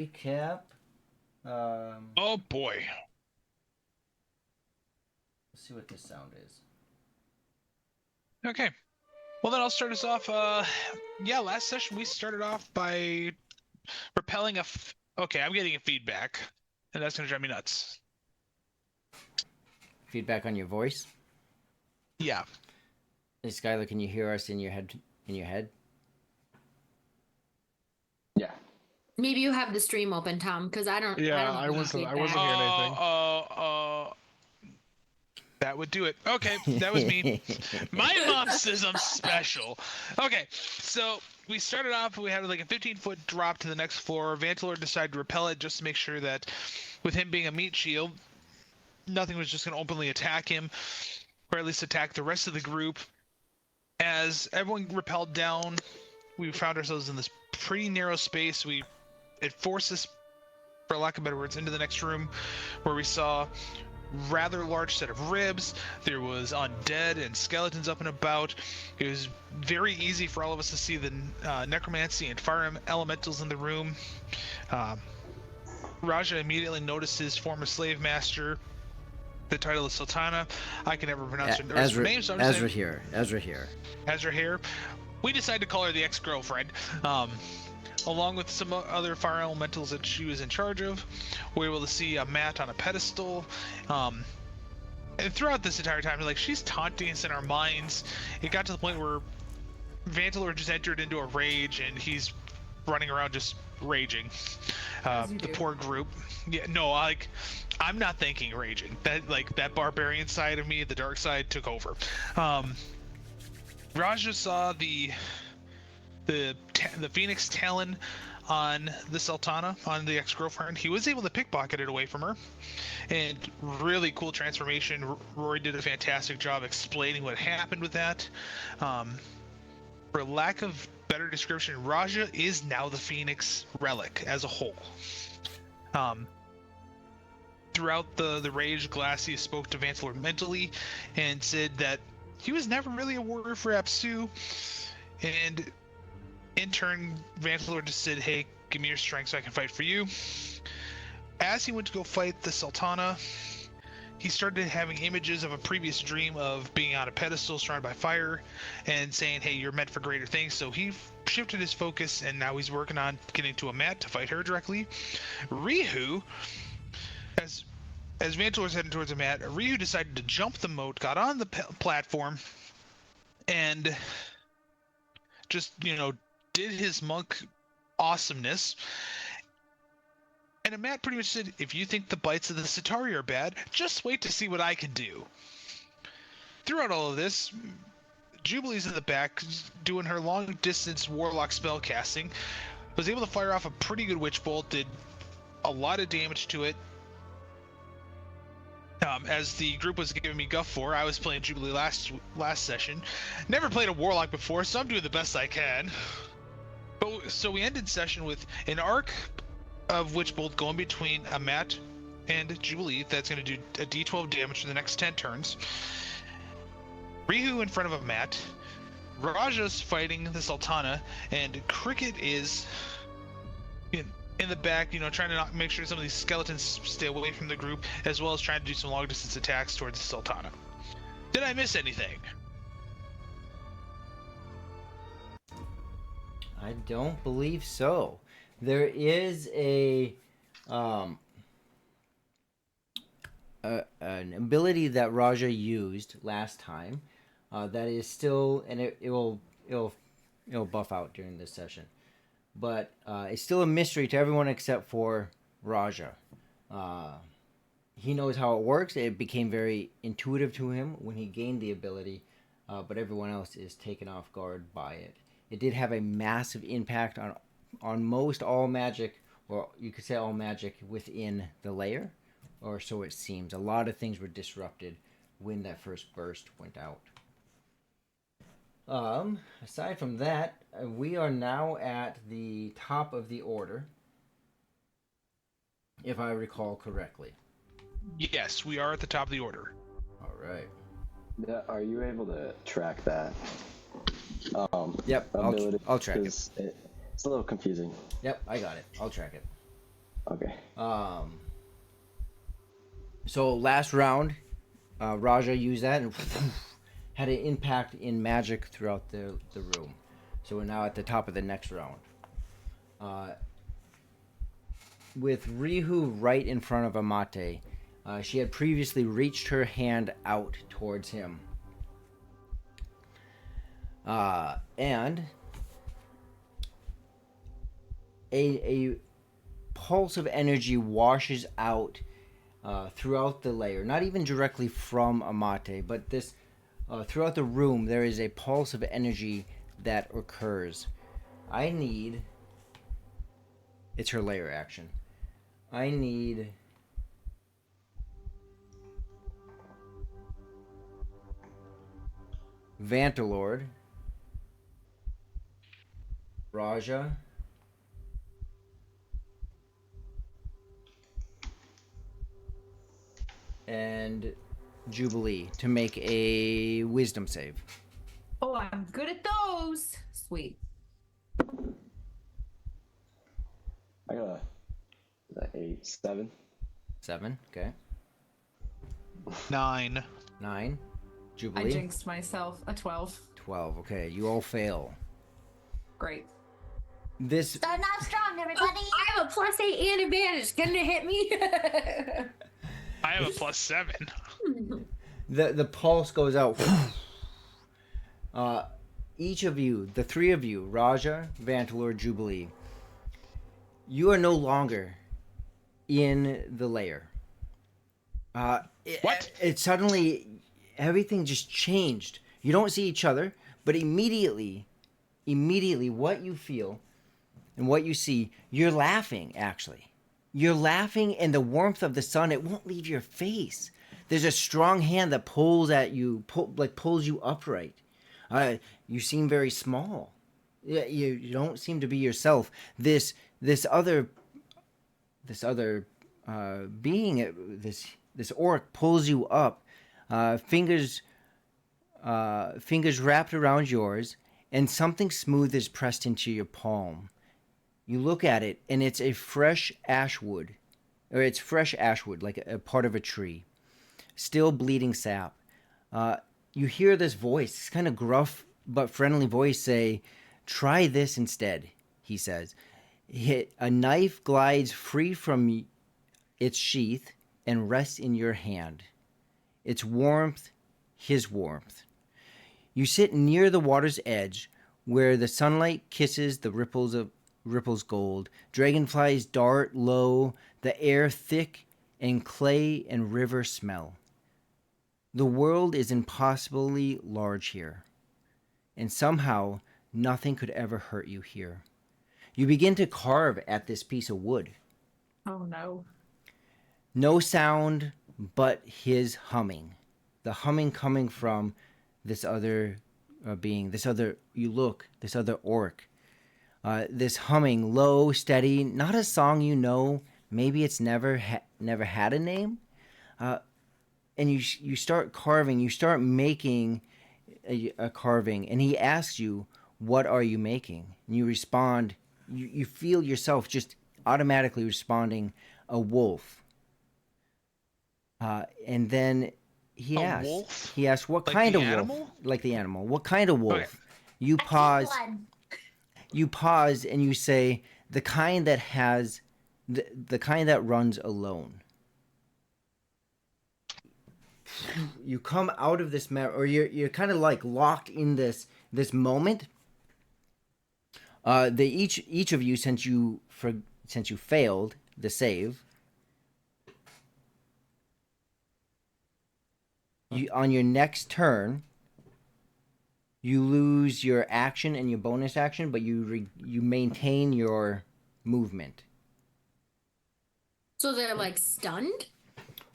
Recap. Oh boy. Let's see what this sound is. Okay. Well, then I'll start us off. Yeah, last session we started off by repelling Okay, I'm getting a feedback, and that's gonna drive me nuts. Feedback on your voice. Yeah. Hey, Skylar, can you hear us in your head? In your head? Yeah. Maybe you have the stream open, Tom, because I don't. Yeah, I I don't wasn't feedback. hearing anything. That would do it. Okay, that was me. My mom says I'm special. Okay, so we started off, we had like a 15-foot drop to the next floor. Vantilor decided to repel it just to make sure that with him being a meat shield, nothing was just going to openly attack him, or at least attack the rest of the group. As everyone repelled down, we found ourselves in this pretty narrow space. It forced us, for lack of better words, into the next room, where we saw rather large set of ribs. There was undead and skeletons up and about. It was very easy for all of us to see the necromancy and fire elementals in the room. Raja immediately noticed his former slave master. The title is Sultana. I can never pronounce her name. So Ezra here. Ezra here. We decided to call her the ex-girlfriend. Along with some other fire elementals that she was in charge of. We were able to see a mat on a pedestal. And throughout this entire time, like, she's taunting us in our minds. It got to the point where Vantilor just entered into a rage, and he's running around just raging. The poor group. Yeah, no, like, I'm not thinking raging. That barbarian side of me, the dark side, took over. Raja saw the Phoenix Talon on the Sultana, on the ex-girlfriend. He was able to pickpocket it away from her. And really cool transformation. Rory did a fantastic job explaining what happened with that. For lack of better description, Raja is now the Phoenix relic as a whole. Throughout the rage, Glassy spoke to Vantilor mentally and said that he was never really a warrior for Apsu. And in turn, Vantilor just said, hey, give me your strength so I can fight for you. As he went to go fight the Sultana, he started having images of a previous dream of being on a pedestal surrounded by fire and saying, hey, you're meant for greater things. So he shifted his focus, and now he's working on getting to a mat to fight her directly. Rihu, as Vantilor's heading towards a mat, Rihu decided to jump the moat, got on the platform, and just, did his monk awesomeness. And Matt pretty much said, if you think the bites of the Centauri are bad, just wait to see what I can do. Throughout all of this, Jubilee's in the back doing her long distance warlock spell casting, was able to fire off a pretty good witch bolt, did a lot of damage to it. As the group was giving me guff for, I was playing Jubilee last session. Never played a warlock before, so I'm doing the best I can. So we ended session with an arc of Witch Bolt going between a mat and Jubilee. That's going to do a d12 damage for the next 10 turns. Rihu in front of a mat. Raja's fighting the Sultana, and Cricket is in the back, trying to make sure some of these skeletons stay away from the group, as well as trying to do some long distance attacks towards the Sultana. Did I miss anything? I don't believe so. There is an ability that Raja used last time that is still, and it'll buff out during this session, but it's still a mystery to everyone except for Raja. He knows how it works. It became very intuitive to him when he gained the ability, but everyone else is taken off guard by it. It did have a massive impact on most all magic, or you could say all magic within the layer, or so it seems. A lot of things were disrupted when that first burst went out. Aside from that, we are now at the top of the order, if I recall correctly. Yes, we are at the top of the order. All right. Yeah, are you able to track that? Yep, I'll track it. It's a little confusing. Yep, I got it. I'll track it. Okay. So last round, Raja used that and had an impact in magic throughout the room. So we're now at the top of the next round. With Rihu right in front of Amate, she had previously reached her hand out towards him. And a pulse of energy washes out throughout the layer, not even directly from Amate, but this throughout the room there is a pulse of energy that occurs. It's her layer action. I need Vantalord, Raja, and Jubilee to make a wisdom save. Oh, I'm good at those. Sweet. I got a 7. 7, okay. 9. 9. I Jubilee. jinxed myself. A 12. 12, okay. You all fail. Great. This Starting off strong, everybody. I have a +8 and advantage. Gonna hit me. I have a +7. the pulse goes out. Each of you, the three of you, Raja, Vantalor, Jubilee, you are no longer in the layer. What? It suddenly, everything just changed. You don't see each other, but immediately, what you feel and what you see, you're laughing, actually. You're laughing, and the warmth of the sun, it won't leave your face. There's a strong hand that pulls at you, pulls you upright. You seem very small. You don't seem to be yourself. This other being, this orc pulls you up, fingers wrapped around yours, and something smooth is pressed into your palm. You look at it, and it's a fresh ashwood, like a part of a tree, still bleeding sap. You hear this voice, this kind of gruff but friendly voice say, "Try this instead," he says. A knife glides free from its sheath and rests in your hand. Its warmth, his warmth. You sit near the water's edge, where the sunlight kisses the ripples gold. Dragonflies dart low, the air thick, and clay and river smell. The world is impossibly large here, and somehow nothing could ever hurt you here. You begin to carve at this piece of wood. Oh no. No sound but his humming. The humming coming from this other being, this other orc. This humming, low, steady, not a song you know. Maybe it's never had a name. And you start carving, you start making a carving, and he asks you, "What are you making?" And you respond, you feel yourself just automatically responding, "A wolf." And then he asks, wolf? "What Like kind the of wolf?" animal? Like the animal. "What kind of wolf?" Okay. You I pause. picked one. You pause and you say, "The kind that has, the kind that runs alone." You come out of this or you're kind of like locked in this moment. Each of you, since you failed the save, on your next turn, you lose your action and your bonus action, but you maintain your movement. So they're like stunned?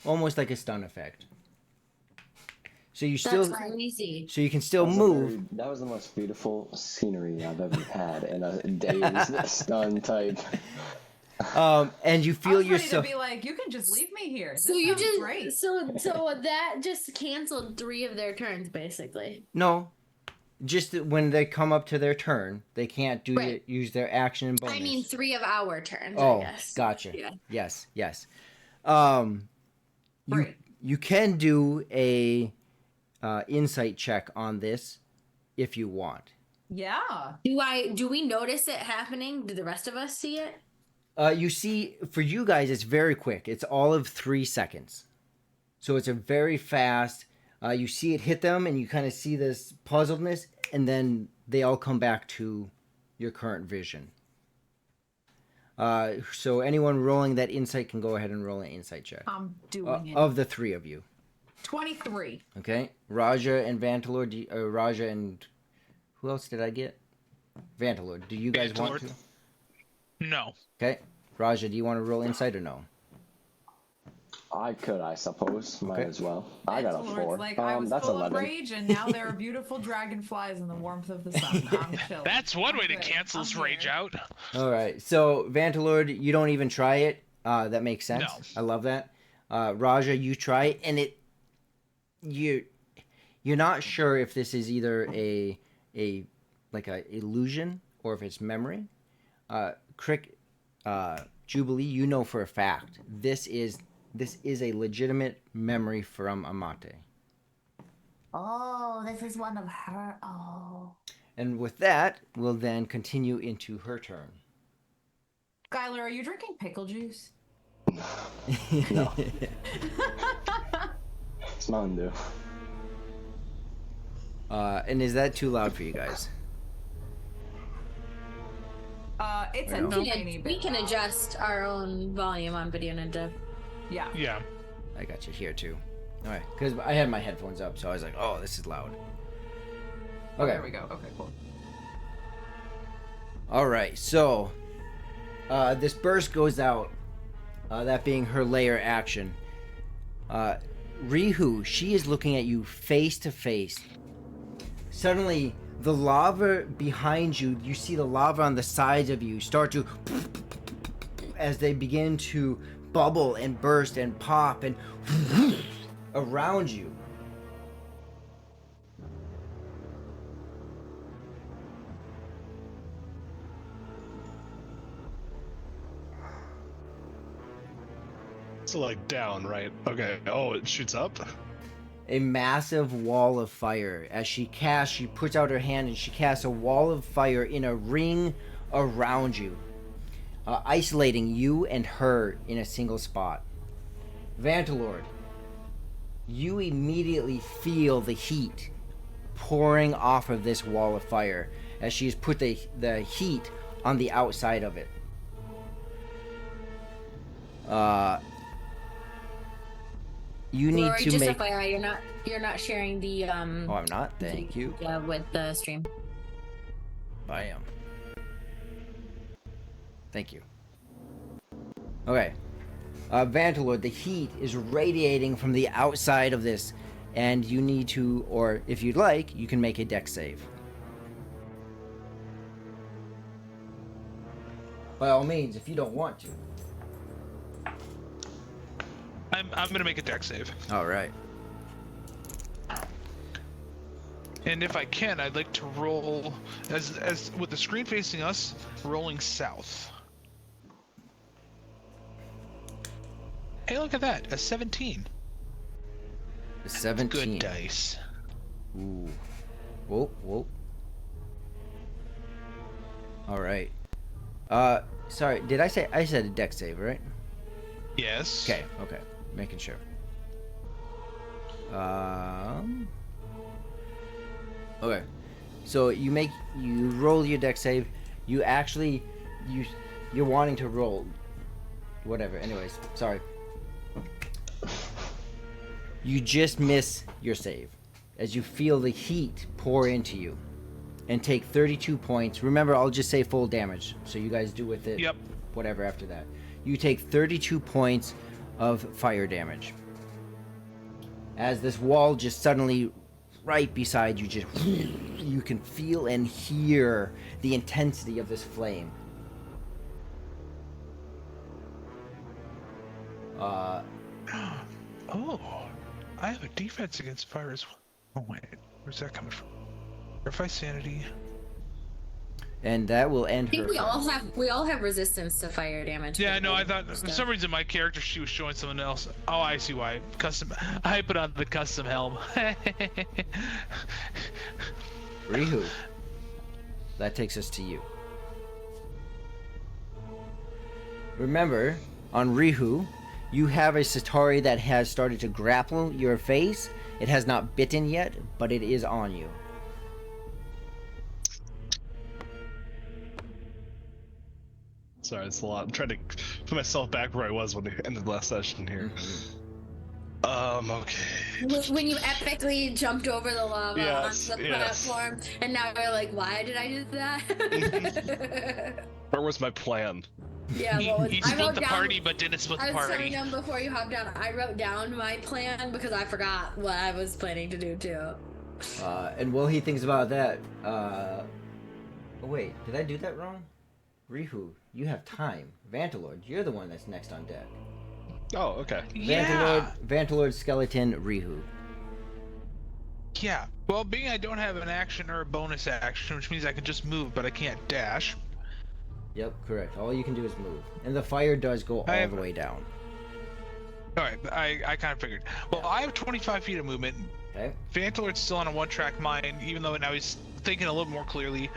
Almost like a stun effect. So you That's still, crazy. so you can still move. That was the most beautiful scenery I've ever had in a dazed, stun type. And you I feel was ready yourself. to be like, you can just leave me here. So This you sounds just great. so that just canceled 3 of their turns basically. No, just that when they come up to their turn, they can't Right. use their action and bonus. I mean, 3 of our turns, Oh, I guess. gotcha. Yeah. Yes, yes. Um, you Great. you can do a insight check on this if you want. Yeah. Do we notice it happening? Do the rest of us see it? You see, for you guys, it's very quick. It's all of 3 seconds, so it's a very fast. You see it hit them, and you kind of see this puzzledness, and then they all come back to your current vision. So anyone rolling that insight can go ahead and roll an insight check. I'm doing it. Of the 3 of you. 23. Okay, Raja and Vantalor. Raja and who else did I get? Vantalor. Do you guys want to? No. Okay, Raja. Do you want to roll insight or no? I could, I suppose. Might Okay. as well. I got a Lord's 4. like, I was That's full 11. of rage, and now there are beautiful dragonflies in the warmth of the sun. I'm chilling. That's one I'm way to good. cancel I'm this rage here. out. All right. So Vantalord, you don't even try it. That makes sense. No. I love that. Raja, you try it, and you're not sure if this is either a illusion or if it's memory. Crick, Jubilee, you know for a fact this is a legitimate memory from Amate. Oh, this is one of her. Oh. And with that, we'll then continue into her turn. Skylar, are you drinking pickle juice? No. It's Mountain Dew. And is that too loud for you guys? It's I a know. tiny bit We can loud. adjust our own volume on Video Ninja. Yeah. Yeah. I got you here too. All right, because I had my headphones up, so I was like, "Oh, this is loud." Okay. There we go. Okay, cool. All right. So, this burst goes out. That being her layer action. Rihu, she is looking at you face to face. Suddenly, the lava behind you, you see the lava on the sides of you start to, as they begin to bubble and burst and pop and around you. So like down, right? Okay. Oh, it shoots up. A massive wall of fire. As she puts out her hand and she casts a wall of fire in a ring around you, isolating you and her in a single spot. Vantalord, you immediately feel the heat pouring off of this wall of fire as she's put the heat on the outside of it. You need Rory, to just make. FYI, you're not sharing the Oh, I'm not. Thank you. with the stream. I am. Thank you. Okay. Vantalord, the heat is radiating from the outside of this, and you need to, or if you'd like, you can make a dex save. By all means, if you don't want to. I'm gonna make a deck save, All right. and if I can, I'd like to roll as with the screen facing us, rolling south. Hey, look at that, a 17. 17. Good dice. Ooh. Whoa, whoa. All right. Sorry, did I say I said a dex save, right? Yes. Okay, making sure. Okay, so you roll your dex save. You're wanting to roll. Whatever. Anyways, sorry. You just miss your save, as you feel the heat pour into you, and take 32 points. Remember, I'll just say full damage, so you guys do with it. Yep. Whatever after that. You take 32 points of fire damage. As this wall just suddenly, right beside you, just you can feel and hear the intensity of this flame. Oh, I have a defense against fire as well. Oh wait, where's that coming from? Verify sanity. And that will end I think her. we all have resistance to fire damage. Yeah, for no, I the thought for stuff. some reason my character she was showing someone else. Oh, I see why. Custom. I put on the custom helm. Rihu. That takes us to you. Remember, on Rihu, you have a Satari that has started to grapple your face. It has not bitten yet, but it is on you. Sorry, it's a lot. I'm trying to put myself back where I was when we ended last session here. Okay. When you epically jumped over the lava Yes, onto the yes. platform, and now you're like, why did I do that? Where was my plan? Yeah, he well, he I split wrote the down. party, but didn't split I the was telling party. them before you hopped down. I wrote down my plan because I forgot what I was planning to do too. And while he thinks about that, oh wait, did I do that wrong? Rihu, you have time. Vantalord, you're the one that's next on deck. Oh, okay. Yeah. Vantalord, Skeleton, Rihu. Yeah. Well, being I don't have an action or a bonus action, which means I can just move, but I can't dash. Yep, correct. All you can do is move. And the fire does go all the way down. Alright, I kind of figured. Well, I have 25 feet of movement. Okay? Vantalord's still on a one-track mind, even though now he's thinking a little more clearly.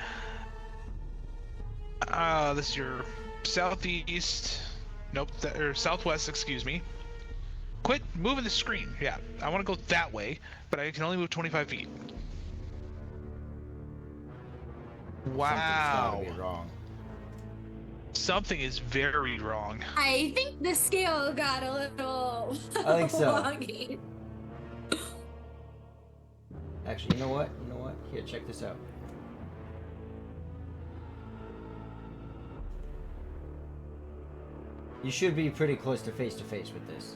This is your southeast. Nope, or southwest, excuse me. Quit moving the screen. Yeah, I want to go that way, but I can only move 25 feet. Wow. Something's gotta be wrong. Something is very wrong. I think the scale got a little. I think so. wonky. Actually, you know what? You know what? Here, check this out. You should be pretty close to face with this.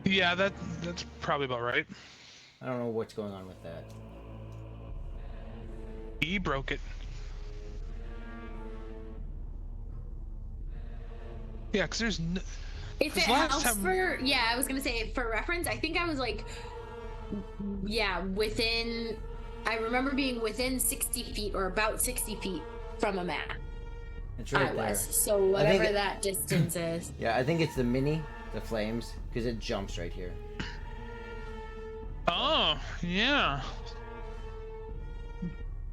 Yeah, that's probably about right. I don't know what's going on with that. He broke it. Yeah, because there's no... If it last helps time- for, yeah, I was gonna say for reference, I think I was like, yeah, within. I remember being within 60 feet or about 60 feet from a mat. It's right I there. was. So whatever it- that distance is. Yeah, I think it's the mini, the flames, because it jumps right here. Oh, yeah.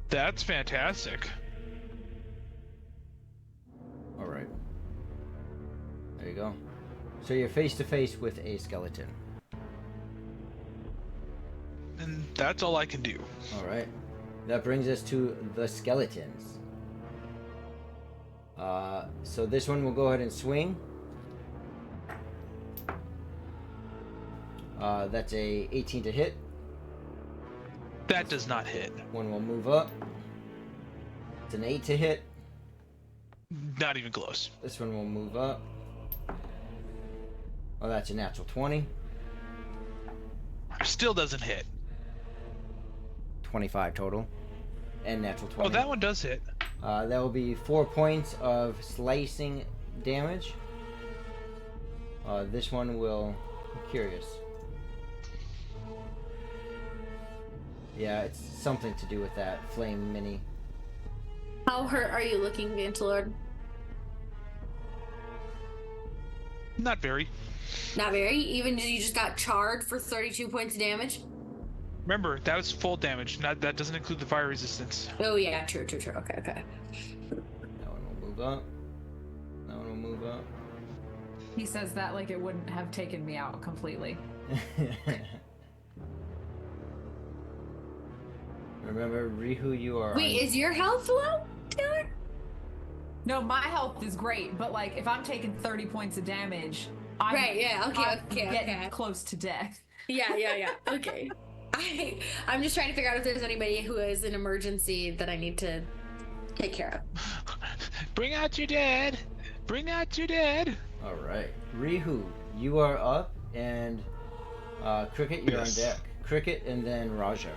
That's fantastic. All right. There you go. So you're face to face with a skeleton. And that's all I can do. All right. That brings us to the skeletons. So this one will go ahead and swing. That's a 18 to hit. That does not hit. One will move up. It's an 8 to hit. Not even close. This one will move up. Oh, that's a natural 20. Still doesn't hit. 25 total. And natural 20. Oh, that one does hit. That will be 4 points of slicing damage. This one will... I'm curious. Yeah, it's something to do with that flame mini. How hurt are you looking, Vantalord? Not very. Not very. Even you just got charred for 32 points of damage. Remember, that was full damage. That doesn't include the fire resistance. Oh yeah, true. Okay. That one will move up. That one will move up. He says that like it wouldn't have taken me out completely. Remember, Rihu, you are... Wait, is your health low, Taylor? No, my health is great, but like if I'm taking 30 points of damage, I'm, Right, yeah, I'm okay. getting close to death. Yeah. Okay. I'm just trying to figure out if there's anybody who is an emergency that I need to take care of. Bring out your dead. Bring out your dead. All right. Rihu, you are up, and Cricket, you're Yes. on deck. Cricket, and then Raja.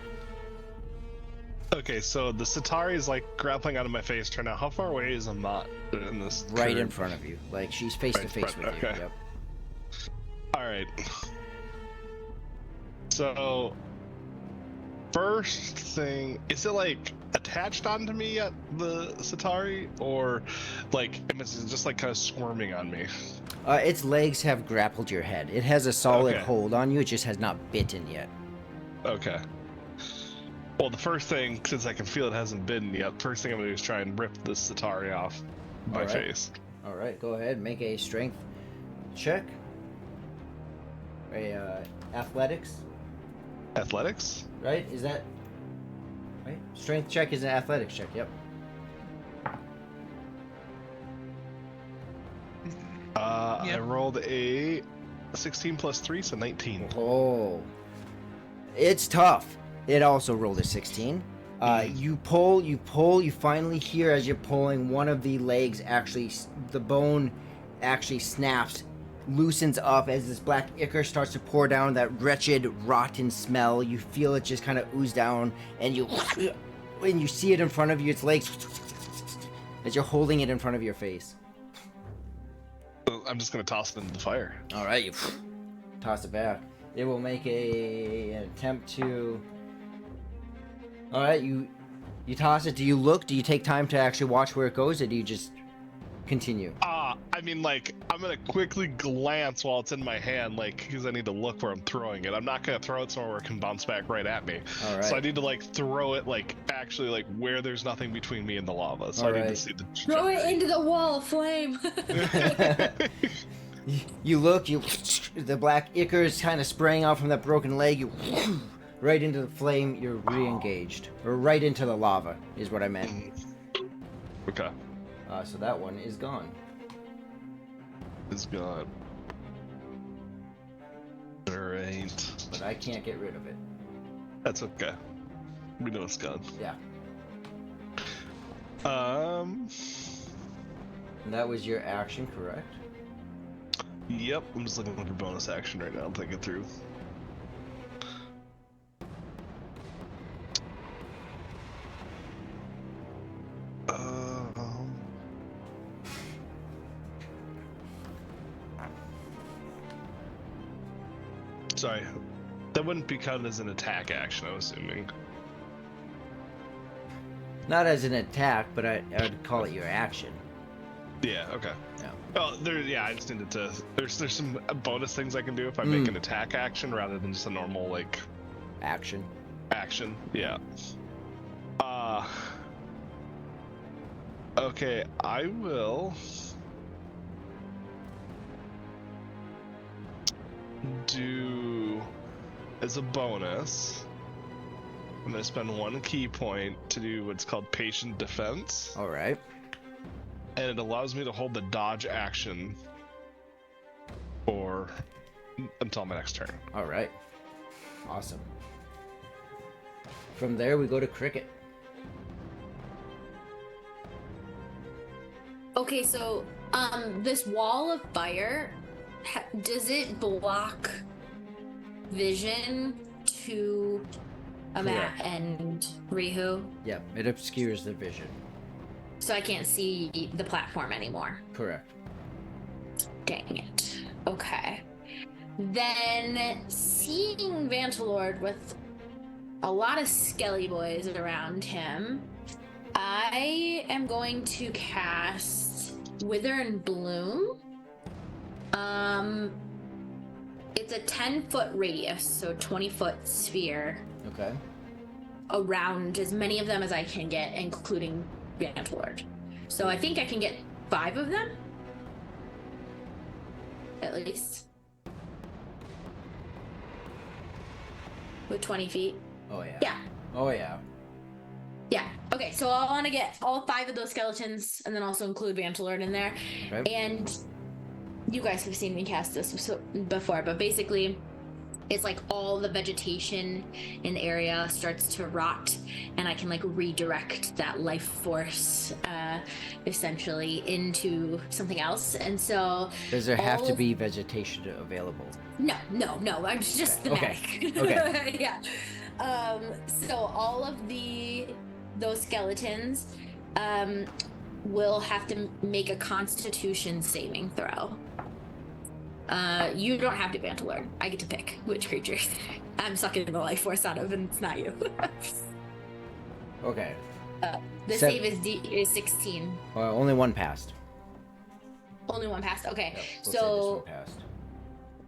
Okay, so the Satari is like grappling out of my face right now. How far away is Amat in this? Right in current- front of you. Like, she's face Right to in face front, with you. okay. Yep. All right. So first thing, is it like attached onto me yet, the Satari, or like is it just like kind of squirming on me? Its legs have grappled your head. It has a solid Okay. hold on you. It just has not bitten yet. Okay. Well, the first thing, since I can feel it hasn't bitten yet, first thing I'm gonna do is try and rip the Satari off my Alright. face. All right, go ahead. Make a strength check. Athletics, Athletics? right? Is that right? Strength check is an athletics check. Yep. I Yep. rolled a 16 plus 3, so 19. Oh, it's tough. It also rolled a 16. You pull, you finally hear as you're pulling, one of the legs actually, the bone actually snaps, loosens up as this black ichor starts to pour down, that wretched, rotten smell. You feel it just kind of ooze down, and when you see it in front of you, its legs, as you're holding it in front of your face. So I'm just gonna toss it into the fire. All right, you toss it back. It will make an attempt to. All right, you toss it. Do you look? Do you take time to actually watch where it goes, or do you just continue? I mean, like, I'm gonna quickly glance while it's in my hand, like, because I need to look where I'm throwing it. I'm not gonna throw it somewhere where it can bounce back right at me. All right. So I need to, like, throw it, like, actually, like, where there's nothing between me and the lava. So All I need to right. see the Throw it into the wall of flame. You look. The black ichor is kind of spraying out from that broken leg. You right into the flame. You're re-engaged, or right into the lava is what I meant. Okay. So that one is gone. It's gone. Alright. But I can't get rid of it. That's okay. We know it's gone. Yeah. Um. And that was your action, correct? Yep. I'm just looking for bonus action right now. I'm thinking through. Sorry, that wouldn't be counted as an attack action, I'm assuming. Not as an attack, but I would call it your action. Yeah, okay. Yeah. Oh, I just needed to. There's some bonus things I can do if I make an attack action rather than just a normal, like, Action. action. Yeah. Okay, I will do as a bonus. I'm gonna spend 1 key point to do what's called patient defense, All right. and it allows me to hold the dodge action for until my next turn. All right. Awesome. From there, we go to Cricket. Okay, so this wall of fire, does it block vision to Amat Correct. and Rihu? Yep, it obscures the vision. So I can't see the platform anymore. Correct. Dang it. Okay. Then seeing Vantalord with a lot of skelly boys around him, I am going to cast Wither and Bloom. It's a 10-foot radius, so 20-foot sphere Okay. around as many of them as I can get, including Vantalord. So I think I can get 5 of them, at least, with 20 feet. Oh yeah. Yeah. Oh yeah. Yeah. Okay, so I want to get all 5 of those skeletons and then also include Vantalord in there. Okay. And you guys have seen me cast this before, but basically it's like all the vegetation in the area starts to rot, and I can like redirect that life force essentially into something else. And so Does there have all to of- be vegetation available? no, I'm just Okay. thematic. Okay. Yeah. So all of those skeletons will have to make a Constitution saving throw. You don't have to Vantalord. I get to pick which creatures I'm sucking the life force out of, and it's not you. Okay. The save is 16. Only one passed. Only one passed. Okay, Yep, we'll say this so one passed.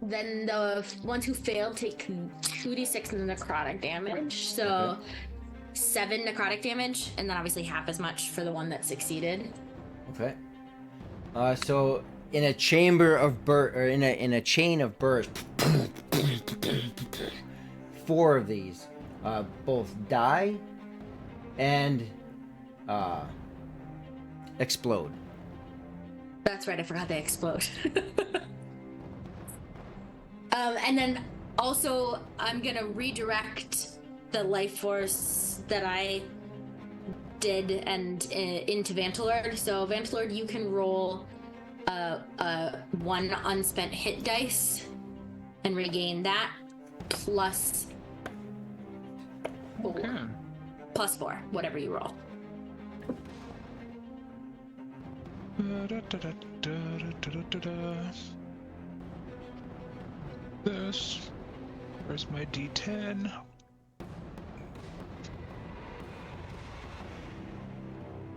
then the ones who failed take 2d6 necrotic damage. So Okay. 7 necrotic damage, and then obviously half as much for the one that succeeded. Okay. So in a chamber of or in a chain of bursts, 4 of these both die and explode. That's right, I forgot they explode. And then also, I'm gonna redirect the life force that I did and into Vantalord. So Vantalord, you can roll 1 unspent hit dice and regain that plus 4. Okay. Plus 4, whatever you roll. This. Where's my D10?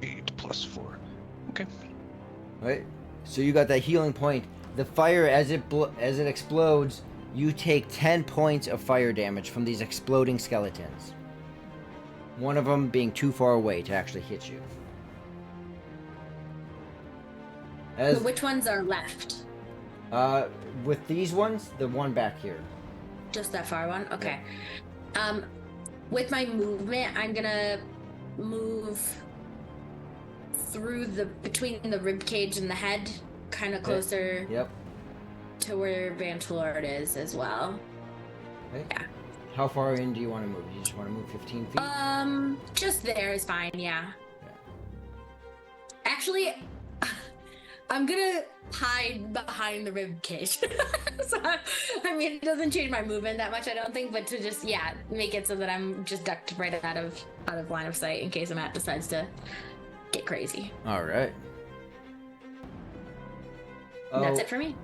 Eight plus 4. Okay. Right. So you got that healing point. The fire, as it explodes, you take 10 points of fire damage from these exploding skeletons. One of them being too far away to actually hit you. So which ones are left? With these ones, the one back here. Just that far one? Okay. With my movement, I'm gonna move through between the rib cage and the head, kind of closer Yep. to where Vantalord is as well. Okay. Yeah. How far in do you want to move? You just want to move 15 feet? Just there is fine, yeah. Okay. Actually, I'm gonna hide behind the rib cage. So, I mean, it doesn't change my movement that much, I don't think, but to just, make it so that I'm just ducked right out of line of sight in case Matt decides to get crazy. All right. That's it for me.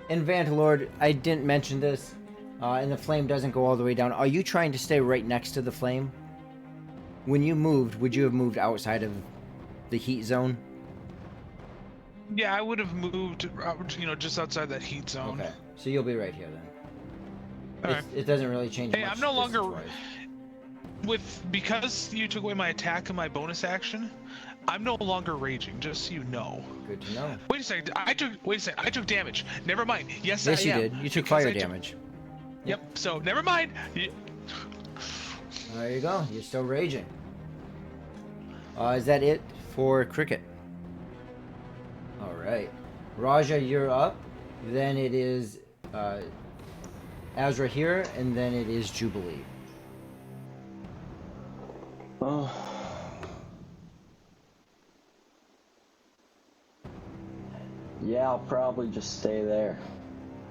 And Vantalord, I didn't mention this, and the flame doesn't go all the way down. Are you trying to stay right next to the flame? When you moved, would you have moved outside of the heat zone? Yeah, I would have moved, just outside that heat zone. Okay, so you'll be right here then. Alright. It doesn't really change Hey, much I'm no longer distance-wise. because you took away my attack and my bonus action. I'm no longer raging, just so you know. Good to know. Wait a second. I took damage. Never mind. Yes, Yes, I you am. did. You took Because fire I took- damage. Yep. So never mind. There you go. You're still raging. Is that it for Cricket? All right. Raja, you're up. Then it is Azra here, and then it is Jubilee. Oh. Yeah, I'll probably just stay there.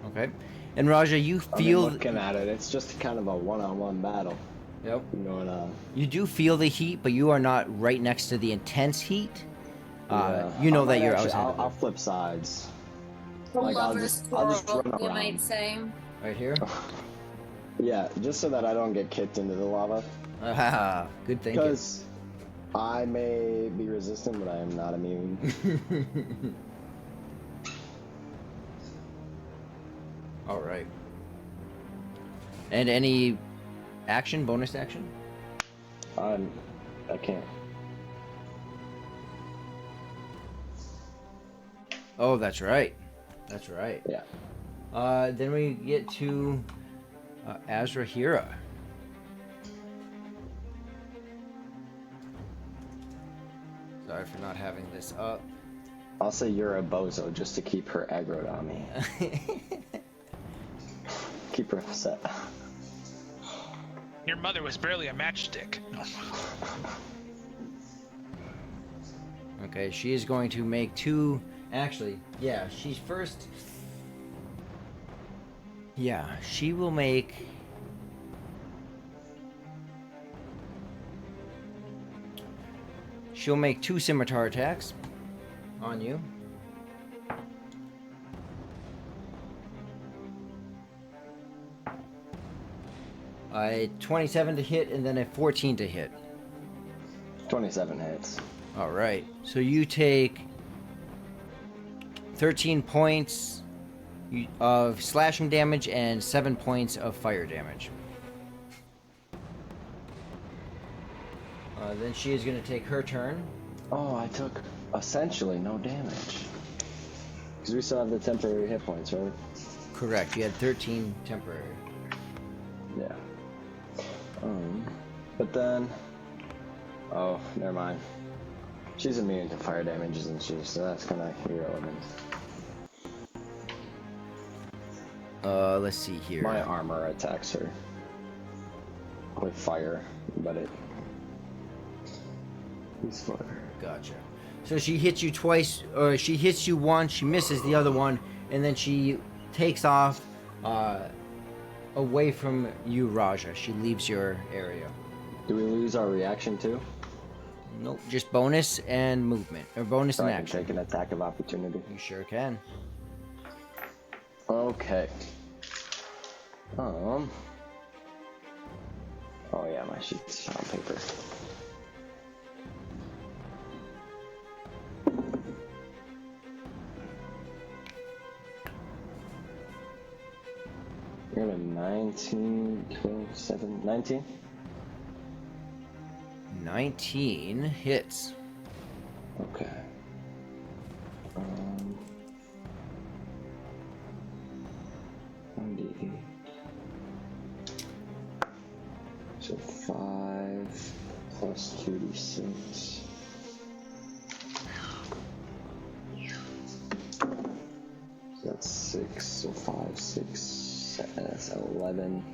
Okay. And Raja, you I mean, feel... looking at it, it's just kind of a one-on-one battle. Yep. You know what? You do feel the heat, but you are not right next to the intense heat. Yeah. You know I that might you're actually- outside. I'll flip sides. The Like, I'll lover's just quarrel, run you around. might say. Right here? Yeah, just so that I don't get kicked into the lava. Ah, good thinking. Because I may be resistant, but I am not immune. All right. And any action, bonus action? I can't. Oh, that's right. That's right. Yeah. Then we get to Azrahira. Sorry for not having this up. I'll say you're a bozo just to keep her aggroed on me. Keep her upset. Your mother was barely a matchstick. No. Okay, she is going to make 2. Actually, yeah, she's first. Yeah, she will make. She'll make 2 scimitar attacks on you. A 27 to hit and then a 14 to hit. 27 hits. All right. So you take 13 points of slashing damage and 7 points of fire damage. Then she is going to take her turn. Oh, I took essentially no damage. Because we still have the temporary hit points, right? Correct. You had 13 temporary. Yeah. But then... Oh, never mind. She's immune to fire damage, isn't she? So that's kind of irrelevant. Let's see here. My armor attacks her with fire, but it's fire. Gotcha. So she hits you twice, or she hits you once, she misses the other one, and then she takes off away from you, Raja. She leaves your area. Do we lose our reaction too? Nope, just bonus and movement, or bonus So and I can action. take an attack of opportunity. You sure can. Okay. Oh yeah, my sheet's on paper. You're at 19, 12, 7, 19? 19 hits. Okay. 98. So 5 plus 2d6. So that's 6, so 5, 6, 7, that's 11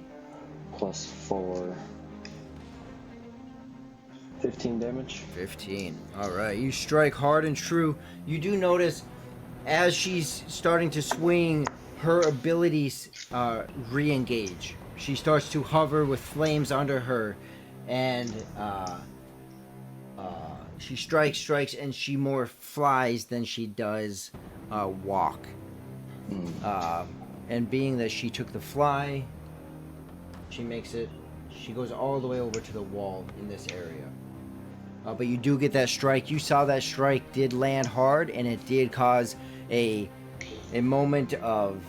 plus 4. 15 damage. 15. All right. You strike hard and true. You do notice as she's starting to swing, her abilities re-engage. She starts to hover with flames under her, and she strikes, and she more flies than she does walk. And being that she took the fly, she makes it. She goes all the way over to the wall in this area. But you do get that strike. You saw that strike did land hard, and it did cause a moment of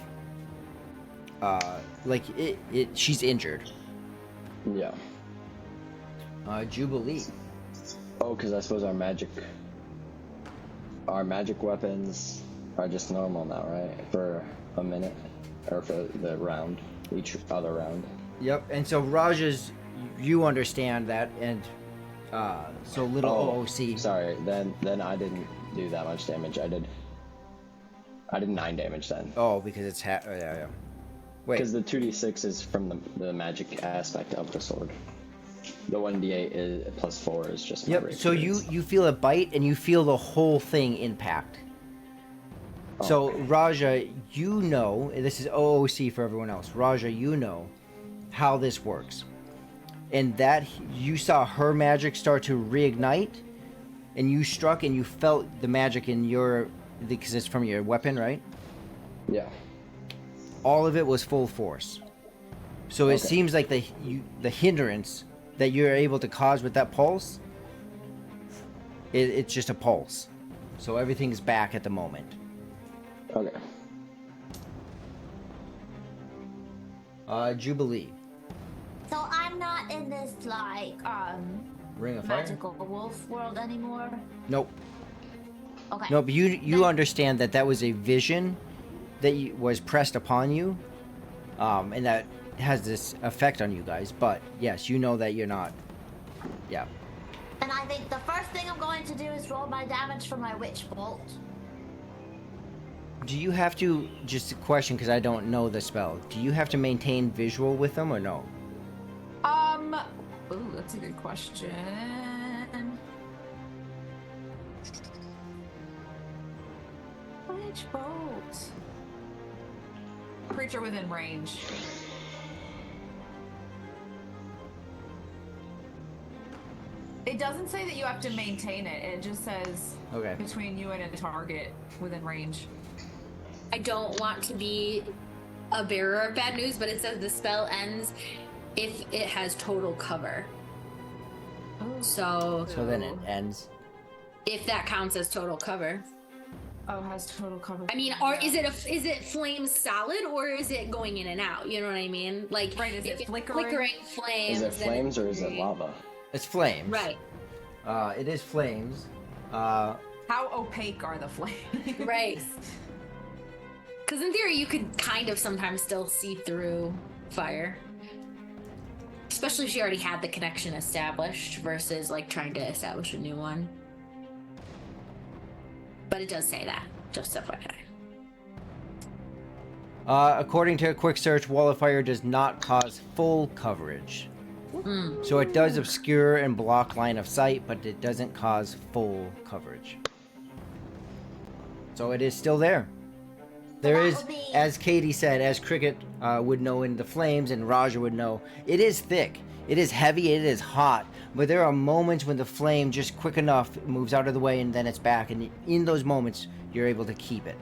like she's injured. Yeah. Jubilee. Oh, because I suppose our magic weapons are just normal now, right? For a minute, or for the round, each other round. Yep. And so Raja's, you understand that, and so little OOC. Sorry, then I didn't do that much damage. I did 9 damage then. Oh, because it's yeah. Wait. Because the 2d6 is from the magic aspect of the sword. The 1d8 is plus 4 is just. Yep. So you feel a bite, and you feel the whole thing impact. Oh, So okay. Raja, you know, this is OOC for everyone else. Raja, you know how this works. And that you saw her magic start to reignite, and you struck, and you felt the magic in your, because it's from your weapon, right? Yeah. All of it was full force. So it seems like the hindrance that you're able to cause with that pulse, it's just a pulse. So everything's back at the moment. Okay. Jubilee. So I'm not in this like Ring of Fire? magical wolf world anymore. Nope. Okay. No, but you understand that was a vision that was pressed upon you, and that has this effect on you guys. But yes, you know that you're not. Yeah. And I think the first thing I'm going to do is roll my damage for my witch bolt. Do you have to, just a question because I don't know the spell, do you have to maintain visual with them or no? Ooh, that's a good question. Witch bolt. Creature within range. It doesn't say that you have to maintain it. It just says Okay. between you and a target within range. I don't want to be a bearer of bad news, but it says the spell ends if it has total cover. Oh. So So then it ends. if that counts as total cover. Oh, has total cover. I mean, or is it flame solid or is it going in and out? You know what I mean? Like, Right, is if it it's flickering? flames? Is it then flames or is it lava? It's flames. Right, It is flames. How opaque are the flames? right. Because in theory, you could kind of sometimes still see through fire. Especially if she already had the connection established versus like trying to establish a new one. But it does say that, just FYI. According to a quick search, wall of fire does not cause full coverage. So it does obscure and block line of sight, but it doesn't cause full coverage. So it is still there. There that is, would be- as Katie said, as Cricket would know in the flames and Raja would know, it is thick. It is heavy, it is hot, but there are moments when the flame just quick enough moves out of the way and then it's back, and in those moments, you're able to keep it.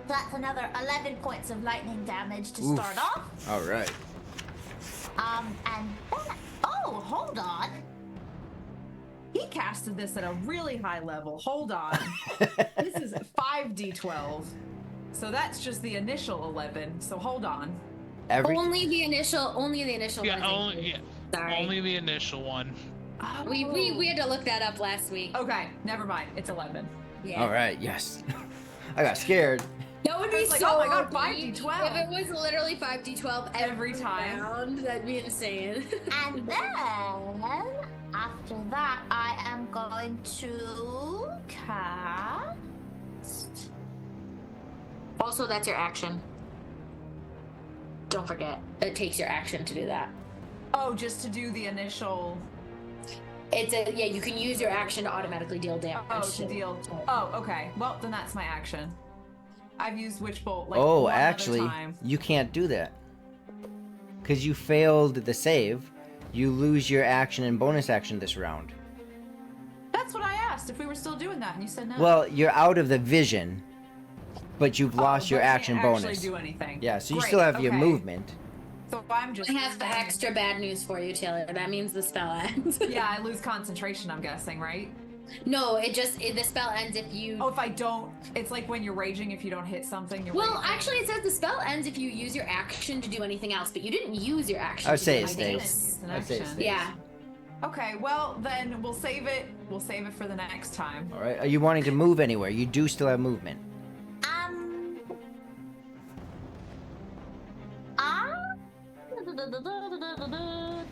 That's another 11 points of lightning damage to Oof. start off. All right. And then, oh, hold on. He casted this at a really high level. Hold on. This is 5d12. So that's just the initial 11. So hold on. Only the initial Yeah, one. only Sorry. only the initial one. We had to look that up last week. Okay, never mind. It's 11. Yeah. All right, yes. I got scared. That would I be was like, so oh my God, OP. 5d12. If it was literally 5d12 Every time. round, that'd be insane. And then, after that, I am going to cast. Also, that's your action. Don't forget, it takes your action to do that. Oh, just to do the initial. Yeah, you can use your action to automatically deal damage. Oh, to deal. Oh, okay. Well, then that's my action. I've used Witch Bolt like Oh, one actually, other time. you can't do that. Because you failed the save, you lose your action and bonus action this round. That's what I asked, if we were still doing that, and you said no. Well, you're out of the vision, but you've lost your but I action can't bonus. actually do anything. Yeah, so you Great, still have your okay. movement. So I'm just. I have extra bad news for you, Taylor. That means the spell ends. Yeah, I lose concentration. I'm guessing, right? No, the spell ends if you. Oh, if I don't, it's like when you're raging. If you don't hit something, you're. Well, raging. actually, it says the spell ends if you use your action to do anything else, but you didn't use your action. I would to say do it anything stays. else. An I'd say it action. stays. Yeah. Okay, well then we'll save it. We'll save it for the next time. All right. Are you wanting to move anywhere? You do still have movement.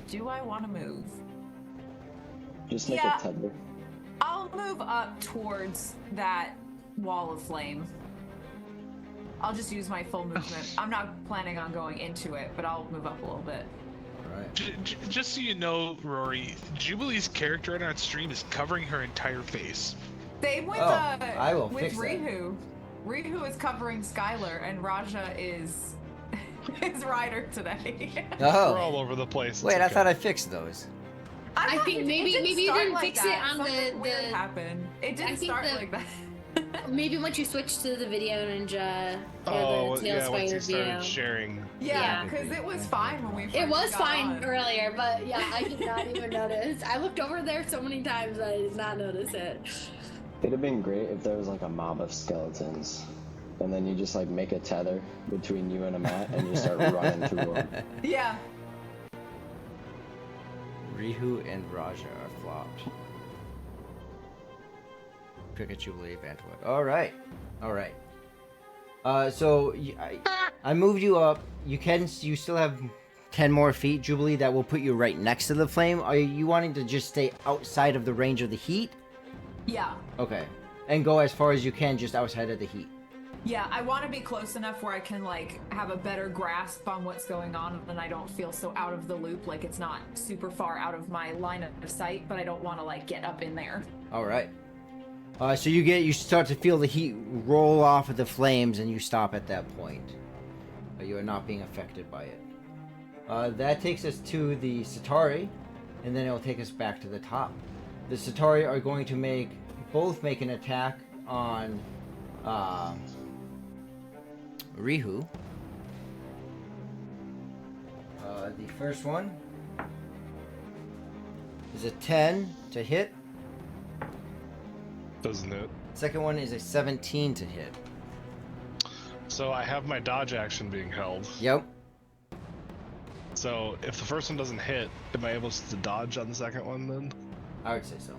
Do I want to move? Just make Yeah. a tether. I'll move up towards that wall of flame. I'll just use my full movement. I'm not planning on going into it, but I'll move up a little bit. All right. Just so you know, Rory, Jubilee's character right on stream is covering her entire face. Same with I will with fix that. Rihu. Rihu is covering Skylar, and Raja is Ryder today. We're Oh. all over the place. Wait, I thought I fixed those. I thought think it maybe didn't you start didn't like fix that. it on Something weird the. happened. It didn't think start the- like that. Maybe once you switch to the video ninja or Oh, the Tails yeah, once Spider you started video. sharing. Yeah, Yeah. because it was fine when we first It was got fine on. earlier, but yeah, I did not even notice. I looked over there so many times I did not notice it. It'd have been great if there was like a mob of skeletons, and then you just like make a tether between you and a mat, and you start running through them. Yeah. Rihu and Raja are flopped. Cricket, Jubilee, Vanderwood. All right. All right. So I moved you up. You still have 10 more feet, Jubilee. That will put you right next to the flame. Are you wanting to just stay outside of the range of the heat? Yeah. Okay. And go as far as you can, just outside of the heat. Yeah, I want to be close enough where I can like have a better grasp on what's going on, and I don't feel so out of the loop. Like it's not super far out of my line of sight, but I don't want to like get up in there. All right. So you start to feel the heat roll off of the flames, and you stop at that point. You are not being affected by it. That takes us to the Satari, and then it will take us back to the top. The Satari are going to both make an attack on Rihu. The first one is a 10 to hit. Doesn't it? Second one is a 17 to hit. So I have my dodge action being held. Yep. So if the first one doesn't hit, am I able to dodge on the second one then? I would say so.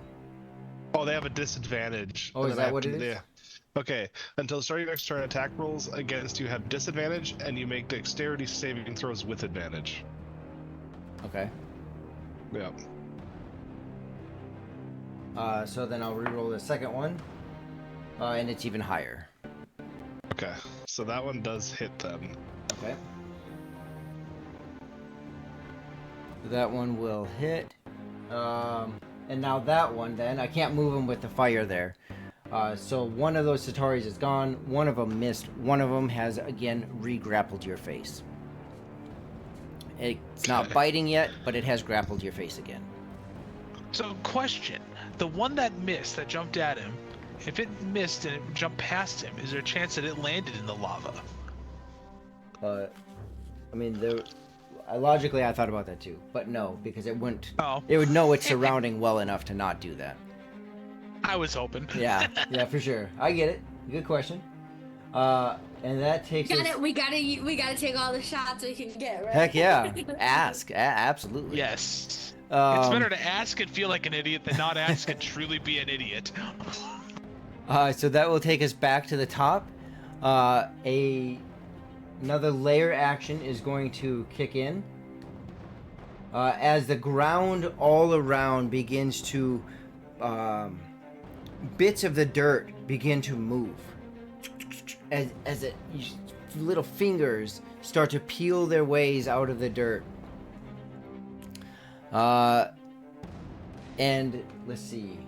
Oh, they have a disadvantage. Oh, and is then I that have what to- it is? yeah. Okay. Until the start of your next turn, attack rolls against you have disadvantage, and you make dexterity saving throws with advantage. Okay. Yeah. So then I'll reroll the second one. And it's even higher. Okay. So that one does hit then. Okay. That one will hit. And now that one then, I can't move him with the fire there. So one of those Satoris is gone. One of them missed. One of them has, again, re-grappled your face. It's not biting yet, but it has grappled your face again. So, question: the one that missed, that jumped at him, if it missed and it jumped past him, is there a chance that it landed in the lava? I mean, logically I thought about that too, but no, because it wouldn't. Oh, It would know its surrounding well enough to not do that. I was hoping. Yeah, for sure. I get it. Good question. And that takes us... We gotta take all the shots we can get, right? Heck yeah. Ask. Absolutely. Yes. It's Um, better to ask and feel like an idiot than not ask and truly be an idiot. So that will take us back to the top. Another layer action is going to kick in. As the ground all around begins to... bits of the dirt begin to move. As little fingers start to peel their ways out of the dirt. And let's see.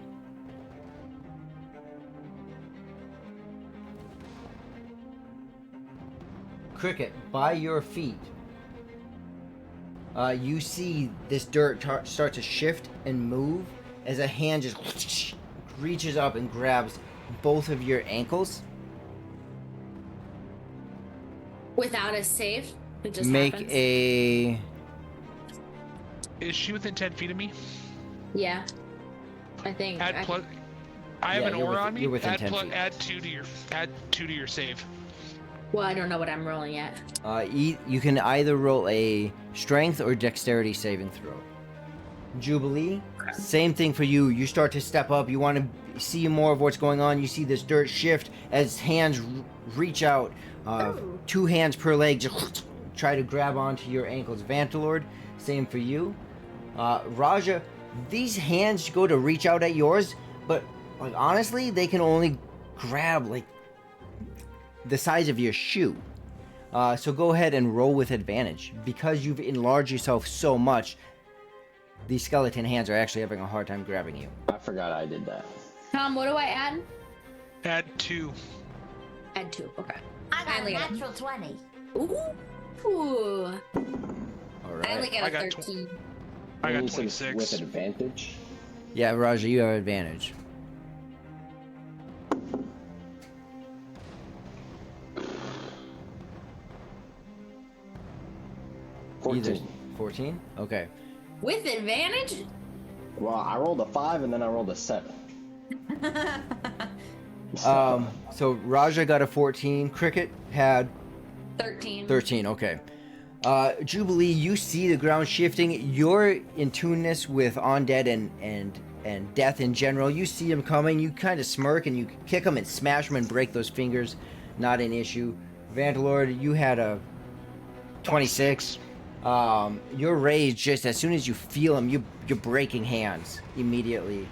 Cricket, by your feet, you see this dirt start to shift and move as a hand just reaches up and grabs both of your ankles. Without a save, it just Make happens. a... Is she within 10 feet of me? Yeah, I think. I have Yeah, an you're aura within- on me. you're within 10 feet. Add two to your save. Well, I don't know what I'm rolling yet. You can either roll a strength or dexterity saving throw. Jubilee, same thing for you. You start to step up. You want to see more of what's going on. You see this dirt shift as hands reach out. Two hands per leg, just try to grab onto your ankles. Vantalord, same for you. Raja, these hands go to reach out at yours, but like honestly, they can only grab like the size of your shoe. So go ahead and roll with advantage. Because you've enlarged yourself so much, these skeleton hands are actually having a hard time grabbing you. I forgot I did that. Tom, what do I add? Add 2. Add 2. Okay. I got only a got- natural 20. Ooh. All I only right. got I a got 13. I And got you said it's 26. with advantage. Yeah, Raja, you have advantage. Either 14. 14? Okay. With advantage? Well, I rolled a 5 and then I rolled a 7. So Raja got a 14. Cricket had 13. 13. Okay. Jubilee, you see the ground shifting. You're in tuneness with undead and death in general. You see him coming. You kind of smirk and you kick him and smash him and break those fingers. Not an issue. Vantalord, you had a 26. Your rage, just as soon as you feel him, you're breaking hands immediately.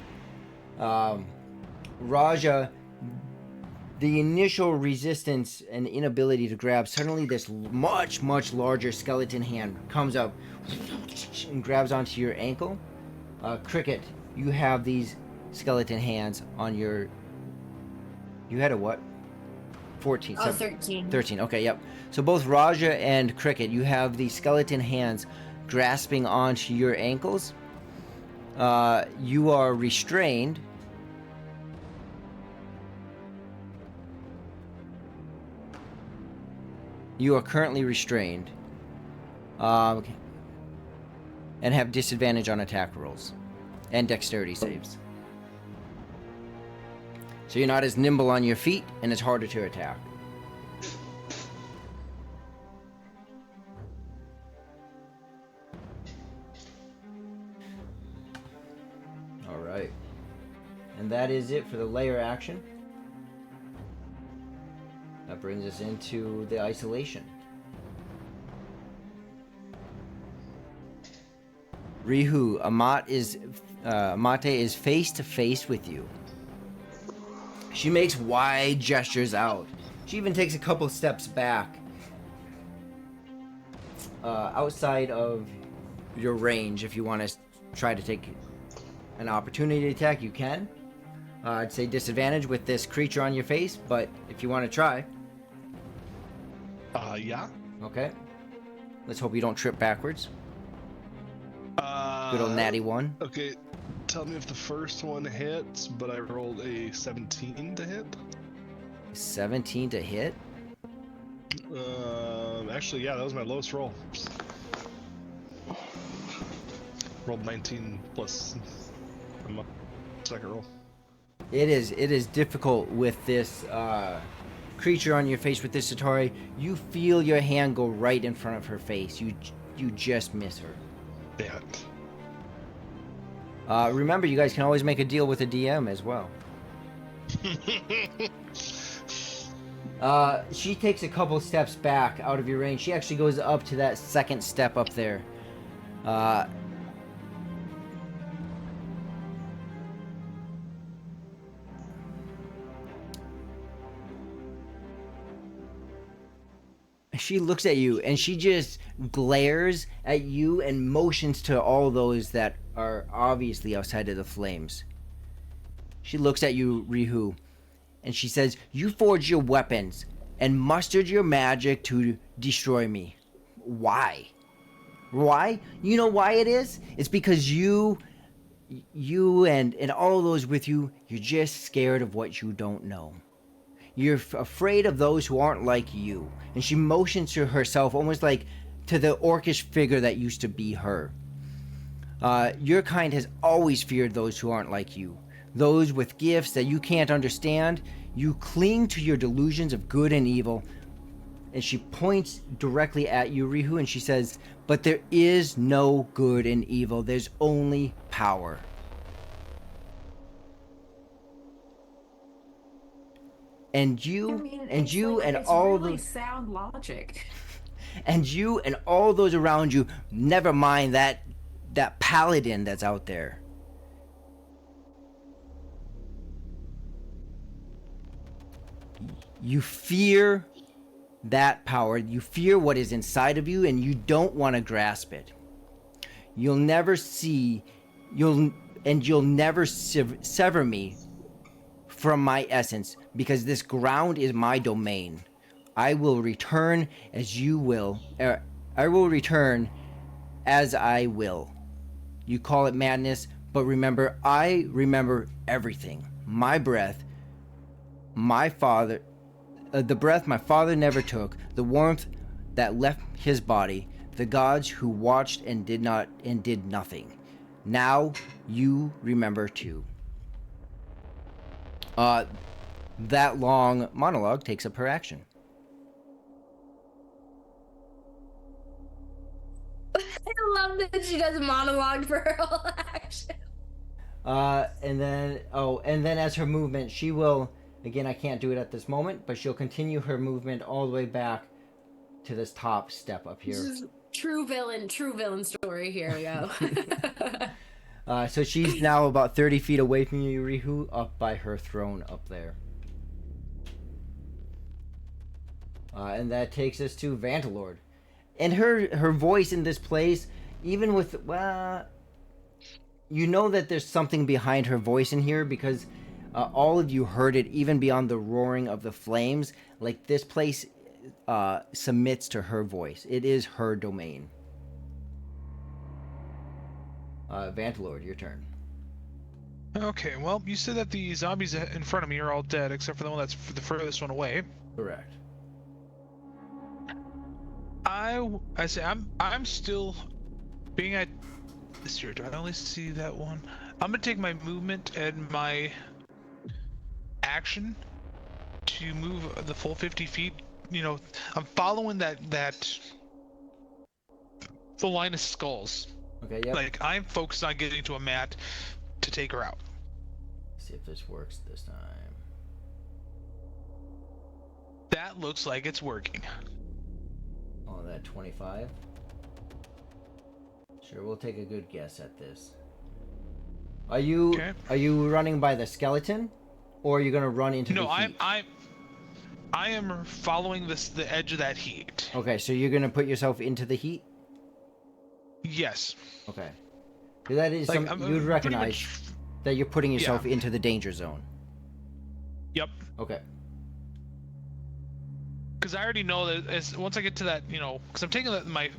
Raja, the initial resistance and inability to grab, suddenly this much larger skeleton hand comes up and grabs onto your ankle. Cricket, you have these skeleton hands on your... You had a what? 14. Oh, 13. 13, okay, yep. So both Raja and Cricket, you have these skeleton hands grasping onto your ankles. You are restrained. You are currently restrained. and have disadvantage on attack rolls and dexterity saves. So you're not as nimble on your feet, and it's harder to attack. Alright. And that is it for the layer action. That brings us into the isolation. Rihu, Amate is face to face with you. She makes wide gestures out. She even takes a couple steps back. Outside of your range, if you want to try to take an opportunity attack, you can. I'd say disadvantage with this creature on your face, but if you want to try. Yeah. Okay. Let's hope you don't trip backwards. Good old natty one. Okay, tell me if the first one hits, but I rolled a 17 to hit. 17 to hit? Actually, yeah, that was my lowest roll. Rolled 19 plus my second roll. It is difficult with this creature on your face, with this Satori. You feel your hand go right in front of her face. You just miss her. Damn it. Remember, you guys can always make a deal with the DM as well. She takes a couple steps back out of your range. She actually goes up to that second step up there. She looks at you and she just glares at you and motions to all those that are obviously outside of the flames. She looks at you, Rihu, and she says, "You forged your weapons and mustered your magic to destroy me. Why? Why? You know why it is? It's because you and all those with you, you're just scared of what you don't know. You're afraid of those who aren't like you." And she motions to herself, almost like to the orcish figure that used to be her. Your kind has always feared those who aren't like you. Those with gifts that you can't understand. You cling to your delusions of good and evil. And she points directly at you, Rihu, and she says, "But there is no good and evil. There's only power." And you, and all really those sound logic. and you and all those around you, never mind that paladin that's out there. You fear that power. You fear what is inside of you, and you don't want to grasp it. You'll never sever me from my essence, because this ground is my domain. I will return as you will. I will return as I will. You call it madness, but remember, I remember everything. My breath, my father, the breath my father never took, the warmth that left his body, the gods who watched and did nothing. Now you remember too. That long monologue takes up her action. I love that she does a monologue for her whole action. And then as her movement, she will, again, I can't do it at this moment, but she'll continue her movement all the way back to this top step up here. This is true villain story. Here we go. So she's now about 30 feet away from you, Rihu, up by her throne up there. And that takes us to Vantalord. And her voice in this place, even with, you know that there's something behind her voice in here, because all of you heard it even beyond the roaring of the flames. Like, this place submits to her voice. It is her domain. Vantalord, your turn. Okay, well, you said that the zombies in front of me are all dead, except for the one that's the furthest one away. Correct. I say I'm still being at this here. Do I only see that one? I'm gonna take my movement and my action to move the full 50 feet. You know, I'm following that the line of skulls. Okay, yep. Like, I'm focused on getting to a mat to take her out. See if this works this time. That looks like it's working. Oh, that 25. Sure, we'll take a good guess at this. Are you Okay. are you running by the skeleton, or are you gonna run into the heat? I am following the edge of that heat. Okay, so you're gonna put yourself into the heat. Yes. Okay. 'Cause that is Like, some I'm you'd pretty recognize much- that you're putting yourself Yeah. into the danger zone. Yep. Okay. Because I already know that once I get to that, you know, because I'm taking my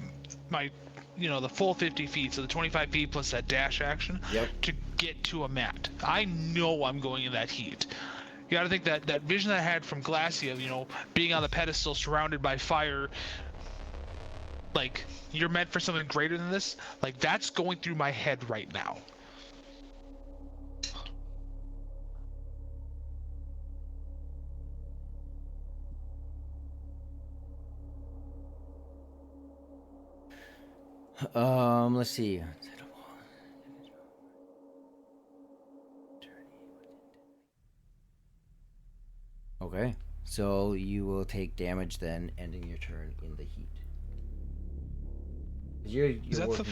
the full 50 feet, so the 25 feet plus that dash action Yep. to get to a mat. I know I'm going in that heat. You got to think that vision I had from Glacia, you know, being on the pedestal surrounded by fire, like, you're meant for something greater than this. Like, that's going through my head right now. Let's see. Okay, so you will take damage then, ending your turn in the heat. You're Is that working. the?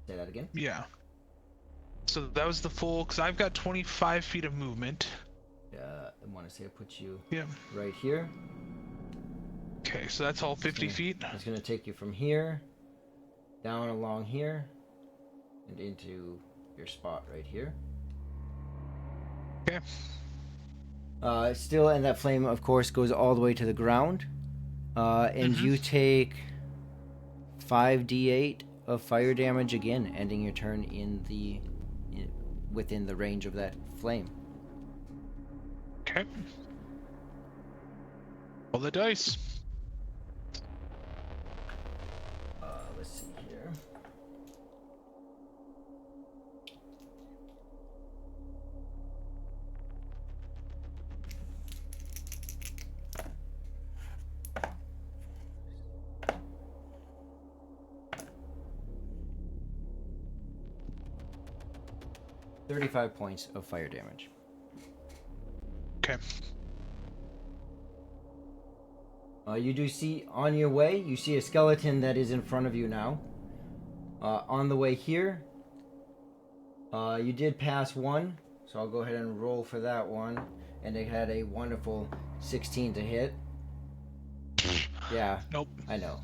Say that again. Yeah. So that was the full, because I've got 25 feet of movement. I want to say I put you Yeah. right here. Okay, so that's all 50 feet. It's gonna take you from here, down along here, and into your spot right here. Okay. Still, and that flame, of course, goes all the way to the ground. And you take 5d8 of fire damage again, ending your turn within the range of that flame. Okay. Roll the dice. Let's see here. $35 points of fire damage. Okay. You do see on your way, you see a skeleton that is in front of you now. On the way here, you did pass one, so I'll go ahead and roll for that one. And it had a wonderful 16 to hit. Yeah, Nope. I know.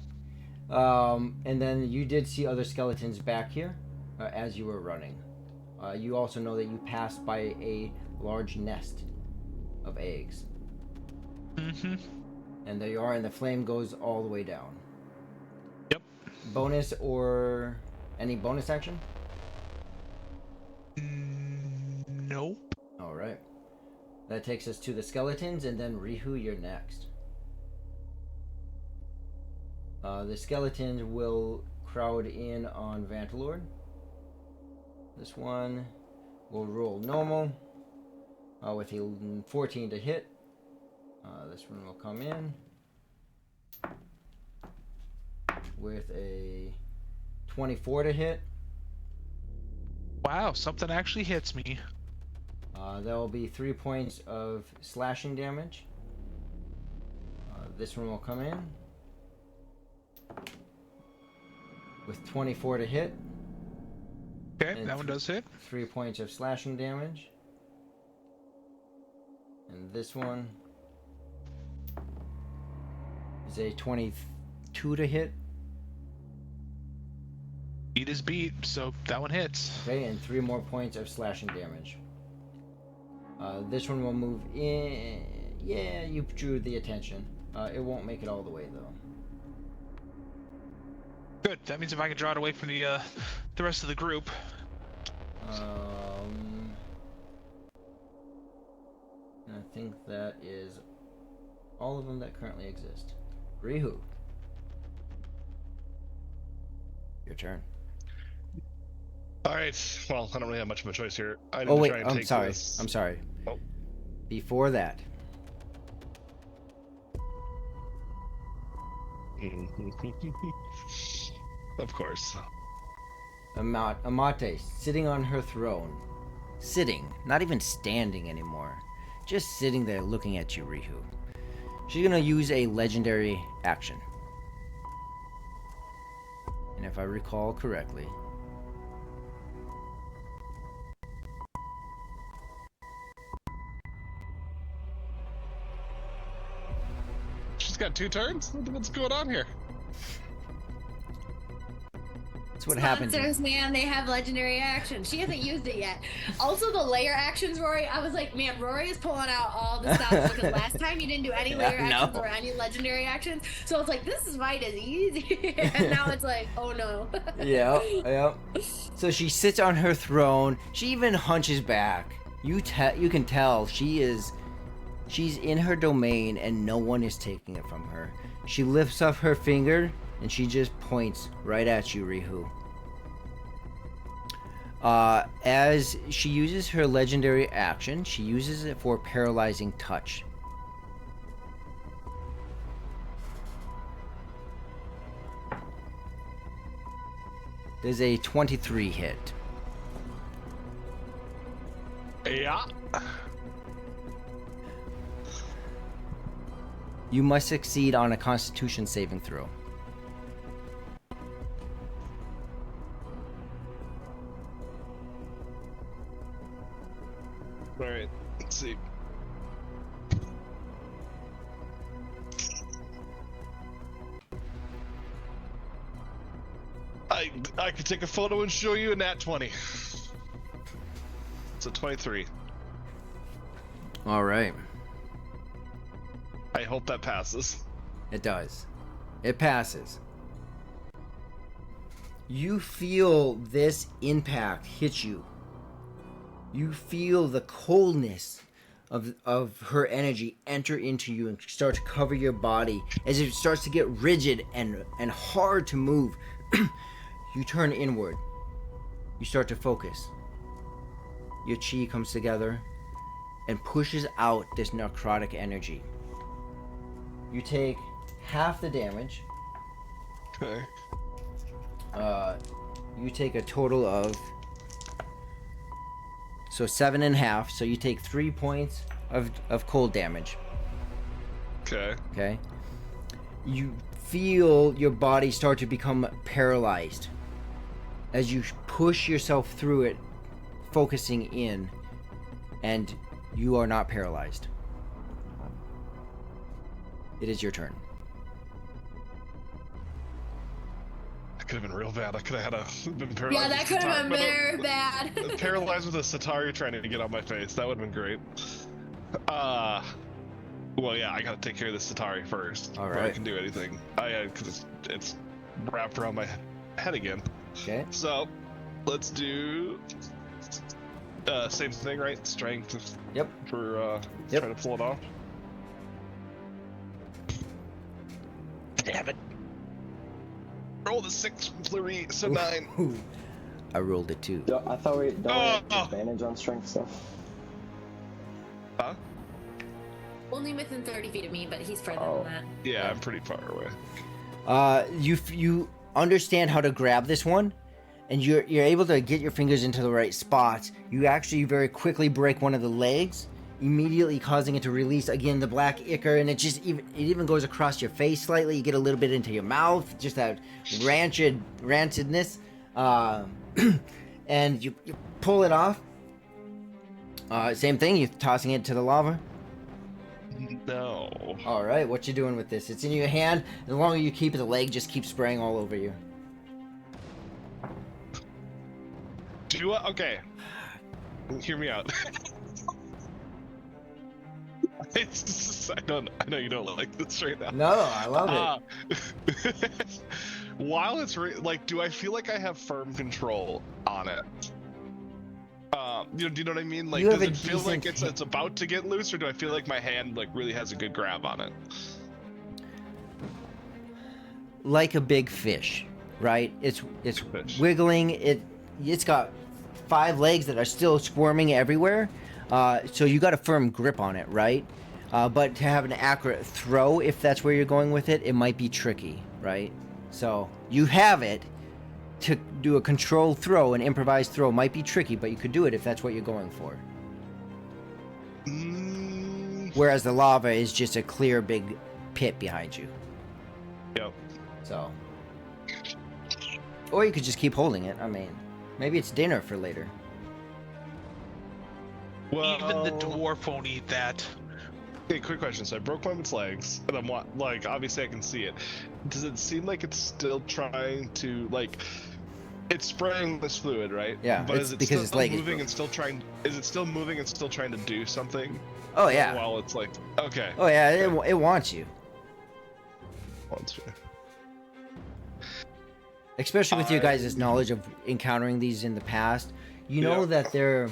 And then you did see other skeletons back here as you were running. You also know that you passed by a large nest of eggs. Mm-hmm. And there you are, and the flame goes all the way down. Yep. Bonus or any bonus action? Nope. All right. That takes us to the skeletons, and then Rihu, you're next. The skeletons will crowd in on Vantalord. This one will roll normal with a 14 to hit. This one will come in with a 24 to hit. Wow, something actually hits me. There will be 3 points of slashing damage. This one will come in with 24 to hit. Okay, And that one does hit. 3 points of slashing damage. And this one is a 22 to hit. Beat is beat, so that one hits. Okay, and 3 more points of slashing damage. This one will move in. Yeah, you drew the attention. It won't make it all the way though. Good. That means if I can draw it away from the rest of the group. And I think that is all of them that currently exist. Rihu, your turn. All right. Well, I don't really have much of a choice here. I need Oh to wait, try and I'm take sorry. this. I'm sorry. Oh. Before that, Of course. Amate sitting on her throne, sitting, not even standing anymore, just sitting there looking at you, Rihu. She's gonna use a legendary action, and if I recall correctly, She's got 2 turns? What's going on here? that's what happens. Sponsors, man, they have legendary actions. She hasn't used it yet. Also, the layer actions, Rory. I was like, man, Rory is pulling out all the stuff because last time you didn't do any layer actions or any legendary actions. So I was like, this is right as easy. And now it's like, oh no. Yep. So she sits on her throne. She even hunches back. You can tell she's in her domain and no one is taking it from her. She lifts up her finger and she just points right at you, Rihu. As she uses her legendary action, she uses it for paralyzing touch. There's a 23 hit. Yeah. You must succeed on a Constitution saving throw. All right. Let's see. I could take a photo and show you a nat 20. It's a 23. All right. I hope that passes. It does. It passes. You feel this impact hit you. You feel the coldness of her energy enter into you and start to cover your body as it starts to get rigid and hard to move. You turn inward. You start to focus. Your chi comes together and pushes out this necrotic energy. You take half the damage. Okay. You take a total of 7.5. So you take 3 points of cold damage. Okay. Okay. You feel your body start to become paralyzed as you push yourself through it, focusing in, and you are not paralyzed. It is your turn. That could have been real bad. I could have been paralyzed. Yeah, that could have been very bad. Paralyzed with a Satari trying to get on my face. That would have been great. Well, yeah, I gotta take care of the Satari first. All before I right. can do anything. Because it's wrapped around my head again. Okay. So, let's do same thing, right? Strength. Yep. For Yep. trying to pull it off. Damn it! Roll the 6 flurry, so 9. I rolled a 2. I thought we don't we have Oh. advantage on strength stuff. Huh? Only within 30 feet of me, but he's further Oh. than that. Yeah, I'm pretty far away. You understand how to grab this one, and you're able to get your fingers into the right spots. You actually very quickly break one of the legs, immediately causing it to release again the black ichor, and it even goes across your face slightly. You get a little bit into your mouth, just that rancidness, and you pull it off. Same thing. You're tossing it to the lava. No. All right, what you doing with this? It's in your hand. The longer you keep it, the leg just keeps spraying all over you. Do I? Okay. Hear me out. I know you don't like this right now. No, I love it. While it's do I feel like I have firm control on it? Do you know what I mean? Like, You does have a it feel like decent- it's about to get loose, or do I feel like my hand really has a good grab on it? Like a big fish, right? It's Fish. wiggling. it's got 5 legs that are still squirming everywhere. So you got a firm grip on it, right? But to have an accurate throw, if that's where you're going with it, it might be tricky, right? So you have it. To do a controlled throw, an improvised throw might be tricky, but you could do it if that's what you're going for. Whereas the lava is just a clear big pit behind you. Yep. So. Or you could just keep holding it. I mean, maybe it's dinner for later. Well, Even the dwarf won't eat that. Hey, quick question. So I broke one of its legs, and I'm like, obviously I can see it. Does it seem like it's still trying to it's spraying this fluid, right? Yeah, But it's is it because still its leg is moving and still trying? Is it still moving and still trying to do something? Oh yeah. While it's like, okay. Oh yeah, it wants you. Wants you. Especially with your guys' knowledge of encountering these in the past, you know that they're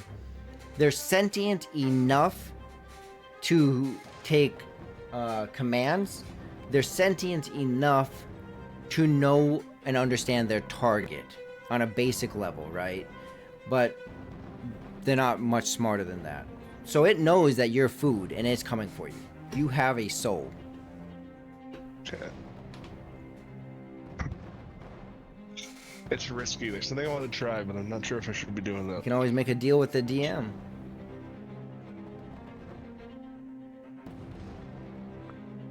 sentient enough to take commands. They're sentient enough to know and understand their target on a basic level, right? But they're not much smarter than that. So it knows that you're food and it's coming for you. You have a soul. Okay. It's risky. There's something I want to try, but I'm not sure if I should be doing You that. can always make a deal with the DM.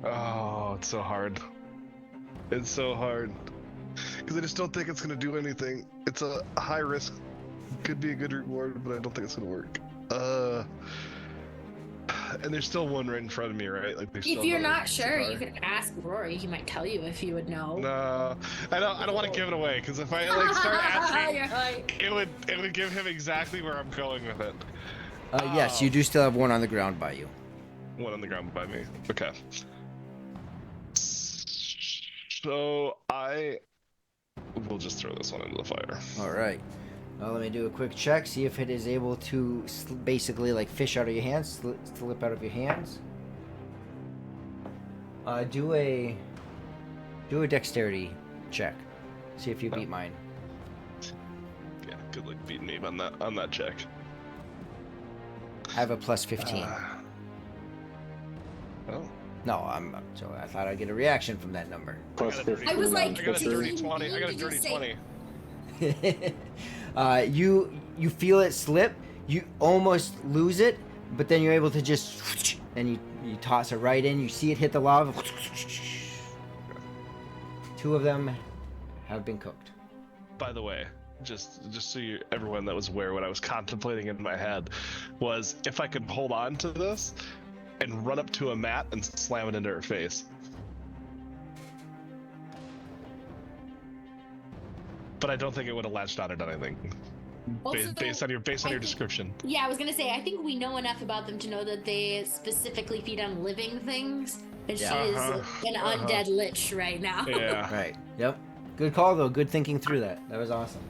Oh, it's so hard. It's so hard. Because I just don't think it's going to do anything. It's a high risk. Could be a good reward, but I don't think it's going to work. And there's still one right in front of me, right? Like, there's If still you're another not sure, cigar. you could ask Rory. He might tell you if you would know. No, I don't want to give it away, because if I start asking, You're like... it would give him exactly where I'm going with it. Yes, you do still have one on the ground by you. One on the ground by me. Okay. So I will just throw this one into the fire. All right. Now let me do a quick check, see if it is able to basically like fish out of your hands, slip out of your hands. Do a dexterity check. See if you beat mine. Yeah, good luck beating me on that check. I have a plus 15. Oh. No, so I thought I'd get a reaction from that number. Plus I got a dirty- 15 I was like, on I got a Did dirty you 20. I got a mean to dirty say- 20. You feel it slip. You almost lose it, but then you're able to just and you toss it right in. You see it hit the lava. 2 of them have been cooked. By the way, just so everyone that was aware, what I was contemplating in my head was if I could hold on to this and run up to a mat and slam it into her face. But I don't think it would have latched on or done anything. Also, Based on your I think- description. Yeah, I was gonna say, I think we know enough about them to know that they specifically feed on living things. And Yeah. she is Uh-huh, an uh-huh. undead lich right now. Yeah. Right. Yep. Good call though. Good thinking through that. That was awesome.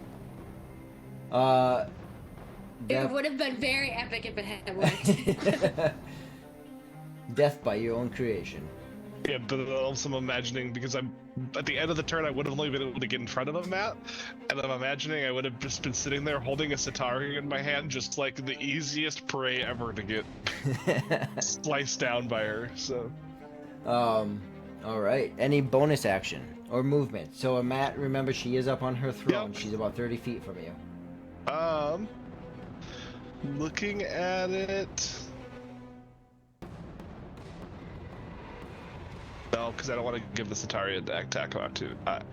It would have been very epic if it had worked. Death by your own creation. Yeah, but also I'm imagining, because I'm at the end of the turn, I would have only been able to get in front of a mat, and I'm imagining I would have just been sitting there holding a Satari in my hand, just like the easiest prey ever to get sliced down by her. So, All right. Any bonus action or movement? So, Matt, remember she is up on her throne. Yep. She's about 30 feet from you. looking at it. No, because I don't want to give the Satari an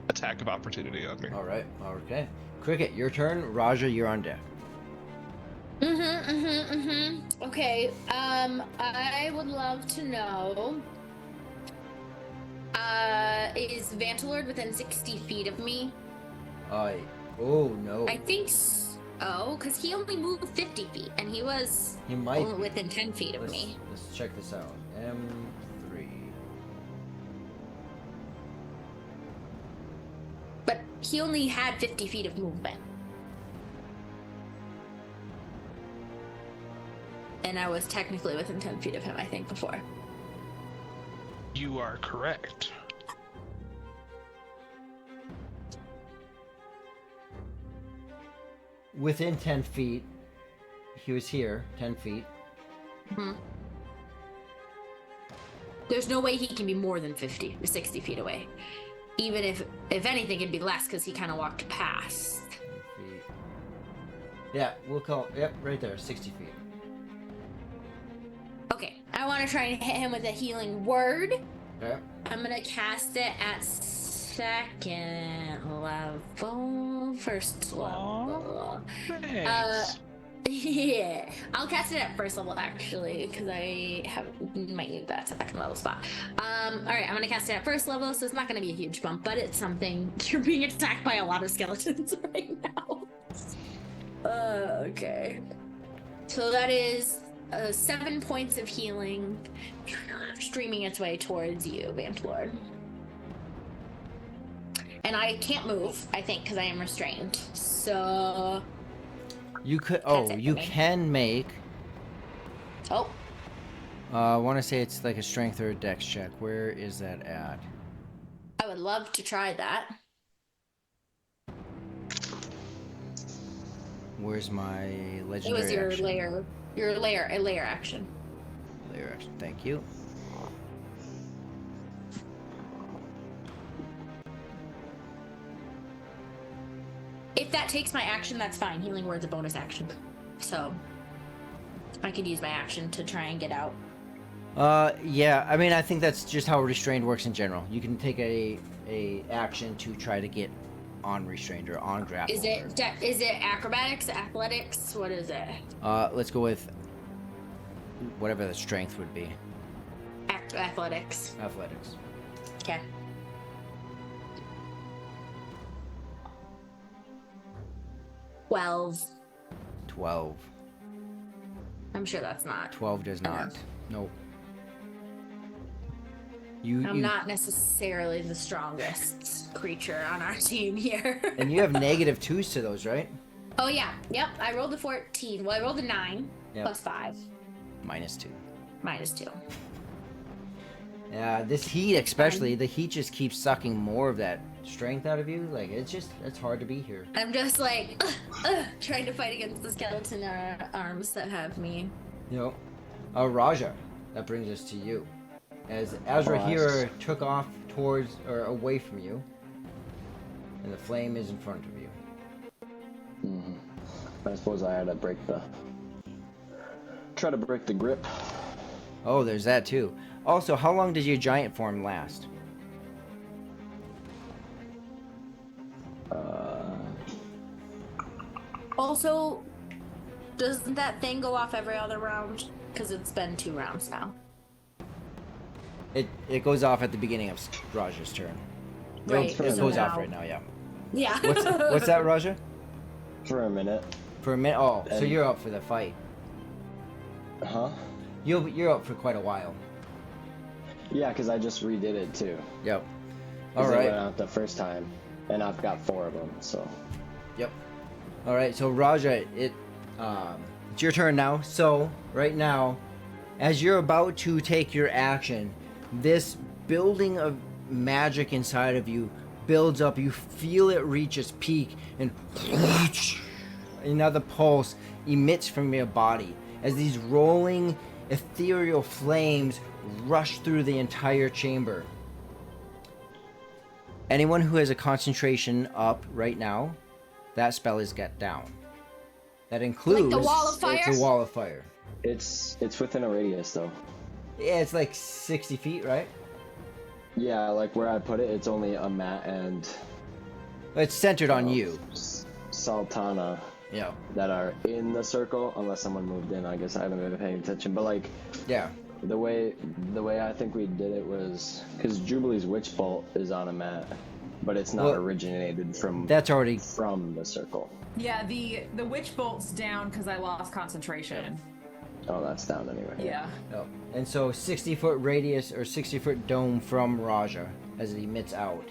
attack of opportunity on me. All right. Okay. Cricket, your turn. Raja, you're on deck. Okay. I would love to know. Is Vantalord within 60 feet of me? Oh no. I think so, because he only moved 50 feet, and he was He might only be. within 10 feet of me. Let's check this out. M3. But he only had 50 feet of movement. And I was technically within 10 feet of him, I think, before. You are correct. within 10 feet. He was here, 10 feet. Hmm. There's no way he can be more than 50 or 60 feet away. Even if anything, it'd be less because he kind of walked past. 10 feet. Yeah, we'll call. Yep, right there, 60 feet. Okay, I want to try and hit him with a healing word. Okay. I'm gonna cast it at second level, first level. Thanks. Yeah, I'll cast it at first level actually, because I might need that second level spot. All right, I'm gonna cast it at first level, so it's not gonna be a huge bump, but it's something. You're being attacked by a lot of skeletons right now. Okay, so that is 7 points of healing, streaming its way towards you, Vantlord. And I can't move, I think, because I am restrained. So. You could. That's Oh, it for you me. can make. Oh, I want to say it's like a strength or a dex check. Where is that at? I would love to try that. Where's my It legendary was your action? layer, a layer action. Layer action. Thank you. If that takes my action, that's fine. Healing word's a bonus action, so I could use my action to try and get out. Yeah. I mean, I think that's just how restrained works in general. You can take a action to try to get on restrained or on grapple. Is it acrobatics, athletics? What is it? Let's go with whatever the strength would be. Athletics. Athletics. Okay. Twelve. 12. I'm sure that's not. 12 does not. enough. Nope. I'm not necessarily the strongest creature on our team here. And you have -2s to those, right? Oh yeah, yep. I rolled a 14. Well, I rolled a 9 Yep. plus 5 -2. minus 2. Yeah, this heat especially, the heat just keeps sucking more of that strength out of you. Like, it's hard to be here. I'm just like trying to fight against the skeleton arms that have me. You know, Raja, that brings us to you. As Azrahira took off towards or away from you, and the flame is in front of you. I suppose I had to try to break the grip. Oh, there's that too. Also, how long does your giant form last? Also, doesn't that thing go off every other round? Because it's been 2 rounds now. It goes off at the beginning of Raja's turn. Right. It so goes off now- right now, yeah. Yeah. What's that, Raja? For a minute. For a minute? Oh, so And- you're up for the fight. Huh? You're up for quite a while. Yeah, because I just redid it too. Yep. 'Cause All I right. went out the first time, and I've got 4 of them, so. Yep. All right. So Raja, it's your turn now. So right now, as you're about to take your action, this building of magic inside of you builds up. You feel it reach its peak, and another pulse emits from your body as these rolling ethereal flames rush through the entire chamber. Anyone who has a concentration up right now, that spell is get down. That includes Like the wall of fire? the wall of fire. It's within a radius though. Yeah, it's like 60 feet, right? Yeah, like where I put it, it's only a mat and It's centered on you. Sultana Yeah. that are in the circle, unless someone moved in. I guess I haven't been paying attention, but like Yeah. the way I think we did it was because Jubilee's witch bolt is on a mat, but it's not Well, originated from That's already. from the circle. Yeah, the witch bolt's down because I lost concentration. Oh, that's down anyway. Yeah. Oh. And so 60-foot radius or 60-foot dome from Raja as it emits out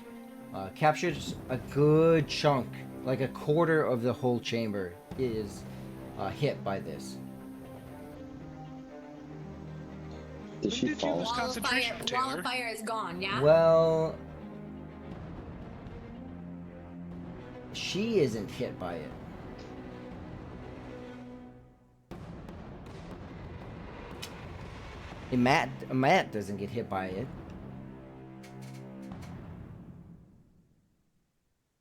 captures a good chunk, like a quarter of the whole chamber is hit by this. Did she When did you fall? lose Wall of fire, concentration, wall Taylor? of fire is gone. Yeah. Well, she isn't hit by it. A mat doesn't get hit by it.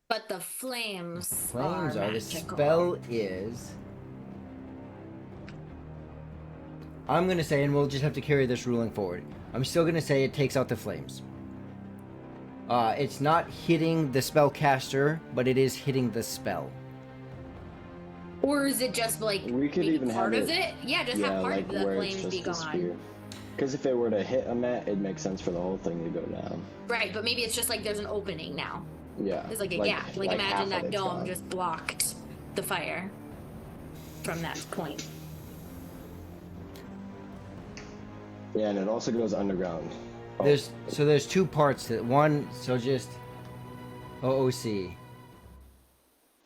But the flames, Flames are. The magical. spell is. I'm gonna say, and we'll just have to carry this ruling forward. I'm still gonna say it takes out the flames. It's not hitting the spellcaster, but it is hitting the spell. Or is it just like We could maybe even part have of it? Yeah, just Yeah, have part like of the where it's flames be just a gone. spear. Because if it were to hit a mat, it makes sense for the whole thing to go down. Right, but maybe it's just like there's an opening now. Yeah. There's like a gap. Like half imagine of that it's dome gone. just blocked the fire from that point. Yeah, and it also goes underground. Oh, There's two parts to it. One, so just OOC.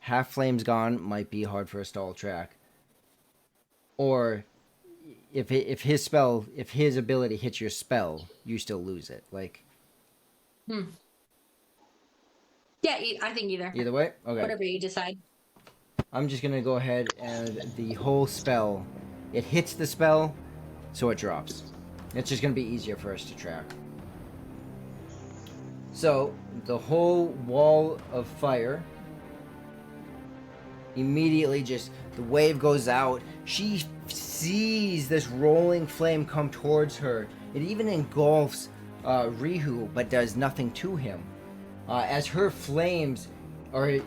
Half flames gone might be hard for a stall track. Or if his ability hits your spell, you still lose it. Like Yeah, I think either. either way, okay. Whatever you decide. I'm just gonna go ahead and the whole spell, it hits the spell, so it drops. It's just gonna be easier for us to track. So the whole wall of fire immediately just the wave goes out. She sees this rolling flame come towards her. It even engulfs Rihu, but does nothing to him. As her flames are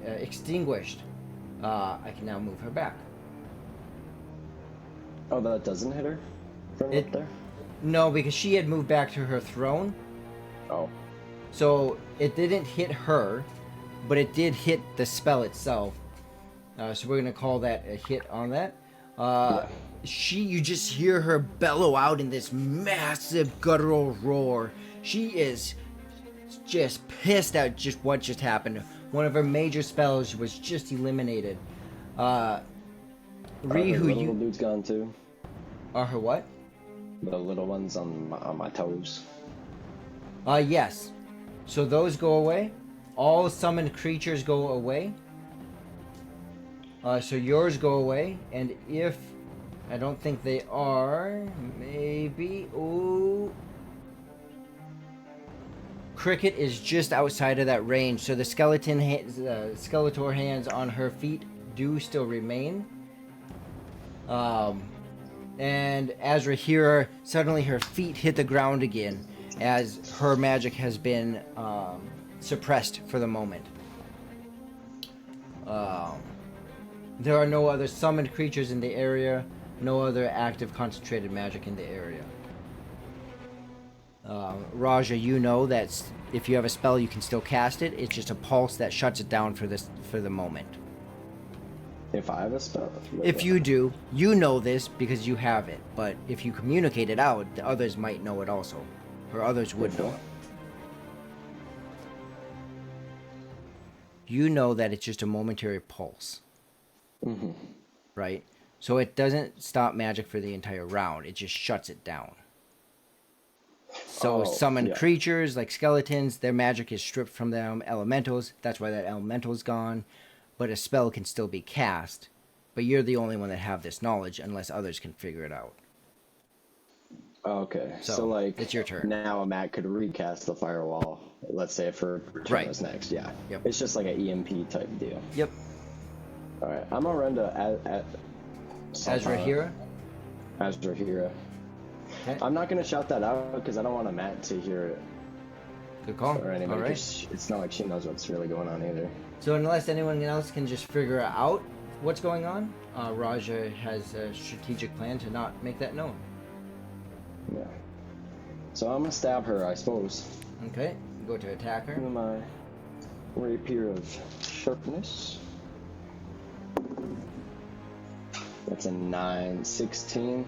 extinguished, I can now move her back. Oh, that doesn't hit her from up there? No, because she had moved back to her throne. Oh. So it didn't hit her, but it did hit the spell itself. So we're gonna call that a hit on that. You just hear her bellow out in this massive guttural roar. She is just pissed at just what just happened. One of her major spells was just eliminated. Rihu, little dude's gone too. Are her what? The little ones on my toes. Yes. So those go away. All summoned creatures go away. So yours go away, and if I don't think they are, maybe. Ooh. Cricket is just outside of that range, so the Skeletor hands on her feet do still remain. And as Rahira, suddenly her feet hit the ground again, as her magic has been suppressed for the moment. There are no other summoned creatures in the area, no other active concentrated magic in the area. Raja, you know that if you have a spell, you can still cast it. It's just a pulse that shuts it down for the moment. If I have a spell? If you do, you know this because you have it. But if you communicate it out, the others might know it also. Or others would know it. You know that it's just a momentary pulse. Mm-hmm. Right? So it doesn't stop magic for the entire round. It just shuts it down. So summoned creatures like skeletons, their magic is stripped from them. Elementals, that's why that elemental's gone. But a spell can still be cast. But you're the only one that have this knowledge unless others can figure it out. Okay, So, so like it's your turn. Now Matt could recast the firewall. Let's say if her turn Right. was next. Yeah. Yep. It's just like an EMP type deal. Yep. All right, I'm gonna run to As Rahira? As Rahira. Okay. I'm not gonna shout that out because I don't want Matt to hear it Good call. or anybody. All right. 'Cause it's not like she knows what's really going on either. So unless anyone else can just figure out what's going on, Raja has a strategic plan to not make that known. Yeah. So I'm gonna stab her, I suppose. Okay, go to attack her. With my rapier of sharpness. That's a 9, 16.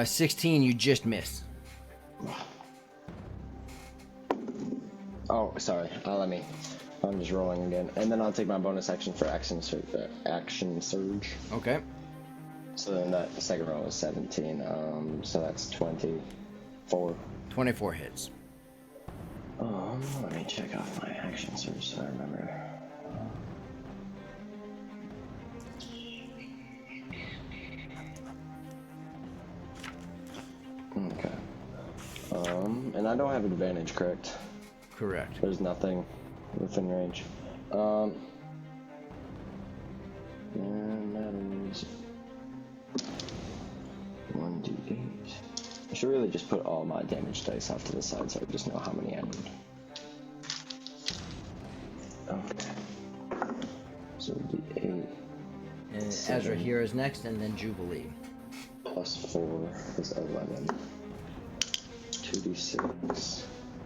16, you just miss. Oh, sorry. I'm just rolling again, and then I'll take my bonus action for action surge. Okay. So then that second roll is 17. So that's 24. 24 hits. Let me check off my action surge so I remember. And I don't have advantage, correct? Correct. There's nothing within range. And that is 1d8. I should really just put all my damage dice off to the side so I just know how many I need. Okay. So d8. And Seven. Ezra here is next, and then Jubilee. Plus 4 is 11. 2d6.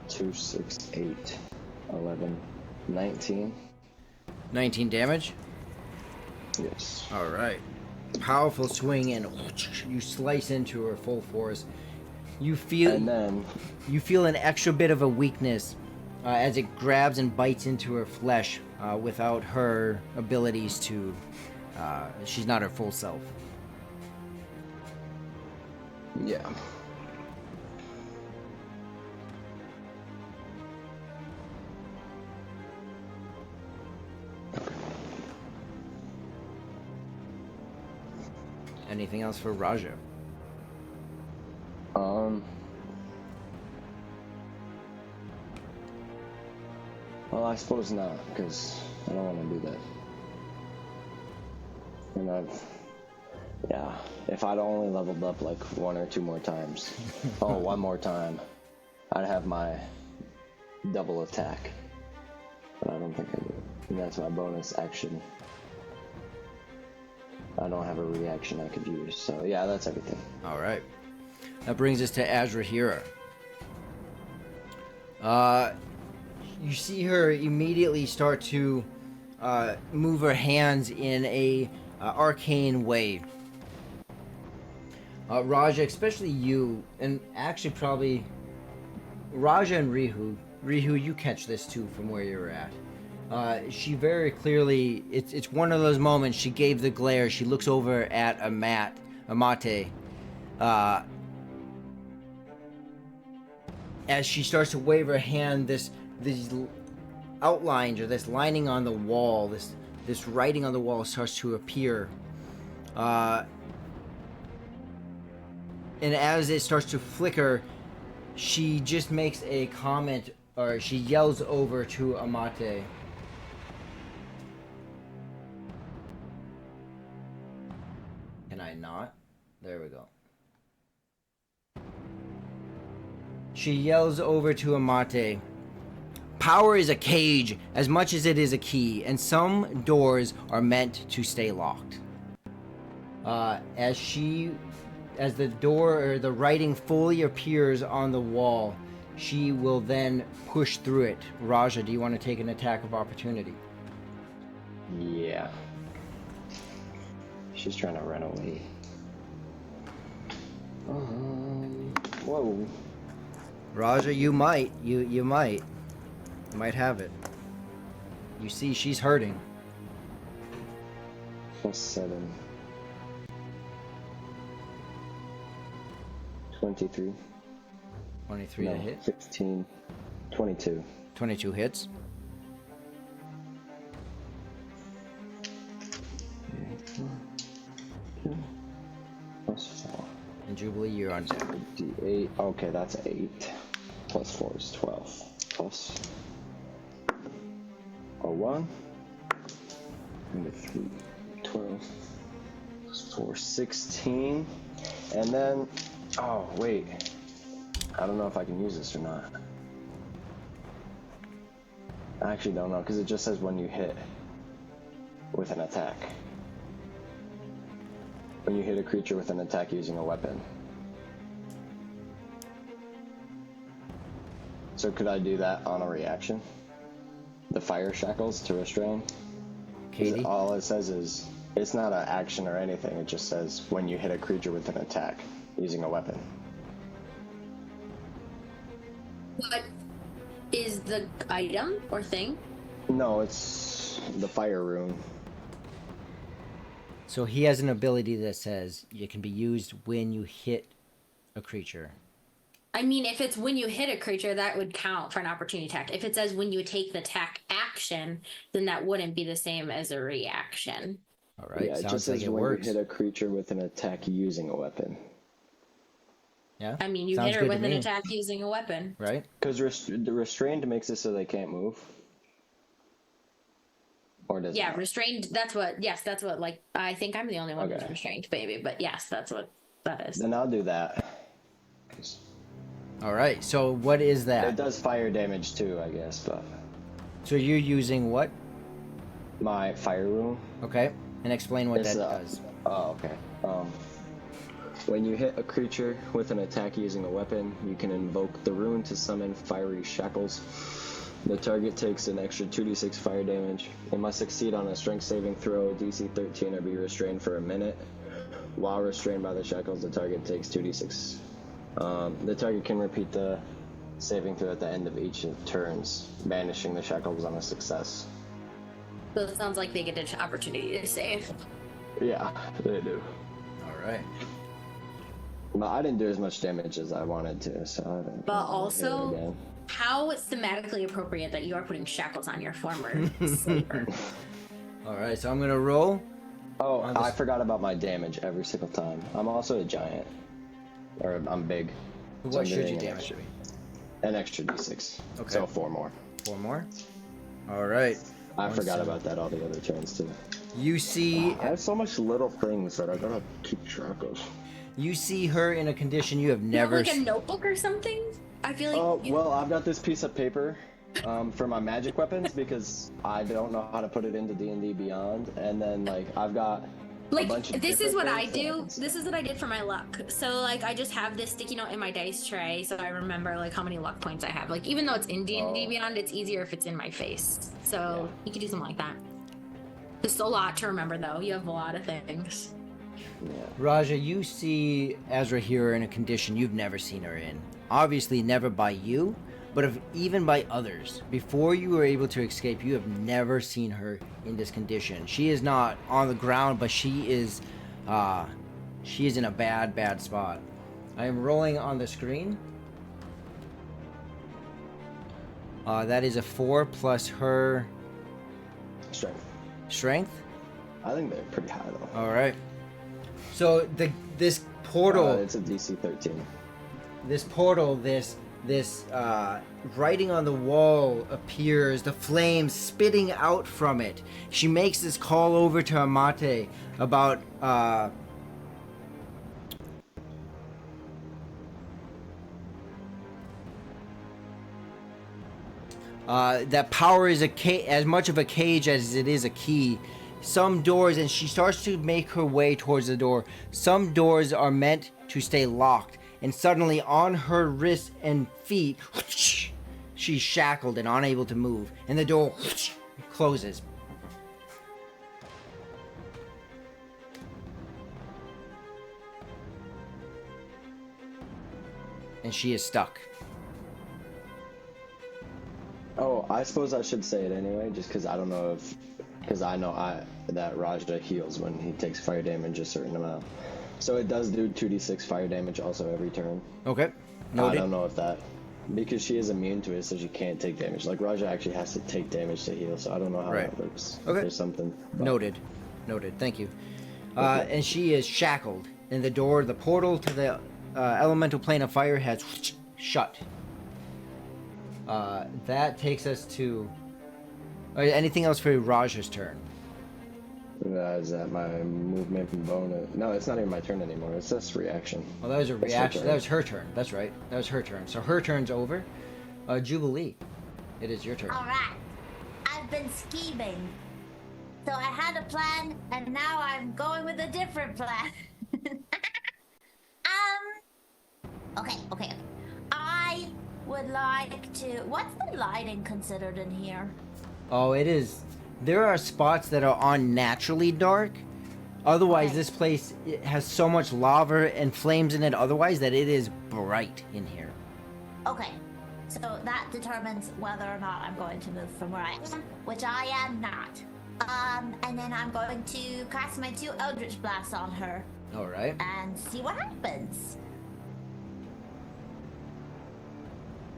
2, 6, 8, 11, 19. 19 damage. Yes. All right. Powerful swing, and you slice into her full force. You feel an extra bit of a weakness as it grabs and bites into her flesh without her abilities to. She's not her full self. Yeah. Anything else for Raja? Well, I suppose not, because I don't want to do that. And if I'd only leveled up like 1 or 2 more times, one more time, I'd have my double attack. But I don't think I do. And that's my bonus action. I don't have a reaction I could use, so yeah, that's everything. All right. That brings us to Azrahira. You see her immediately start to move her hands in a arcane way. Raja, especially you, and actually probably Raja and Rihu. Rihu, you catch this too from where you're at. She very clearly, it's one of those moments, she gave the glare, she looks over at Amate, as she starts to wave her hand, these outlines, or this lining on the wall, this writing on the wall starts to appear. And as it starts to flicker, she just makes a comment, or she yells over to Amate. Can I not? There we go. She yells over to Amate. Power is a cage as much as it is a key, and some doors are meant to stay locked. As the door or the writing fully appears on the wall, she will then push through it. Raja, do you want to take an attack of opportunity? Yeah. She's trying to run away. Whoa. Raja, you might. You might. You might have it. You see, she's hurting. Plus 7. 23. 23 No, to hit. 15. 22. 22 hits. Plus 4. And Jubilee, you're on deck. D8. Okay, that's 8. Plus 4 is 12. Plus 1. And a 3. 12. Plus 4, 16. And then, oh, wait. I don't know if I can use this or not. I actually don't know, because it just says when you hit with an attack. When you hit a creature with an attack using a weapon. So could I do that on a reaction? The fire shackles to restrain? 'Cause Katie? all it says is, it's not an action or anything, it just says when you hit a creature with an attack using a weapon. What is the item or thing? No, it's the fire rune. So he has an ability that says it can be used when you hit a creature. I mean, if it's when you hit a creature, that would count for an opportunity attack. If it says when you take the attack action, then that wouldn't be the same as a reaction. All right, Yeah, it sounds just like says it when works. you hit a creature with an attack using a weapon. Yeah. I mean, you Sounds hit her good to with an me. attack using a weapon. Right. Because the restrained makes it so they can't move. Or does Yeah, it? restrained. That's what. Like, I think I'm the only one who's Okay. restrained, baby. But yes, that's what that is. Then I'll do that. All right. So what is It that? does fire damage too, I guess, but So you're using what? my fire rune. Okay. And explain what It's, that does. Oh, okay. When you hit a creature with an attack using a weapon, you can invoke the rune to summon fiery shackles. The target takes an extra 2d6 fire damage. It must succeed on a strength saving throw, DC 13, or be restrained for a minute. While restrained by the shackles, the target takes 2d6. The target can repeat the saving throw at the end of each turns, banishing the shackles on a success. So it sounds like they get an opportunity to save. Yeah, they do. All right. But I didn't do as much damage as I wanted to, so I didn't. But hit it also, again. how thematically appropriate that you are putting shackles on your former slaver. All right. So I'm gonna roll. Oh, on this- I forgot about my damage every single time. I'm also a giant. Or I'm big. So What I'm should doing you damage? an extra d6. Okay. So 4 more. 4 more. All right. I One forgot second. about that all the other turns too. You see, I have so much little things that I gotta keep track of. you see her in a condition you have never. Like a notebook or something? I feel like. Oh, well, I've got this piece of paper for my magic weapons because I don't know how to put it into D&D Beyond. And then, like, I've got Like, a bunch of this is different what I things that do. can see. This is what I did for my luck. So, like, I just have this sticky note in my dice tray, so I remember, like, how many luck points I have. Like, even though it's in D&D Oh. Beyond, it's easier if it's in my face. So, Yeah. you could do something like that. Just a lot to remember, though. You have a lot of things. Yeah. Raja, you see Ezra here in a condition you've never seen her in. Obviously, never by you, but even by others. Before you were able to escape, you have never seen her in this condition. She is not on the ground, but she is in a bad spot. I am rolling on the screen. That is a 4 plus her Strength. strength. I think they're pretty high, though. All right. So this portal. It's a DC 13. This portal, this writing on the wall appears, the flames spitting out from it. She makes this call over to Amate about that power is as much of a cage as it is a key. Some doors, and she starts to make her way towards the door. Some doors are meant to stay locked, and suddenly on her wrists and feet, she's shackled and unable to move, and the door closes. And she is stuck. Oh, I suppose I should say it anyway, just because I don't know if... Because I know that Raja heals when he takes fire damage a certain amount. So it does do 2d6 fire damage also every turn. Okay. I Noted. don't know if that... Because she is immune to it, so she can't take damage. Like, Raja actually has to take damage to heal, so I don't know how Right. that works. Okay. There's something... Noted. Thank you. And she is shackled, and the portal to the elemental plane of fire has shut. That takes us to... anything else for Raja's turn? Is that my movement bonus? No, it's not even my turn anymore. It's just reaction. Well, that was a It's her reaction. turn. That was her turn. That's right. That was her turn. So her turn's over. Jubilee, it is your turn. All right. I've been scheming. So I had a plan, and now I'm going with a different plan. Okay. I would like to... What's the lighting considered in here? Oh, it is. There are spots that are unnaturally dark. Otherwise, Okay. this place it has so much lava and flames in it otherwise that it is bright in here. Okay. So that determines whether or not I'm going to move from where I am, which I am not. And then I'm going to cast my 2 Eldritch Blasts on her All right. and see what happens.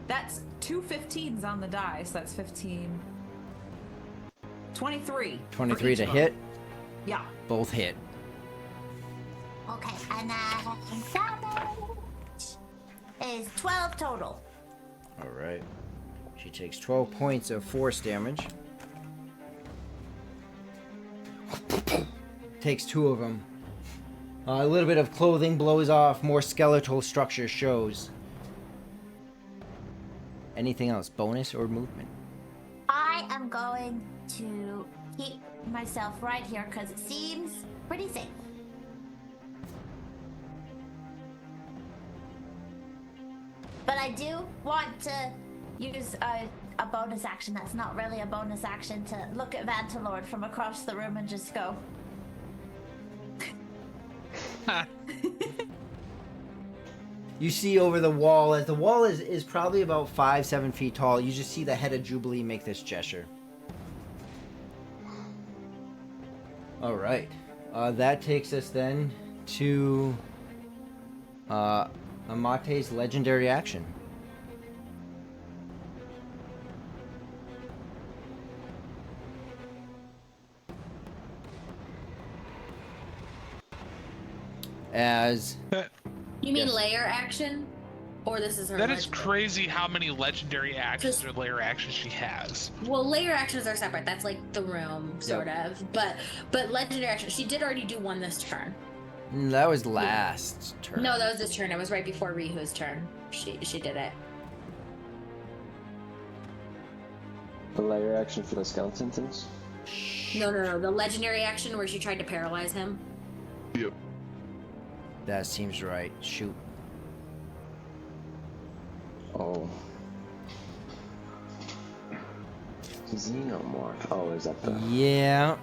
That's 2 15s on the dice. That's 15. 23. for 23 each to of them. hit. Yeah. Both hit. Okay, and then 7. is 12 total. All right. She takes 12 points of force damage. Takes 2 of them. A little bit of clothing blows off. More skeletal structure shows. Anything else? Bonus or movement? I am going to keep myself right here because it seems pretty safe. But I do want to use a bonus action that's not really a bonus action to look at Vantalord from across the room and just go. You see over the wall, as the wall is probably about 5-7 feet tall, you just see the head of Jubilee make this gesture. Alright. That takes us then to Amate's legendary action. As You mean Yes. layer action? Or this is her That is legendary? crazy how many legendary actions or layer actions she has. Well, layer actions are separate. That's like the room, sort of. But legendary action, she did already do one this turn. that was last turn. No, that was this turn. It was right before Rihu's turn. She did it. The layer action for the skeleton things? No. The legendary action where she tried to paralyze him. Yep. That seems right. Shoot. Oh. Xenomorph. Oh, is that the... Yeah.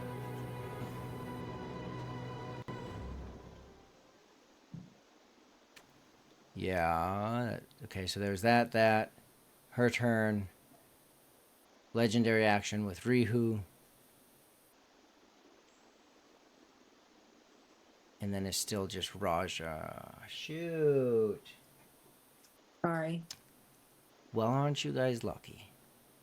Yeah. Okay, so there's that. Her turn. Legendary action with Rihu. And then it's still just Raja. Shoot. Sorry. Well, aren't you guys lucky?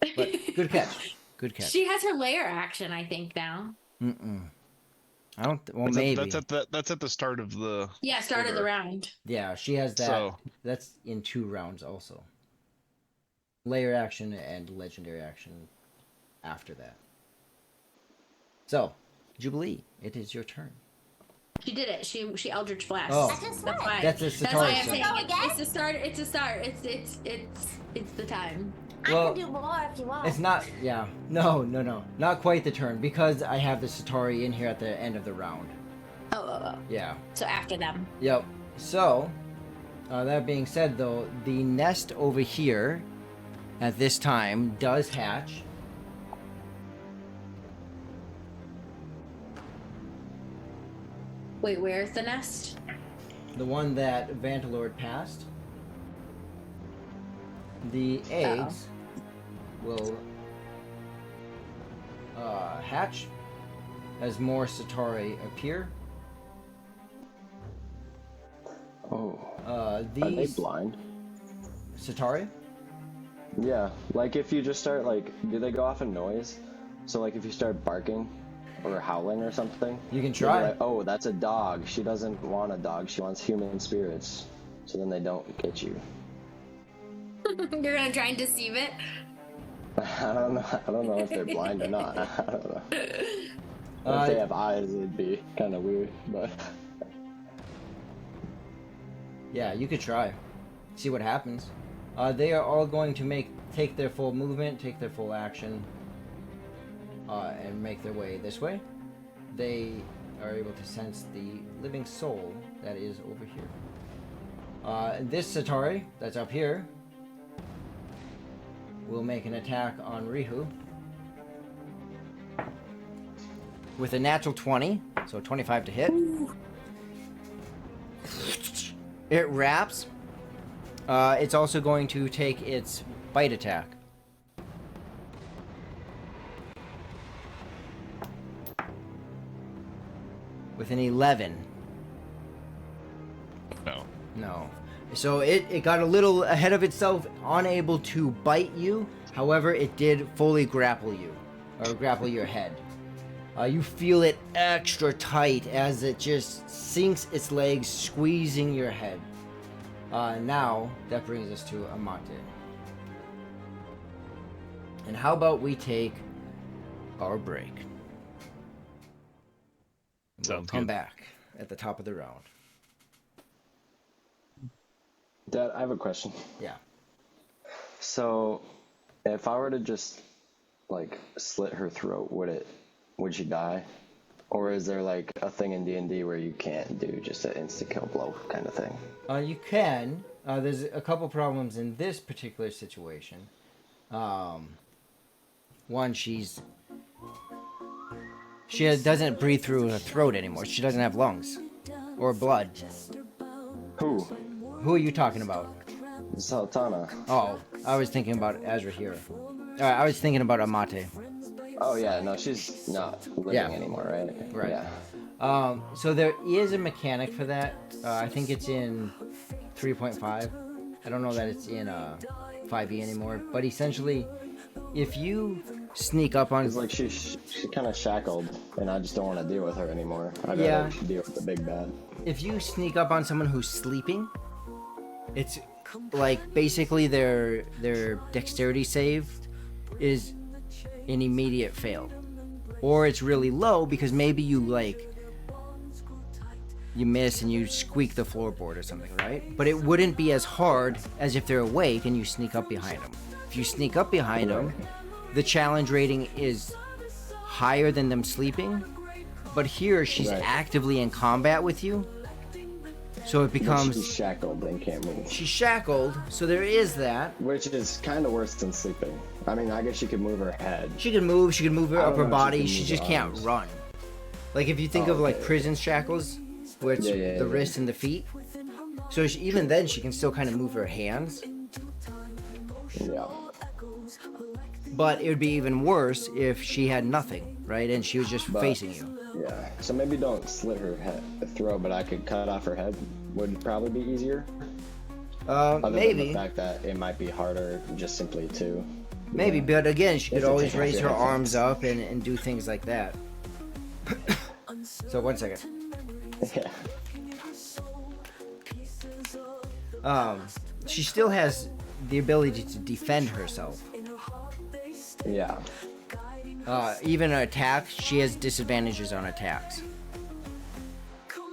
But good catch. Good catch. She has her layer action, I think, now. Mm-mm. I don't... well, That's maybe. that's at the start of the. Yeah, start of the order. round. Yeah, she has that. So- That's in 2 rounds also. Layer action and legendary action after that. So, Jubilee, it is your turn. She did it. She Eldritch Blast. Oh. I just That's went. why. That's a That's why Satori I'm saying Go it's again? a start. It's a start. It's the time. Well, I can do more if you want. It's not, yeah. No. Not quite the turn, because I have the Satori in here at the end of the round. Oh. Yeah. So after them. Yep. So, that being said, though, the nest over here at this time does hatch. Wait, where's the nest? The one that Vantalord passed. The eggs will hatch as more Satori appear. Oh. Are they These blind? Satori? Yeah. Like, if you just start, like... Do they go off a noise? So, like, if you start barking or howling or something... You can they'll be try. like, oh, that's a dog. She doesn't want a dog. She wants human spirits. So then they don't get you. You're gonna try and deceive it. I don't know if they're blind or not. I don't know. If they have eyes, it'd be kind of weird, but... Yeah, you could try. See what happens. They are all going to take their full movement, take their full action, and make their way this way. They are able to sense the living soul that is over here. This Satori that's up here will make an attack on Rihu with a natural 20, so 25 to hit. It wraps. It's also going to take its bite attack. With an 11. No. No. So it got a little ahead of itself, unable to bite you. However, it did fully grapple you, or grapple your head. You feel it extra tight as it just sinks its legs, squeezing your head. Now that brings us to Amate. And how about we take our break? We'll Sounds come good. back at the top of the round. Dad, I have a question. Yeah. So, if I were to just like slit her throat, would she die? Or is there like a thing in D&D where you can't do just an insta kill blow kind of thing? You can. There's a couple problems in this particular situation. One, she doesn't breathe through her throat anymore. She doesn't have lungs or blood. Who? Who are you talking about? Sultana. Oh, I was thinking about Azrahira. I was thinking about Amate. Oh yeah, no, she's not living Yeah. anymore, right? Right. Yeah. So there is a mechanic for that. I think it's in 3.5. I don't know that it's in 5e anymore. But essentially, if you sneak up on... It's like she's kind of shackled, and I just don't want to deal with her anymore. I'd Yeah. rather deal with the big bad. If you sneak up on someone who's sleeping, it's like basically their dexterity save is an immediate fail, or it's really low because maybe you miss and you squeak the floorboard or something, right? But it wouldn't be as hard as if they're awake and you sneak up behind them. If you sneak up behind them, the challenge rating is higher than them sleeping, but here she's Right. actively in combat with you, so it But becomes... she's shackled and can't move. She's shackled, so there is that. Which is kind of worse than sleeping. I mean, I guess she could move her head. She can move her I don't upper know if she body, can she move just her can't arms. run. Like if you think Oh, of like okay. prison shackles, where it's Yeah, the yeah. wrists and the feet. So even then she can still kind of move her hands. Yeah. But it would be even worse if she had nothing, right? And she was just But- facing you. Yeah. So maybe don't slit her throat, but I could cut off her head. Would probably be easier. Other than Maybe. the fact that it might be harder just simply to. Maybe, but again, she could If you always take off raise your her headphones. arms up and do things like that. So 1 second. Yeah. She still has the ability to defend herself. Yeah. Even attacks, she has disadvantages on attacks.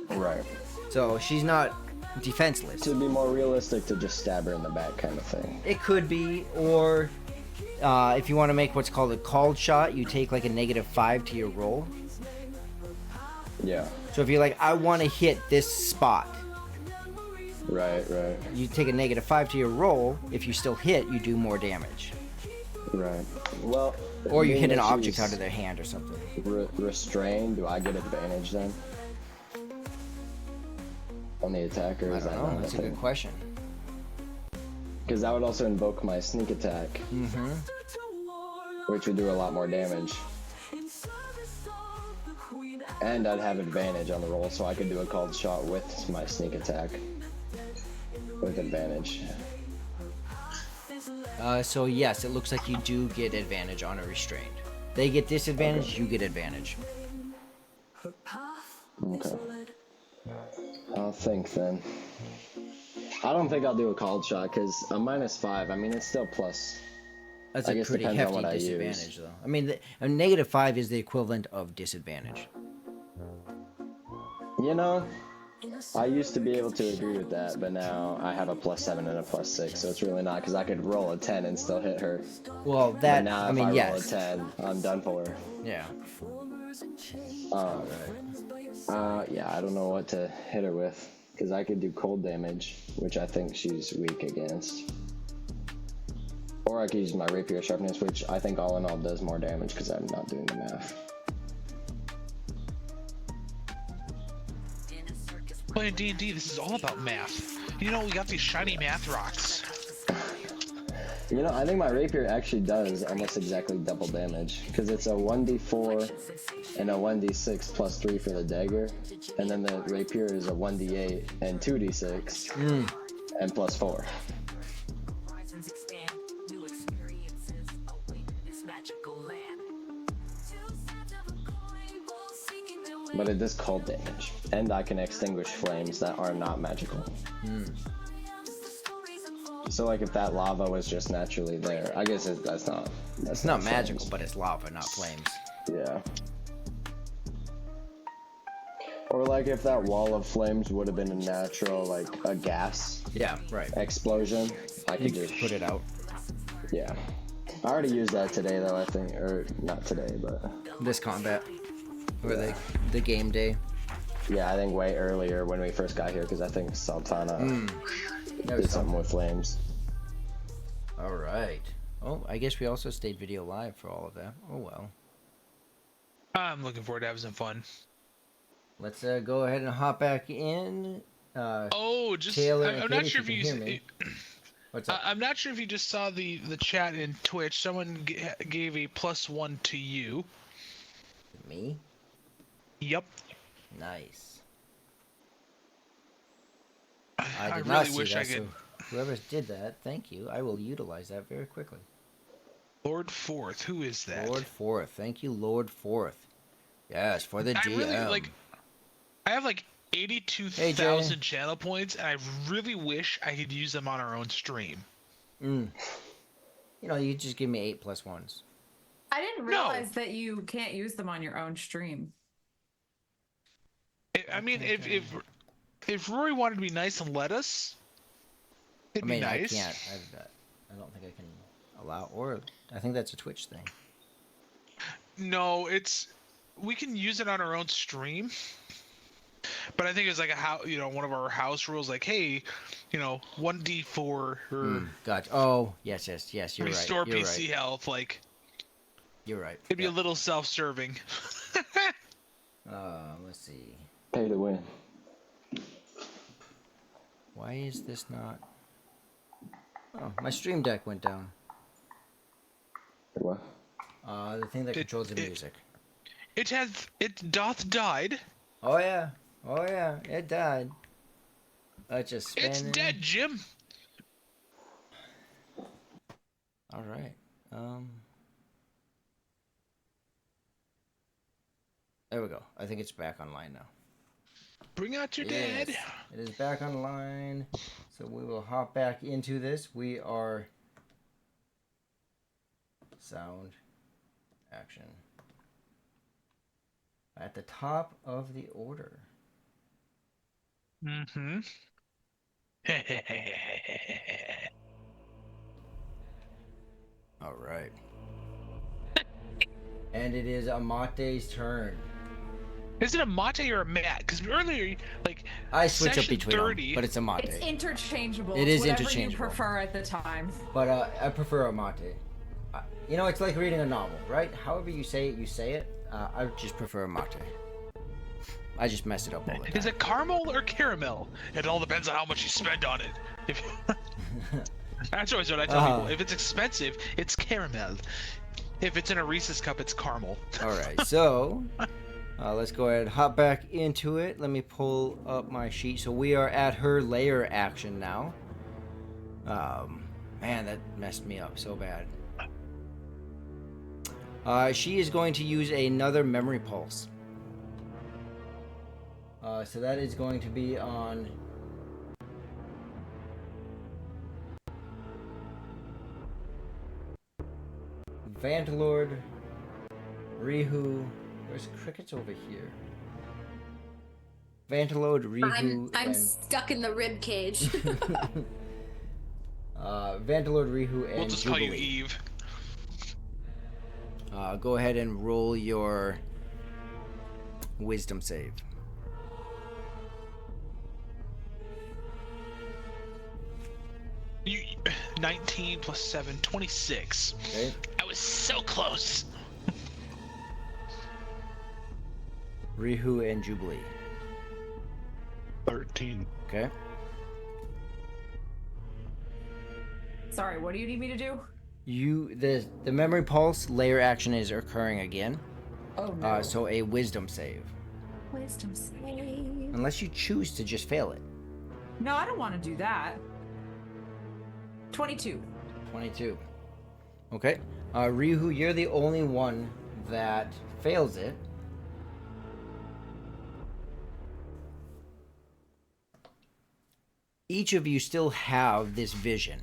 Right. So she's not defenseless. To be more realistic, to just stab her in the back, kind of thing. It could be, or if you want to make what's called a called shot, you take like a -5 to your roll. Yeah. So if you're like, I want to hit this spot, Right. Right. you take a -5 to your roll. If you still hit, you do more damage. Right. Well. Or you being hit an that object she's out of their hand or something. Restrained. Do I get advantage then? On the attacker? I Is don't that know. not That's a thing? good question. Because that would also invoke my sneak attack, Mm-hmm. which would do a lot more damage. And I'd have advantage on the roll, so I could do a called shot with my sneak attack. With advantage. So yes, it looks like you do get advantage on a restrained. They get disadvantage, Okay. you get advantage. Okay. I'll think then. I don't think I'll do a called shot, because a -5, I mean, it's still plus. That's I a guess pretty depends on hefty what I use. disadvantage, though. I mean, a -5 is the equivalent of disadvantage. You know, I used to be able to agree with that, but now I have a +7 and a +6, so it's really not, because I could roll a 10 and still hit her. Well, But that, now I if mean, I roll yes. a 10, I'm done for. Yeah. Yeah, I don't know what to hit her with, because I could do cold damage, which I think she's weak against. Or I could use my rapier sharpness, which I think all in all does more damage, because I'm not doing the math. Well, in D&D, this is all about math. You know, we got these shiny math rocks. You know, I think my rapier actually does almost exactly double damage, because it's a 1d4 and a 1d6 plus 3 for the dagger, and then the rapier is a 1d8 and 2d6 and plus 4. But it does cold damage, and I can extinguish flames that are not magical. So like if that lava was just naturally there, I guess that's not. It's not magical, but it's lava, not flames. Yeah. Or like if that wall of flames would have been a natural, like a gas Yeah, right. explosion, I You could just just put it out. Yeah. I already used that today though, I think, or not today, but This combat. Or the game day. yeah, I think way earlier when we first got here because I think Sultana That did was something with flames. Alright. Oh, I guess we also stayed video live for all of that. Oh well. I'm looking forward to having some fun. Let's go ahead and hop back in. Oh, just Taylor and I'm Katie, not sure if you you. can hear me. What's up? I'm not sure if you just saw the chat in Twitch. Someone gave a +1 to you. Me? Yep. Nice. I did really not see wish that, I could. so whoever did that, thank you. I will utilize that very quickly. Lord Forth, who is that? Lord Forth. Thank you, Lord Forth. Yes, for the I DM. really like. I have like Hey, 82,000 channel points, and I really wish I could use them on our own stream. You know, you just give me 8 plus 1s. I didn't realize that you can't use them on your own stream. I mean, if Rory wanted to be nice and let us, it'd be nice. I can't. I don't think I can allow, or I think that's a Twitch thing. No, we can use it on our own stream. But I think it's like one of our house rules, like, hey, 1d4 or Gotcha. Oh, yes, you're right. restore You're PC right. health. Like, You're right. it'd be a little self-serving. Let's see. Pay to win. Why is this not? Oh, my stream deck went down. What? The thing that controls the music. It doth died. Oh yeah, it died. Just spinning. It's dead, Jim. All right. There we go. I think it's back online now. Bring out your Yes, dad. it is back online. So we will hop back into this. We are sound action at the top of the order. Mm-hmm. All right. And it is Amate's turn. Is it a mate or a mat? Because earlier, like, I switch up section between 30, them, but it's Amate. It's interchangeable. It is whatever interchangeable. you prefer at the time. But I prefer Amate. You know, it's like reading a novel, right? However you say it, I just prefer Amate. I just mess it up all the time. Is it caramel or caramel? It all depends on how much you spend on it. That's always what I tell people. If it's expensive, it's caramel. If it's in a Reese's cup, it's caramel. All right, so let's go ahead and hop back into it. Let me pull up my sheet. So we are at her layer action now. Man, that messed me up so bad. She is going to use another memory pulse. So that is going to be on Vantalord, Rihu. There's crickets over here. Vantalord, Rihu, I'm and stuck in the rib cage. Vantalord, Rihu, and We'll just call you Jubilee. Eve. Go ahead and roll your wisdom save. You 19 plus 7, 26. Okay. I was so close. Rihu and Jubilee. 13. Okay. Sorry, what do you need me to do? The memory pulse layer action is occurring again. Oh no. So a wisdom save. Wisdom save. Unless you choose to just fail it. No, I don't want to do that. 22. 22. Okay. Rihu, you're the only one that fails it. Each of you still have this vision.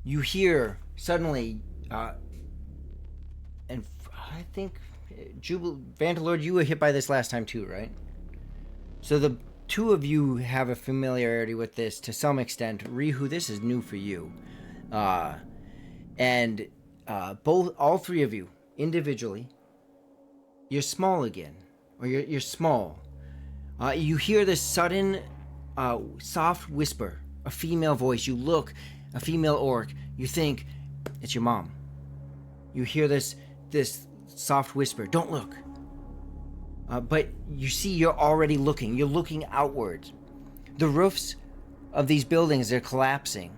You hear suddenly, and I think Vantalord, you were hit by this last time too, right? So the two of you have a familiarity with this to some extent. Rihu, this is new for you, and all three of you individually, you're small again, or you're small. You hear this sudden, soft whisper, a female voice. You look, a female orc. You think it's your mom. You hear this soft whisper. Don't look. But you see, you're already looking. You're looking outwards. The roofs of these buildings are collapsing.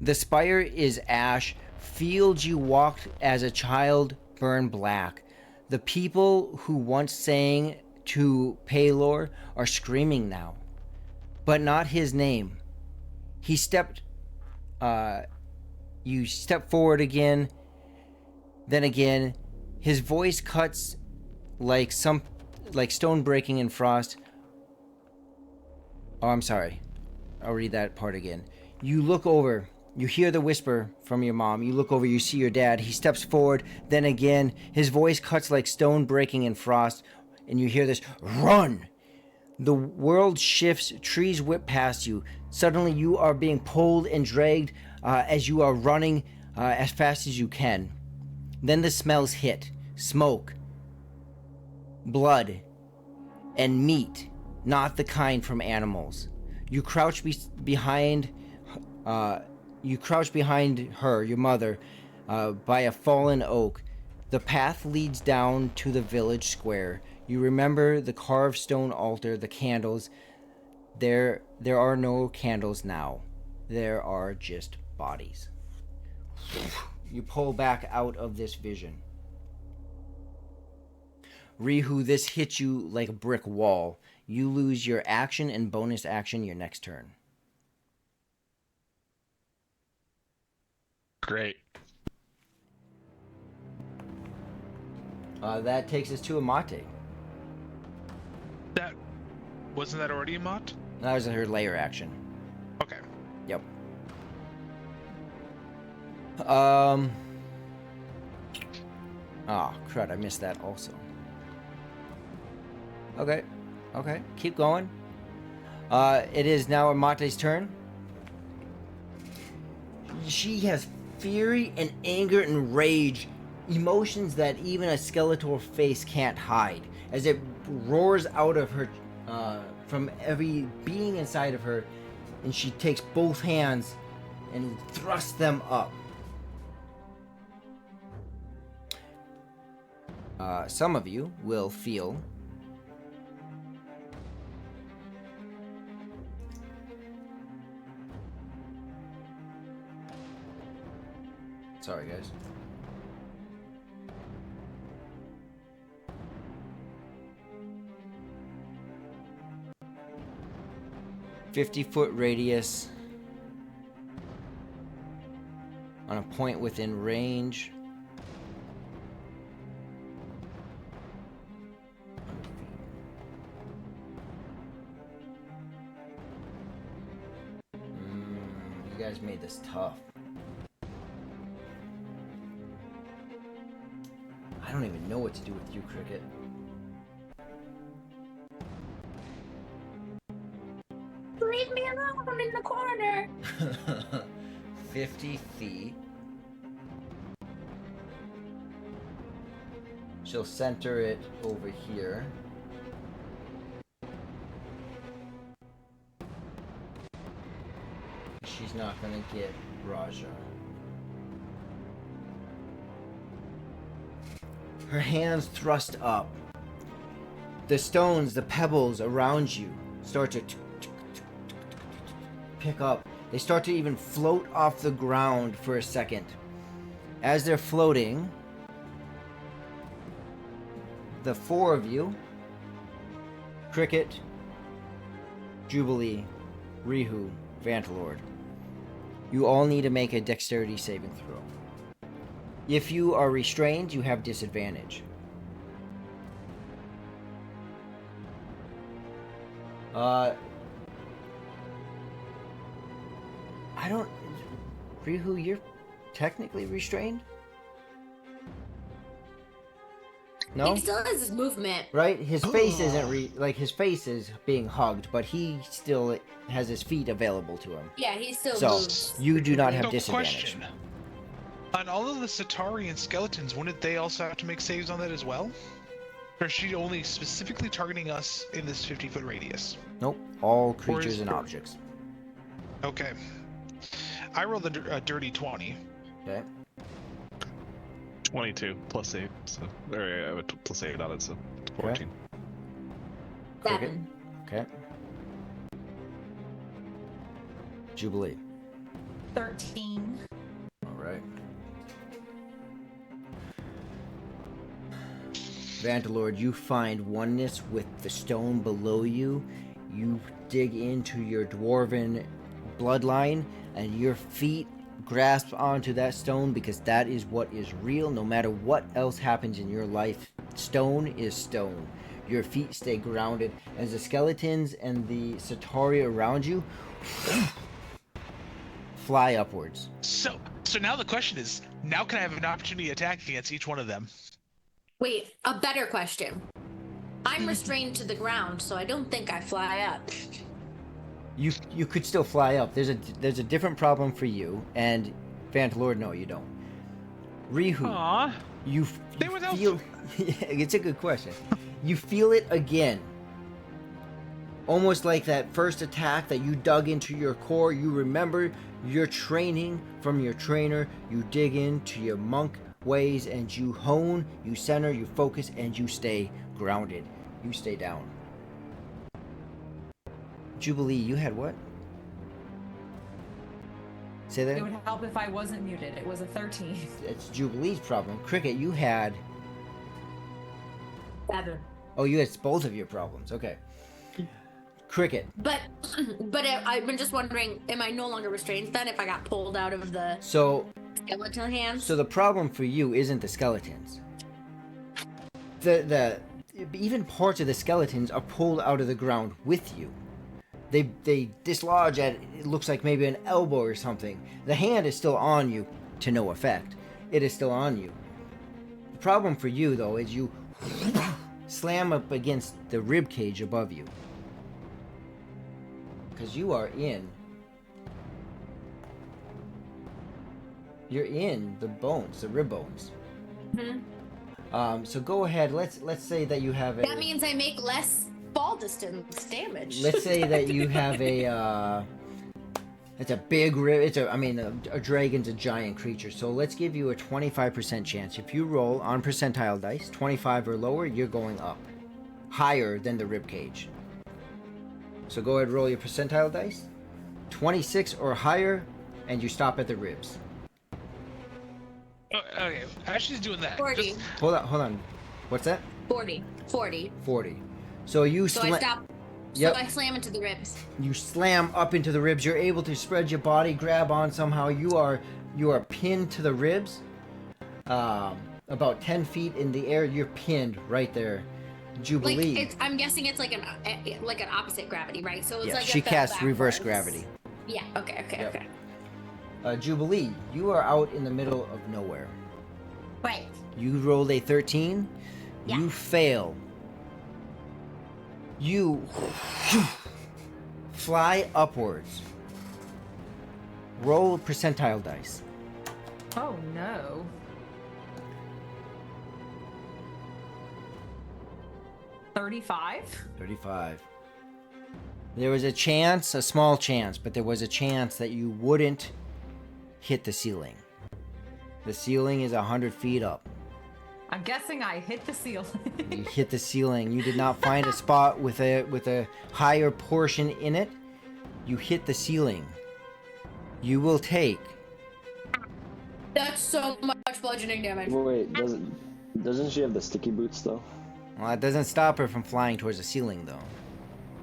The spire is ash. Fields you walked as a child burn black. The people who once sang to Paylor are screaming now, but not his name. You step forward again, then again. His voice cuts like stone breaking in frost. Oh, I'm sorry. I'll read that part again. You look over. You hear the whisper from your mom. You look over. You see your dad. He steps forward. Then again, his voice cuts like stone breaking in frost. And you hear this, run! The world shifts. Trees whip past you. Suddenly, you are being pulled and dragged as you are running as fast as you can. Then the smells hit. Smoke. Blood. And meat. Not the kind from animals. You crouch behind her, your mother, by a fallen oak. The path leads down to the village square. You remember the carved stone altar, the candles. There are no candles now. There are just bodies. You pull back out of this vision. Rihu, this hits you like a brick wall. You lose your action and bonus action your next turn. Great. That takes us to Amate. Wasn't that already a Mott? That was her layer action. Okay. Yep. Oh, crud, I missed that also. Okay, keep going. It is now Amate's turn. She has fury and anger and rage, emotions that even a skeletal face can't hide, as it roars out of her, from every being inside of her, and she takes both hands and thrusts them up. Some of you will feel sorry, guys. "50-foot radius on a point within range. You guys made this tough. I don't even know what to do with you, Cricket. Leave me alone. I'm in the corner. 50 feet. She'll center it over here. She's not gonna get Raja. Her hands thrust up. The stones, the pebbles around you start to pick up. They start to even float off the ground for a second. As they're floating, the four of you, Cricket, Jubilee, Rihu, Vantalord, you all need to make a dexterity saving throw. If you are restrained, you have disadvantage. I don't... Rihu, you're technically restrained? No? He still has his movement. Right? His face isn't his face is being hugged, but he still has his feet available to him. Yeah, he still So moves. you do not have So, disadvantage. question. On all of the Satari and skeletons, wouldn't they also have to make saves on that as well? Or is she only specifically targeting us in this 50-foot radius? Nope. All Or creatures is- and objects. Okay. I rolled a dirty 20. Okay. 22 plus 8, so I would plus 8 on it, so 14. 7. Okay. Jubilee. 13. All right. Vandelord, you find oneness with the stone below you. You dig into your dwarven bloodline, and your feet grasp onto that stone because that is what is real. No matter what else happens in your life, stone is stone. Your feet stay grounded as the skeletons and the Satari around you fly upwards. So now the question is, now can I have an opportunity to attack against each one of them? Wait, a better question. I'm restrained to the ground, so I don't think I fly up. You could still fly up. There's a different problem for you, and Vantelord, no, you don't. Rihu, Aww. you They were those- feel. Yeah, it's a good question. You feel it again. Almost like that first attack that you dug into your core. You remember your training from your trainer. You dig into your monk ways, and you hone, you center, you focus, and you stay grounded. You stay down. Jubilee, you had what? Say that? It would help if I wasn't muted. It was a 13. It's Jubilee's problem. Cricket, you had... 7. Oh, you had both of your problems. Okay. Cricket. But I've been just wondering, am I no longer restrained then if I got pulled out of the So skeletal hands? the problem for you isn't the skeletons. The even parts of the skeletons are pulled out of the ground with you. They dislodge at, it looks like maybe an elbow or something. The hand is still on you to no effect. It is still on you. The problem for you though is you slam up against the rib cage above you. Because you are in. You're in the bones, the rib bones. Mhm. So go ahead. Let's say that you have a. That means I make less ball distance damage. Let's say that you have a. It's a big rib. A dragon's a giant creature. So let's give you a 25% chance. If you roll on percentile dice, 25 or lower, you're going up, higher than the rib cage. So go ahead, roll your percentile dice. 26 or higher, and you stop at the ribs. Okay, as she's doing that, 40. just- Hold on. What's that? 40. 40. 40. So you So I stop. Yep. So I slam into the ribs. You slam up into the ribs. You're able to spread your body, grab on somehow. You are pinned to the ribs. About 10 feet in the air. You're pinned right there. Jubilee. Like I'm guessing it's like an opposite gravity, right? So it's Yeah, like she it fell casts reverse backwards. gravity. Yeah. Okay. Yep. Okay. Jubilee, you are out in the middle of nowhere. Right. You rolled a 13. Yeah. You fail. You fly upwards. Roll percentile dice. Oh no. 35? 35. There was a chance, a small chance, but there was a chance that you wouldn't hit the ceiling. The ceiling is 100 feet up. I'm guessing I hit the ceiling. You hit the ceiling. You did not find a spot with a higher portion in it. You hit the ceiling. You will take. That's so much bludgeoning damage. Wait, doesn't she have the sticky boots though? Well, it doesn't stop her from flying towards the ceiling, though.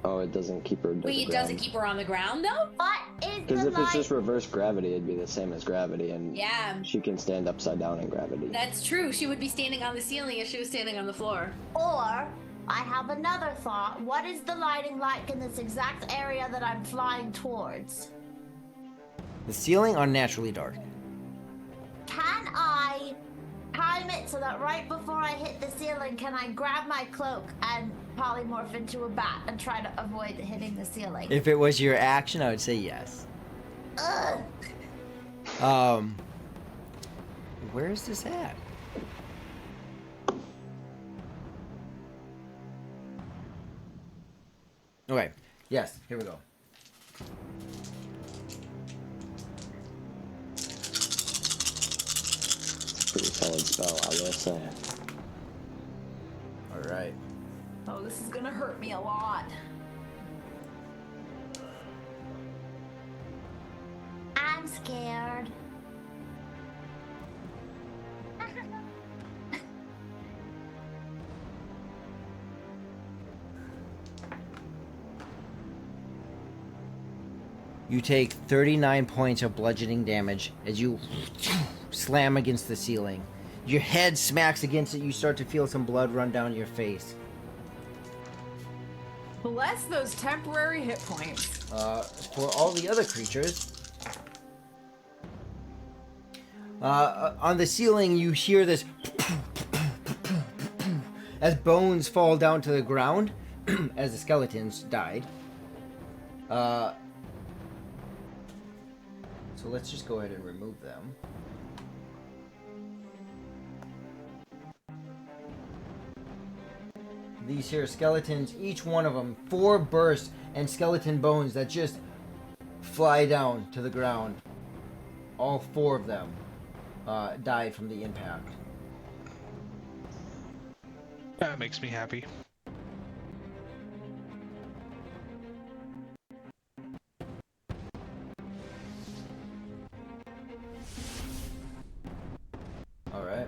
Oh, it doesn't keep her. Wait, it doesn't keep her on the ground though? What is Because the if it's light? just reverse gravity, it'd be the same as gravity, and Yeah. she can stand upside down in gravity. That's true. She would be standing on the ceiling if she was standing on the floor. Or I have another thought. What is the lighting like in this exact area that I'm flying towards? The ceiling unnaturally dark. Can I time it so that right before I hit the ceiling, can I grab my cloak and polymorph into a bat and try to avoid hitting the ceiling? If it was your action, I would say yes. Ugh. Where is this at? Okay. Yes. Here we go. Pretty solid spell, I will say. All right. Oh, this is gonna hurt me a lot. I'm scared. You take 39 points of bludgeoning damage as you slam against the ceiling. Your head smacks against it. You start to feel some blood run down your face. Bless those temporary hit points. For all the other creatures, on the ceiling you hear this as bones fall down to the ground as the skeletons died. So let's just go ahead and remove them. These here skeletons, each one of them, 4 bursts and skeleton bones that just fly down to the ground. All 4 of them died from the impact. That makes me happy. All right.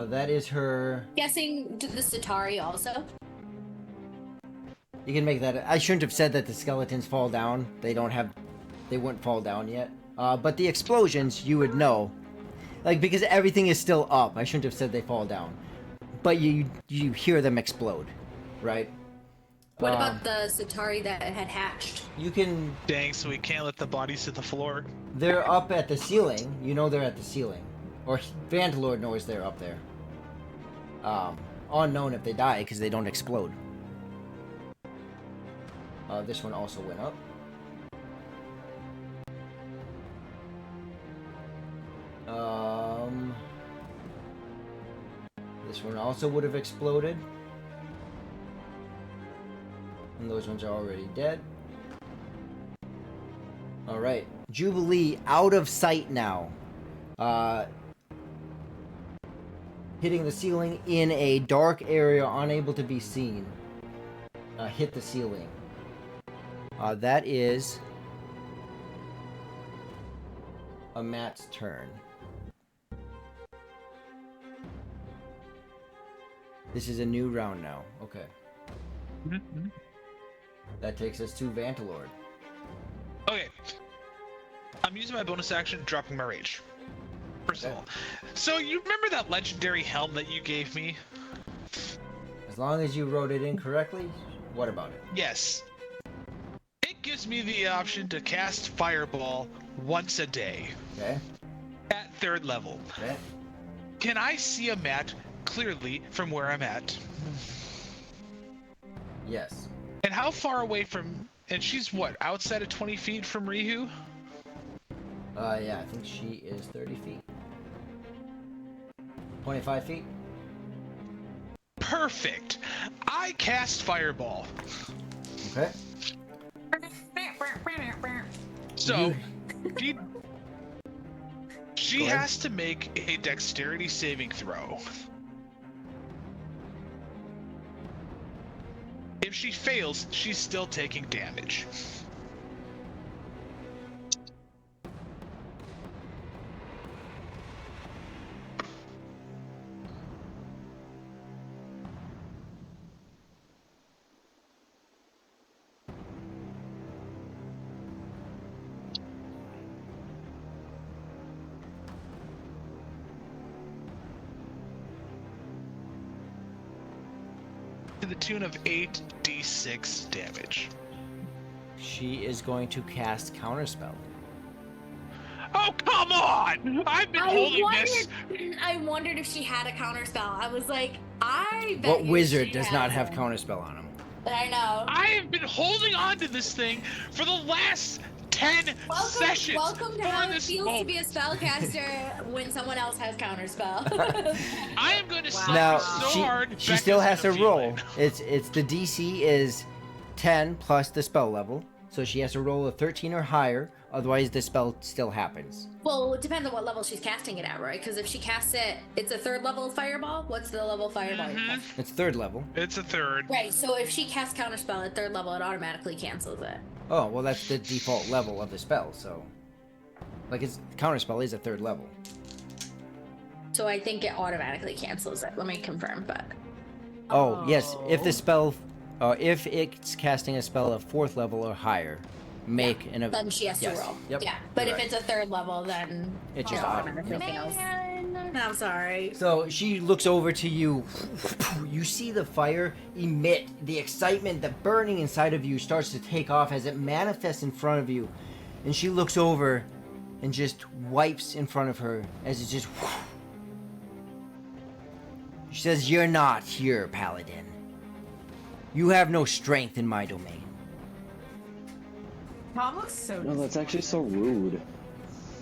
That is her. Guessing the Satari also. You can make that. I shouldn't have said that the skeletons fall down. They wouldn't fall down yet. But the explosions, you would know. Like, because everything is still up. I shouldn't have said they fall down. But you hear them explode, right? What about the Satari that had hatched? You can. Dang, so we can't let the bodies hit the floor. They're up at the ceiling. You know they're at the ceiling. Or Vandalord knows they're up there. Unknown if they die because they don't explode. This one also went up. This one also would have exploded. And those ones are already dead. Alright. Jubilee out of sight now. Hitting the ceiling in a dark area, unable to be seen. Hit the ceiling. That is Matt's turn. This is a new round now. Okay. Mm-hmm. That takes us to Vantalord. Okay. I'm using my bonus action, dropping my rage. First of all. So you remember that legendary helm that you gave me? As long as you wrote it incorrectly, what about it? Yes. It gives me the option to cast Fireball once a day. Okay. At 3rd level. Okay. Can I see a mat clearly from where I'm at? Yes. And how far away from... And she's what, outside of 20 feet from Rihu? Yeah, I think she is 30 feet. 25 feet? Perfect! I cast Fireball. Okay. So, she Go ahead. has to make a dexterity saving throw. If she fails, she's still taking damage. To the tune of 8d6 damage. She is going to cast Counterspell. Oh, come on! I've been holding this. I wondered if she had a counter spell. I was like, I bet What you wizard she does not has have it. counterspell on him? I know. I have been holding on to this thing for the last 10 sessions. Welcome to for how it this feels to be a moment. spellcaster when someone else has counterspell. I am going to slap Now you so hard. she still has to Becca's gonna roll. feel It's the DC is 10 plus the spell level, so she has to roll a 13 or higher. Otherwise, the spell still happens. Well, it depends on what level she's casting it at, right? Because if she casts it, it's a third level fireball. What's the level fireball? you cast? It's third level. It's a third. Right. So if she casts counterspell at third level, it automatically cancels it. Oh, well, that's the default level of the spell. So, like, its counterspell is a third level. So I think it automatically cancels it. Let me confirm, but Oh, yes. If the spell, if it's casting a spell of fourth level or higher, make an. then she has yes. to roll. Yep. Yeah. But You're if right. it's a third level, then It just it automatically automatically fails. I'm sorry. So she looks over to you. You see the fire emit. The excitement, the burning inside of you starts to take off as it manifests in front of you. And she looks over and just wipes in front of her as it just. She says, "You're not here, Paladin. You have no strength in my domain." Tom looks so. No, that's actually so rude.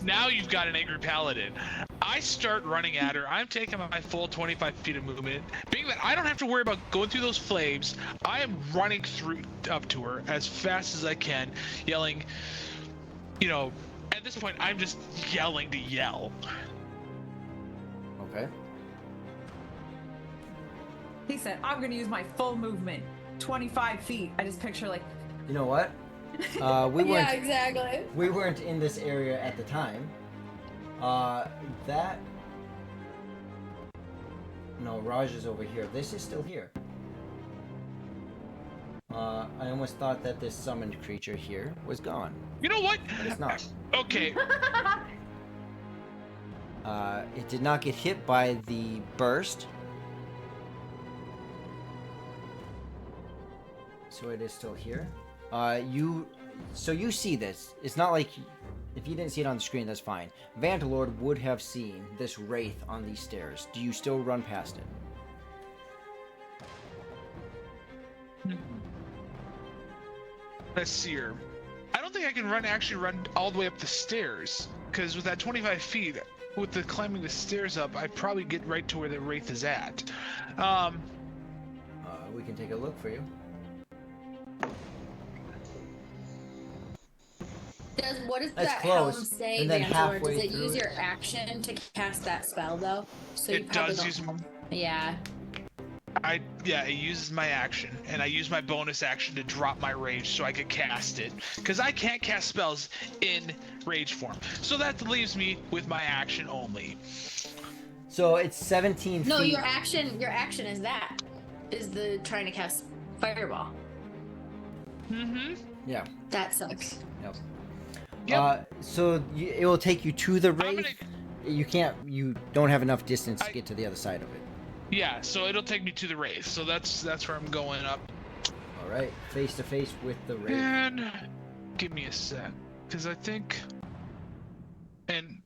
Now you've got an angry paladin. I start running at her. I'm taking my full 25 feet of movement. Being that I don't have to worry about going through those flames, I am running through up to her as fast as I can, yelling. You know, at this point, I'm just yelling to yell. Okay. He said, "I'm gonna use my full movement, 25 feet." I just picture like. You know what? We weren't. Yeah, exactly. We weren't in this area at the time. That. No, Raj is over here. This is still here. I almost thought that this summoned creature here was gone, You know what? but it's not. Okay, It did not get hit by the burst. So it is still here. So you see this. It's not like, if you didn't see it on the screen, that's fine. Vantalord would have seen this wraith on these stairs. Do you still run past it? let's see her. I don't think I can actually run all the way up the stairs, because with that 25 feet, with the climbing the stairs up, I'd probably get right to where the wraith is at. We can take a look for you. What does That's that close, helm say, and then Vantor? Does halfway it through use it- your action to cast that spell though? So you It probably does don't use- have- Yeah. Yeah, it uses my action, and I use my bonus action to drop my rage so I could cast it, because I can't cast spells in rage form. So that leaves me with my action only. So it's 17 No, feet. your action is that. Is the trying to cast fireball. Mm-hmm. Yeah. That sucks. Yep. Yep. So it will take you to the I'm wraith. gonna- You don't have enough distance to get to the other side of it. Yeah, so it'll take me to the wraith. So that's where I'm going up. All right, face to face with the wraith. And give me a sec, because I think, and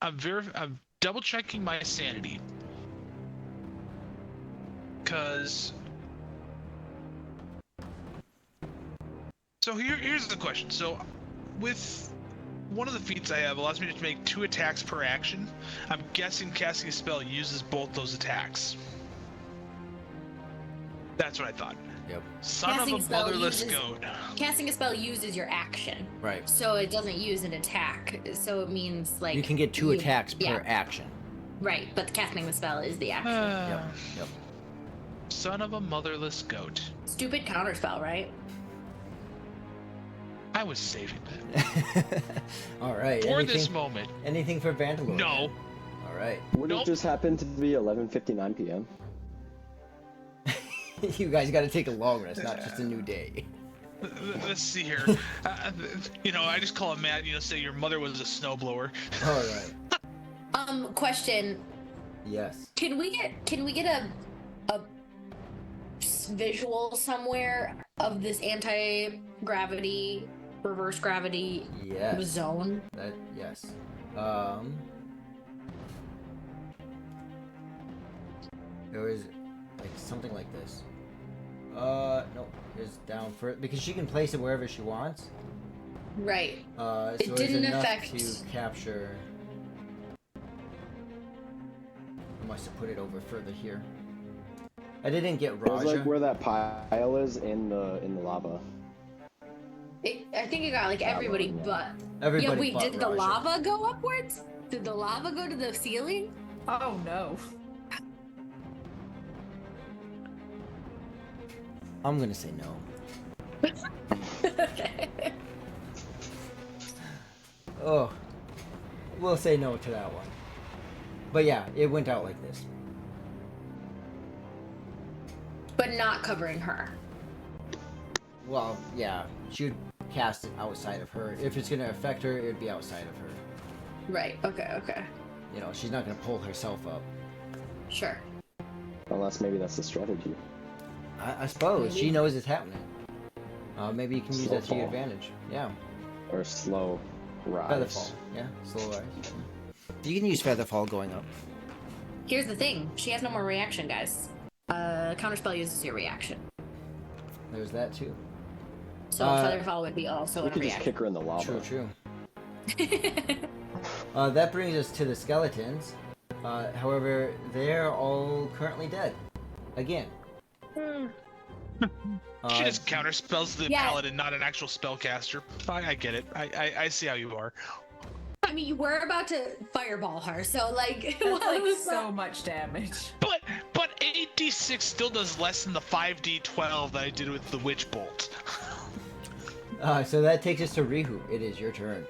I'm double checking my sanity, because. So here's the question. So, with one of the feats I have allows me to make 2 attacks per action. I'm guessing casting a spell uses both those attacks. That's what I thought. Yep. Son Casting of a spell motherless uses- goat. Casting a spell uses your action, Right. so it doesn't use an attack. So it means like You can get 2 you- attacks per yeah. action. Right, but casting the spell is the action. Yep. Yep. Son of a motherless goat. Stupid counterspell, right? I was saving that All right. for anything, this moment. anything for Vantalord? No. All right. Would Nope. it just happen to be 11:59 p.m.? You guys got to take a long rest, not just a new day. Let's see here. I just call it Matt. Say your mother was a snowblower. All right. Question: Yes. Can we get a visual somewhere of this anti-gravity reverse gravity Yes. zone? Yes. There was like something like this. No, it's down for because she can place it wherever she wants. Right. So It it's didn't enough affect- to capture. I must have put it over further here. I didn't get It was Raja. like where that pile is in the lava. I think it got like everybody one, yeah. but. Everybody Yeah, wait, but did the Raja. lava go upwards? Did the lava go to the ceiling? Oh no. I'm gonna say no. Okay. Oh, we'll say no to that one. But yeah, it went out like this. But not covering her. Well, yeah, she would cast it outside of her. If it's gonna affect her, it'd be outside of her. Right, okay. You know, she's not gonna pull herself up. Sure. Unless maybe that's the strategy. I suppose Maybe. she knows it's happening. Maybe you can use Slow that to your fall. advantage. Yeah, Or slow rise. featherfall. Yeah, slow rise. You can use featherfall going up. Here's the thing. She has no more reaction, guys. Counterspell uses your reaction. There's that too. So Featherfall would be also We a could just reaction. kick her in the lava. True. That brings us to the skeletons. However, they're all currently dead. Again. She just counterspells the Yeah. paladin, not an actual spellcaster. I get it. I see how you are. I mean, you were about to fireball her, so like, That's what like was so that? much damage. But 8d6 still does less than the 5d12 that I did with the witch bolt. So that takes us to Rihu. It is your turn.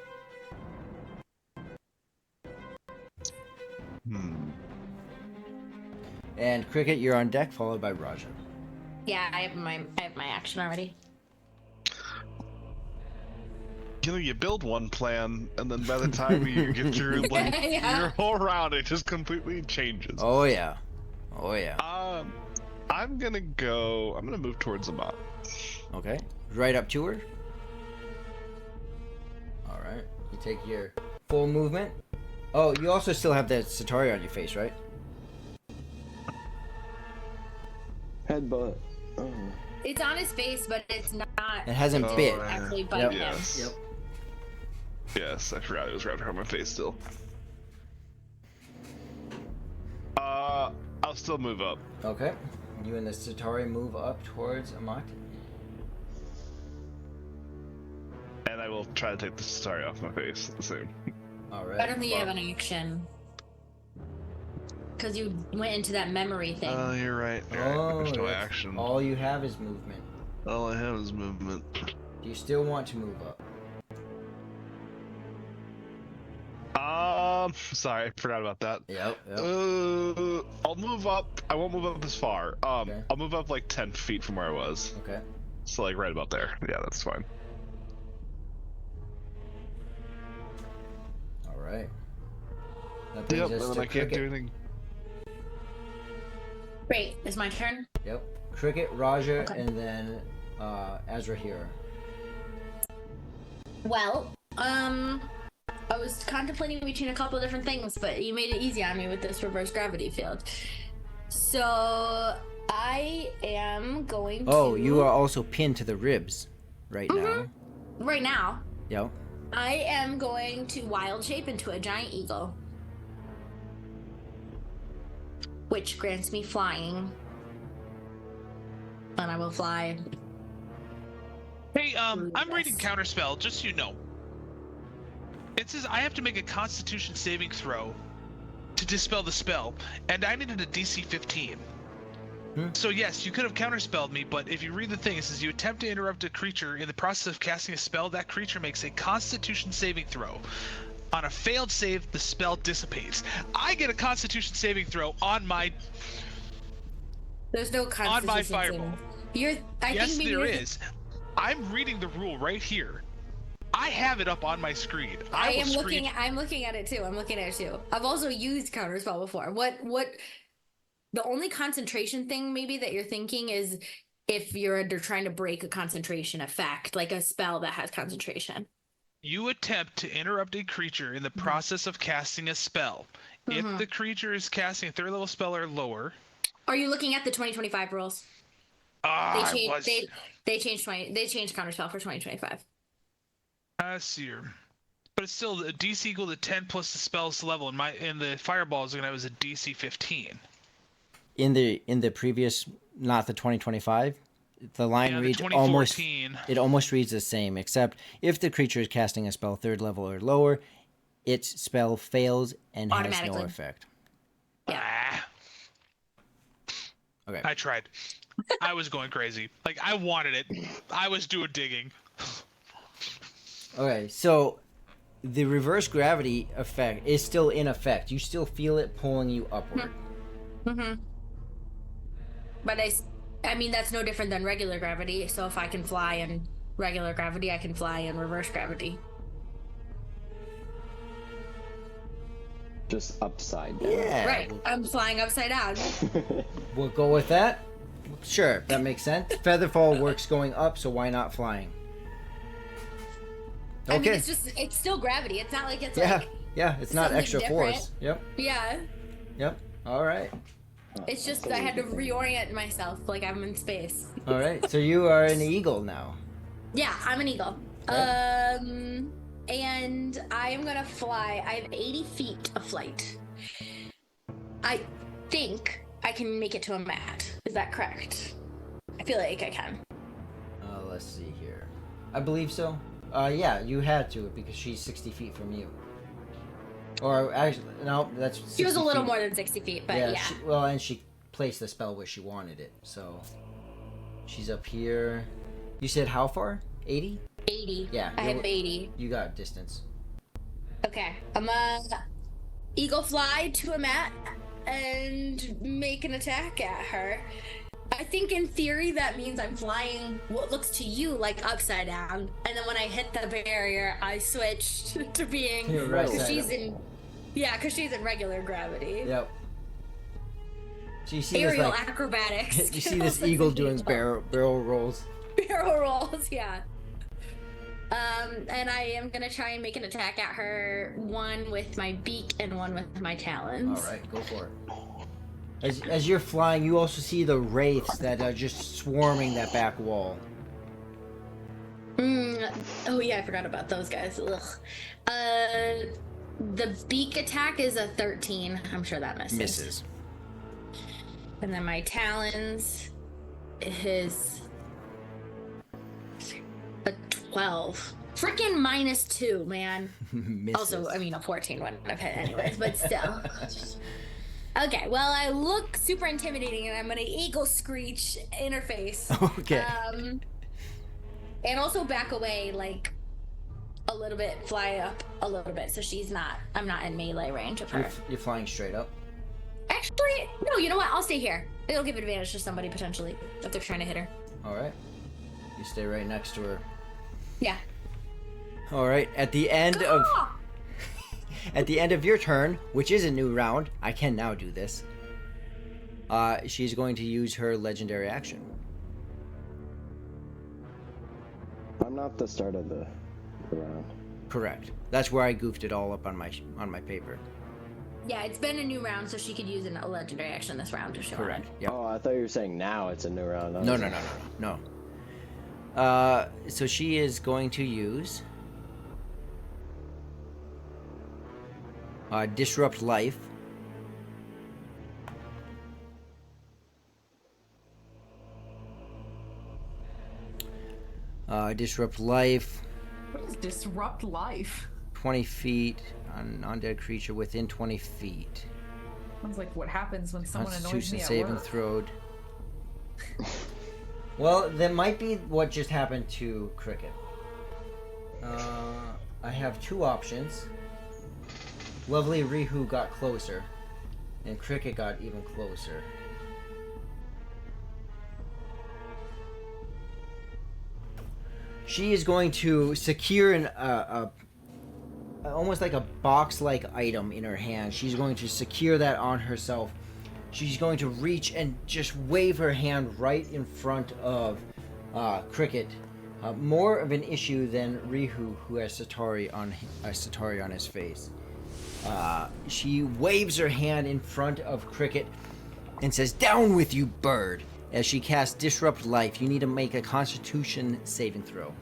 And Cricket, you're on deck, followed by Raja. Yeah, I have my action already. You know, you build one plan, and then by the time you get through like Yeah. your whole round, it just completely changes. Oh yeah. I'm gonna move towards Amat. Okay. Right up to her. All right. You take your full movement. Oh, you also still have that Satari on your face, right? Headbutt. Oh. It's on his face, but it's not. It hasn't Oh, bit. yeah. Actually bite Yep. him. Yes. Yep. Yes, I forgot it was wrapped around my face still. I'll still move up. Okay. You and the Satari move up towards Amat. And I will try to take the Satari off my face at the same. All I right. don't think you have an action. Because you went into that memory thing. Oh, you're right. Oh, There's no that's- action. All you have is movement. All I have is movement. Do you still want to move up? Sorry, I forgot about that. Yep. I'll move up. I won't move up as far. Okay. I'll move up like 10 feet from where I was. Okay. So like right about there. Yeah, that's fine. All right. That Yep, brings and us then to I can't Cricket. do anything. Great, it's my turn. Yep. Cricket, Raja, Okay. and then Azrahira. Well, I was contemplating between a couple of different things, but you made it easy on me with this reverse gravity field. So I am going to. Oh, you are also pinned to the ribs right now. Right now, Yep. I am going to wild shape into a giant eagle, which grants me flying. And I will fly. Hey, I'm Yes. reading Counterspell, just so you know. It says I have to make a Constitution saving throw to dispel the spell, and I needed a DC 15. So yes, you could have counterspelled me, but if you read the thing, it says you attempt to interrupt a creature in the process of casting a spell, that creature makes a Constitution saving throw. On a failed save, the spell dissipates. I get a Constitution saving throw on my... There's no On my Constitution fireball. saving. I Yes, think maybe there you're- is. I'm reading the rule right here. I have it up on my screen. I will am screen- looking. I'm looking at it too. I'm looking at it too. I've also used counterspell before. What? The only concentration thing maybe that you're thinking is if you're trying to break a concentration effect, like a spell that has concentration. You attempt to interrupt a creature in the process of casting a spell. If the creature is casting a 3rd level spell or lower. Are you looking at the 2025 rules? They changed counterspell for 2025. I see her. But it's still a DC equal to 10 plus the spell's level, and the fireball is going to have a DC 15. In the previous, not the 2025, the line reads almost. It almost reads the same, except if the creature is casting a spell 3rd level or lower, its spell fails and has no effect. Yeah. Okay. I tried. I was going crazy. Like, I wanted it. I was doing digging. Okay, so the reverse gravity effect is still in effect. You still feel it pulling you upward. But I mean, that's no different than regular gravity. So if I can fly in regular gravity, I can fly in reverse gravity. Just upside down. Yeah. Right. I'm flying upside down. We'll go with that. Sure, that makes sense. Featherfall works going up, so why not flying? Okay. I mean, it's still gravity. It's not like it's like it's not extra different. force. Yep. Yeah. All right. It's just I had to reorient myself like I'm in space. All right. So you are an eagle now. Yeah, I'm an eagle. Okay. And I am gonna fly. I have 80 feet of flight. I think I can make it to a mat. Is that correct? I feel like I can. Let's see here. I believe so. Yeah, you had to because she's 60 feet from you. Or actually, no, that's 60 She was a little feet. more than 60 feet, but yeah. And she placed the spell where she wanted it, so she's up here. You said how far? 80? 80. Yeah. I have 80. You got distance. Okay. I'm gonna eagle fly to a mat and make an attack at her. I think in theory that means I'm flying what looks to you like upside down, and then when I hit the barrier, I switch to being because she's in regular gravity. Yep. So you see Aerial this, acrobatics. you see this eagle doing barrel rolls. Barrel rolls, yeah. And I am gonna try and make an attack at her, one with my beak and one with my talons. All right, go for it. As you're flying, you also see the wraiths that are just swarming that back wall. Oh yeah, I forgot about those guys. Ugh. The beak attack is a 13. I'm sure that misses. And then my talons is a 12. Freaking -2, man. Also, I mean, a 14 wouldn't have hit anyways, but still. Okay, well, I look super intimidating, and I'm gonna eagle screech in her face. Okay. And also back away, like, a little bit, fly up a little bit, so I'm not in melee range of her. You're flying straight up? Actually, no, you know what? I'll stay here. It'll give advantage to somebody, potentially, if they're trying to hit her. All right. You stay right next to her. Yeah. All right, at the end of your turn, which is a new round, I can now do this. She's going to use her legendary action. I'm not the start of the round. Correct. That's where I goofed it all up on my paper. Yeah, it's been a new round, so she could use a legendary action this round if she wanted. Correct. Yep. Oh, I thought you were saying now it's a new round. No. So she is going to use Disrupt Life. Disrupt Life. What is disrupt life? 20 feet on undead creature within 20 feet. Sounds like what happens when someone annoys Constitution me at saving work. throw. Well, that might be what just happened to Cricket. I have two options. Lovely Rihu got closer, and Cricket got even closer. She is going to secure an almost like a box-like item in her hand. She's going to secure that on herself. she's going to reach and just wave her hand right in front of Cricket. More of an issue than Rihu, who has Satori on his face. She waves her hand in front of Cricket and says, "Down with you, bird!" As she casts Disrupt Life. You need to make a Constitution saving throw.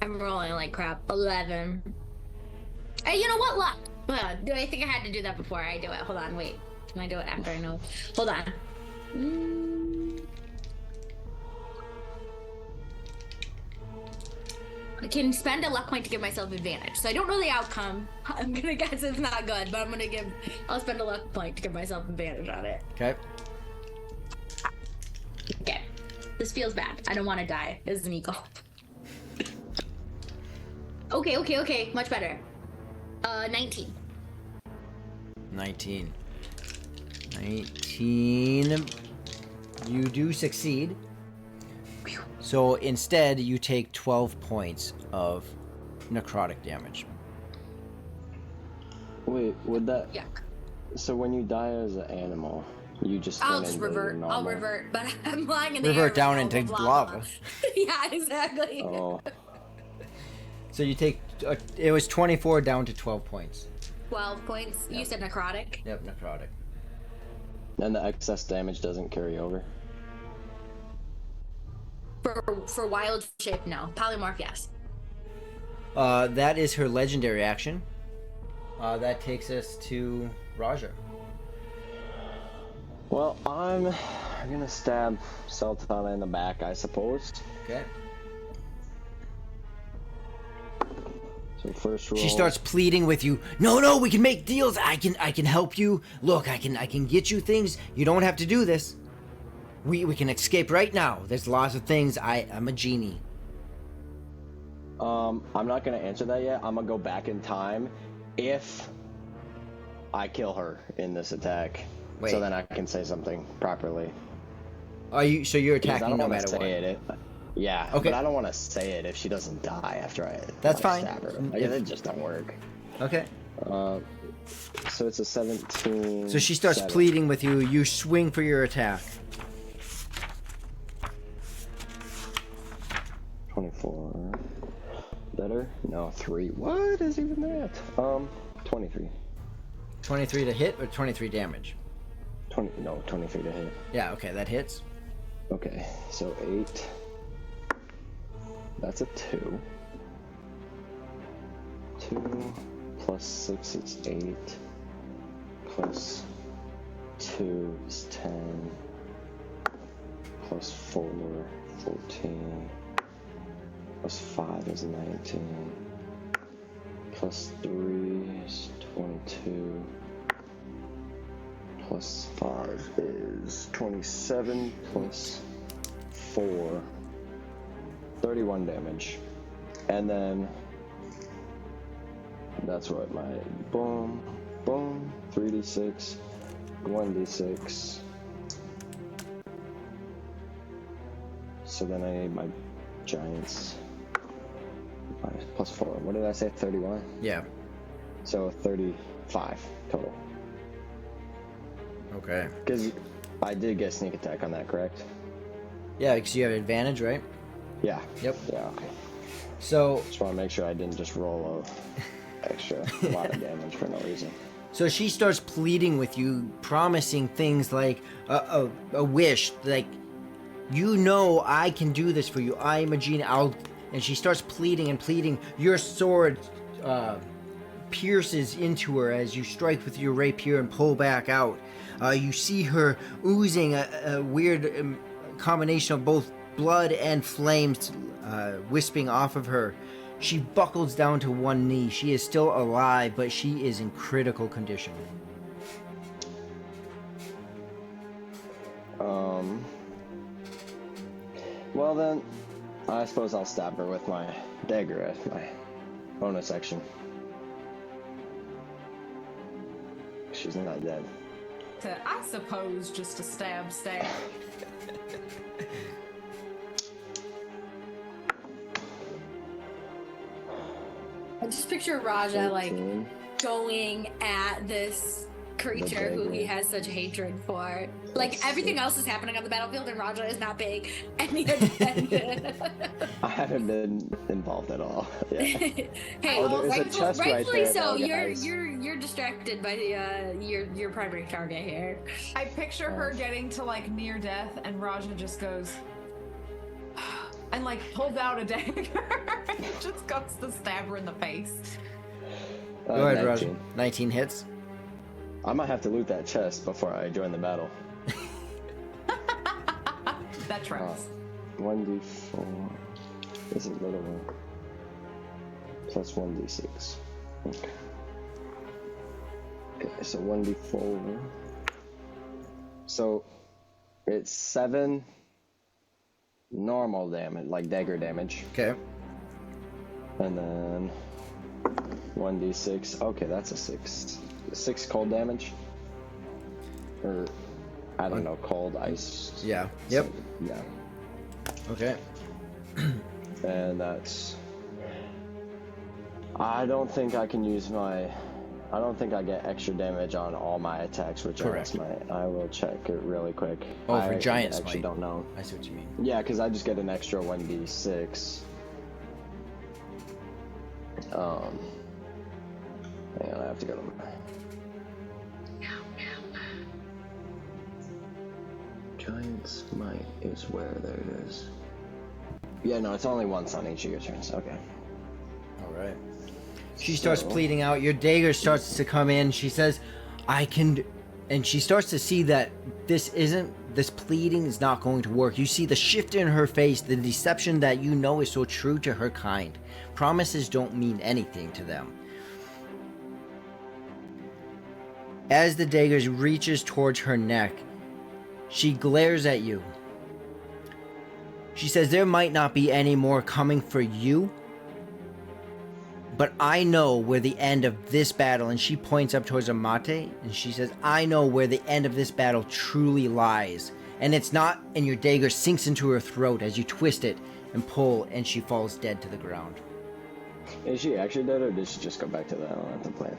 I'm rolling like crap. 11. Hey, you know what? Luck. Do I think I had to do that before I do it? Hold on, wait. Can I do it after I know? Hold on. I can spend a luck point to give myself advantage. So I don't know the outcome. I'm gonna guess it's not good, but I'll spend a luck point to give myself advantage on it. Okay. Okay. This feels bad. I don't want to die as an eagle. Okay. Much better. 19. 19. You do succeed. So instead, you take 12 points of necrotic damage. Wait, would that? Yuck. So when you die as an animal, you just I'll turn just into revert. your I'll normal- revert, but I'm lying in the air. Revert down right into now, lava. Yeah, exactly. Oh, So you take, it was 24 down to 12 points. 12 points. You said necrotic. Yep, necrotic. and the excess damage doesn't carry over. For wild shape, no. Polymorph, yes. That is her legendary action. That takes us to Raja. Well, I'm gonna stab Sultana in the back, I suppose. Okay. So first roll. She starts pleading with you. No, we can make deals. I can help you. Look, I can get you things. You don't have to do this. We can escape right now. There's lots of things. I'm a genie. I'm not gonna answer that yet. I'm gonna go back in time if I kill her in this attack. Wait. So then I can say something properly. Are you? So you're Because I attacking don't no wanna matter say what. it. Yeah. Okay. But I don't want to say it if she doesn't die after I. That's fine. Stab her. Like, If- it just don't work. Okay. So it's a 17. So she starts 7. pleading with you. You swing for your attack. 24. Better? No, 3. What is even that? 23. 23 to hit or 23 damage? 23 to hit. Yeah. Okay, that hits. Okay, so 8. That's a 2. 2 plus 6 is 8. Plus 2 is 10. Plus 4, 14. Plus 5 is 19. Plus 3 is 22. Plus 5 is 27. Plus 4. 31 damage. And then that's what my boom, 3d6, 1d6. So then I need my giants. Plus 4. What did I say? 31? Yeah. So 35 total. Okay. Because I did get sneak attack on that, correct? Yeah, because you have advantage, right? Yeah. Yep. Yeah, okay. So Just want to make sure I didn't just roll a extra lot of damage for no reason. So she starts pleading with you, promising things like a wish, like, you know I can do this for you. I am a genie. And she starts pleading and pleading. Your sword pierces into her as you strike with your rapier and pull back out. You see her oozing a weird combination of both blood and flames wisping off of her. She buckles down to one knee. She is still alive, but she is in critical condition. Well then, I suppose I'll stab her with my dagger as my bonus action. She's not dead. I suppose just a stab. just picture Raja like 18. going at this creature who he dagger. has such hatred for. Like That's everything sick. else is happening on the battlefield, and Raja is not paying any attention. I haven't been involved at all. Yeah. Hey, Oh, there is a chest right rightfully there, so. though, You're guys. you're distracted by your primary target here. I picture her getting to like near death, and Raja just goes and like pulls out a dagger. Just goes to stab her in the face. Go ahead, 19. Roger. 19 hits. I might have to loot that chest before I join the battle. That tracks. 1d4. This is little one. Plus 1d6. Okay. Okay, so 1d4. So it's 7 normal damage, like dagger damage. Okay. And then 1d6. Okay, that's a 6. 6 cold damage. Or, I don't know, cold, ice. Yeah. Yep. Yeah. Okay. And that's. I don't think I can use my. I don't think I get extra damage on all my attacks with Giant Correct. Smite. I will check it really quick. Oh, for I Giant actually Smite. don't know. I see what you mean. Yeah, because I just get an extra 1d6. Hang on, I have to go to my. Giant Smite is where there it is. Yeah, no, it's only once on each of your turns. Okay. All right. She starts So- pleading out. Your dagger starts to come in. She says, I can. And she starts to see that this pleading is not going to work. You see the shift in her face, the deception that you know is so true to her kind. Promises don't mean anything to them. As the dagger reaches towards her neck, she glares at you. She says, there might not be any more coming for you, but I know where the end of this battle, and she points up towards Amate, and she says, I know where the end of this battle truly lies. And it's not, and your dagger sinks into her throat as you twist it and pull, and she falls dead to the ground. Is she actually dead, or did she just go back to the Atlanta plane?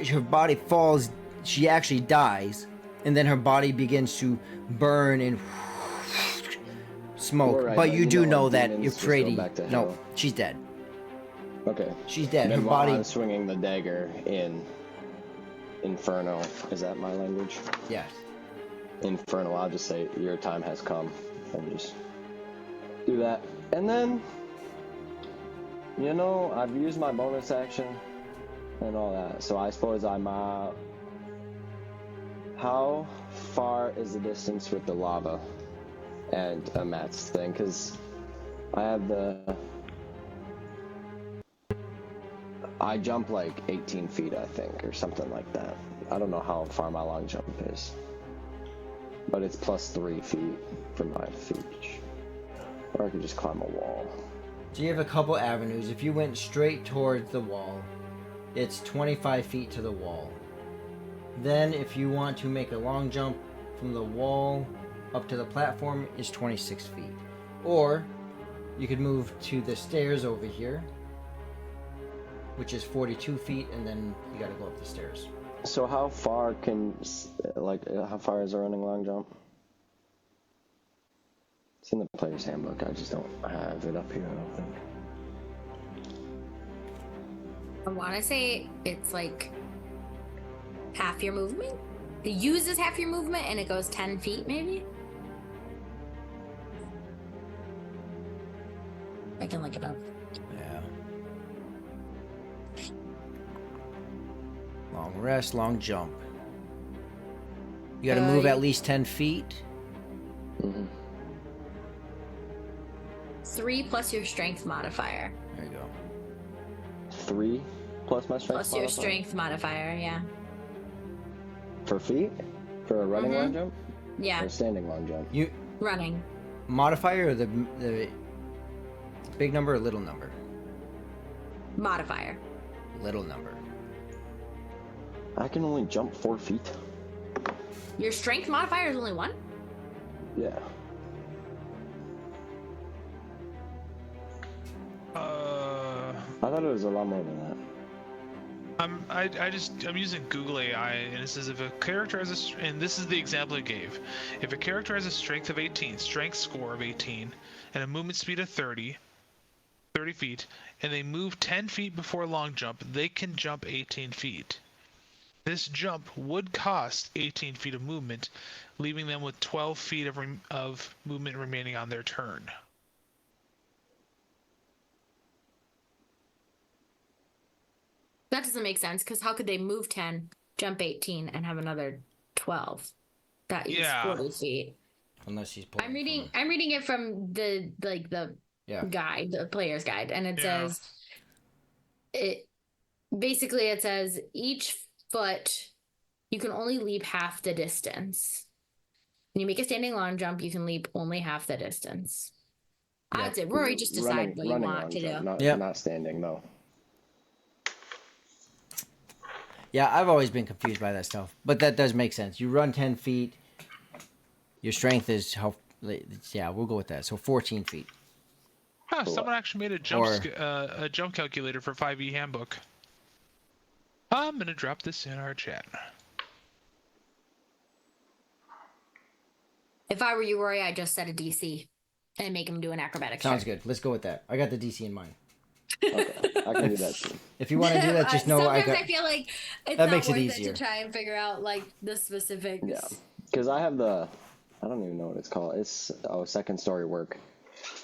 Her body falls, she actually dies, and then her body begins to burn and smoke. Right, but you do like know that demons you're just go pretty. back to No, hell. she's dead. Okay. She's dead. Then Her while body. I'm swinging the dagger in Inferno, is that my language? Yes. Inferno, I'll just say your time has come, and just do that. And then, you know, I've used my bonus action and all that, so I suppose I'm out. How far is the distance with the lava and a Matt's thing? Because I have I jump like 18 feet, I think, or something like that. I don't know how far my long jump is, but it's plus 3 feet for my feet. Or I could just climb a wall. So you have a couple avenues. If you went straight towards the wall, it's 25 feet to the wall. Then if you want to make a long jump from the wall up to the platform, it's 26 feet. Or you could move to the stairs over here, which is 42 feet, and then you gotta go up the stairs. So how far how far is a running long jump? It's in the player's handbook, I just don't have it up here, I don't think. I want to say it's like half your movement. It uses half your movement, and it goes 10 feet, maybe. I can look it up. Yeah. Long rest, long jump. You gotta move at least 10 feet. Mm-hmm. 3 plus your strength modifier. There you go. 3 plus my strength Plus your modifier? strength modifier, yeah. For feet? For a running long jump? Yeah, Or a standing long jump? You running. modifier or the big number or little number? Modifier. Little number. I can only jump 4 feet. Your strength modifier is only 1? Yeah. I thought it was a lot more than that. I'm using Google AI, and it says if a character has and this is the example it gave. If a character has a strength of 18, strength score of 18, and a movement speed of 30 feet, and they move 10 feet before long jump, they can jump 18 feet. This jump would cost 18 feet of movement, leaving them with 12 feet of movement remaining on their turn. That doesn't make sense because how could they move 10, jump 18, and have another 12? That is 40 feet. Unless she's pulling. I'm reading it from the guide, the player's guide, and it says it says each foot you can only leap half the distance. When you make a standing long jump, you can leap only half the distance. I'd say Rory, just decide what you want to do. Not standing, no. Yeah, I've always been confused by that stuff, but that does make sense. You run 10 feet. Your strength is how? Yeah, we'll go with that. So 14 feet. Huh, someone actually made a jump calculator for 5e handbook. I'm gonna drop this in our chat. If I were you, Rory, I'd just set a DC and make him do an acrobatics. Sounds good. Let's go with that. I got the DC in mind. Okay, I can do that too. If you want to do that, just know I feel like it's that not makes it worth easier to try and figure out like the specifics. Yeah, because I have I don't even know what it's called. It's second story work,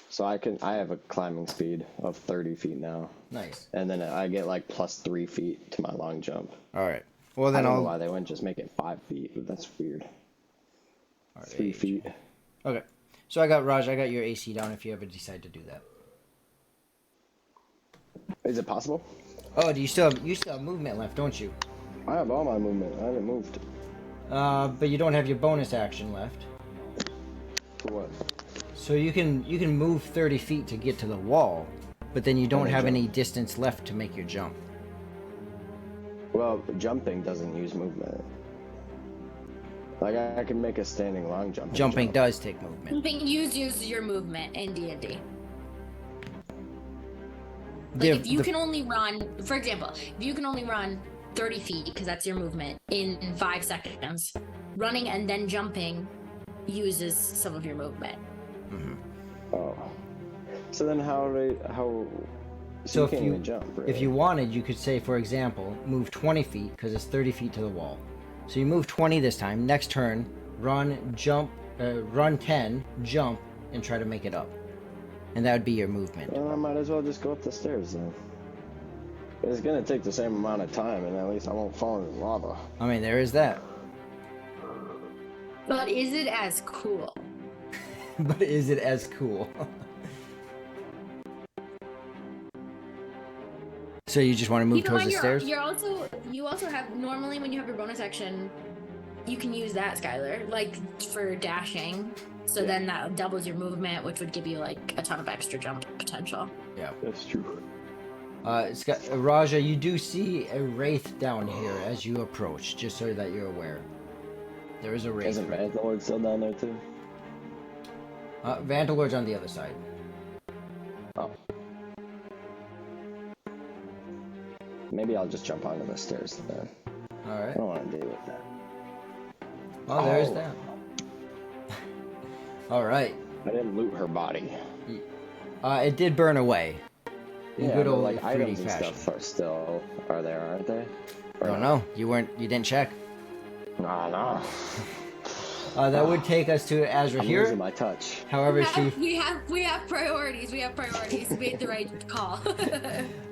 so I have a climbing speed of 30 feet now. Nice. And then I get like plus 3 feet to my long jump. All right. Well, then I don't know why they wouldn't just make it 5 feet, but that's weird. 3 feet. Okay. So I got Raj. I got your AC down. If you ever decide to do that. Is it possible? Oh, you still have movement left, don't you? I have all my movement. I haven't moved. But you don't have your bonus action left. For what? So you can move 30 feet to get to the wall, but then you don't have any distance left to make your jump. Well, jumping doesn't use movement. Like I can make a standing long jump. Jumping does take movement. Jumping uses your movement in D&D. Like if you can only run, for example, if you can only run 30 feet, because that's your movement, in 5 seconds, running and then jumping uses some of your movement. Mm-hmm. Oh. So then So you can't even jump, really. If you wanted, you could say, for example, move 20 feet, because it's 30 feet to the wall. So you move 20 this time, next turn, run 10, jump, and try to make it up. And that would be your movement. Well, I might as well just go up the stairs then. It's gonna take the same amount of time, and at least I won't fall in the lava. I mean, there is that. But is it as cool? But is it as cool? So you just want to move towards the stairs? You also have, normally when you have your bonus action, you can use that, Skylar, like for dashing. So then that doubles your movement, which would give you like a ton of extra jump potential. Yeah, that's true. Raja, you do see a wraith down here as you approach, just so that you're aware. There is a wraith. Isn't Vandalord still down there too? Vandalord's on the other side. Oh. Maybe I'll just jump onto the stairs then. Alright. I don't want to deal with that. Oh, there's that. Alright. I didn't loot her body. It did burn away. In good old like 3D items and fashion. stuff are still there, aren't they? I don't know. You didn't check. No. That would take us to Azra I'm here. losing my touch. However, we have priorities. We made the right call.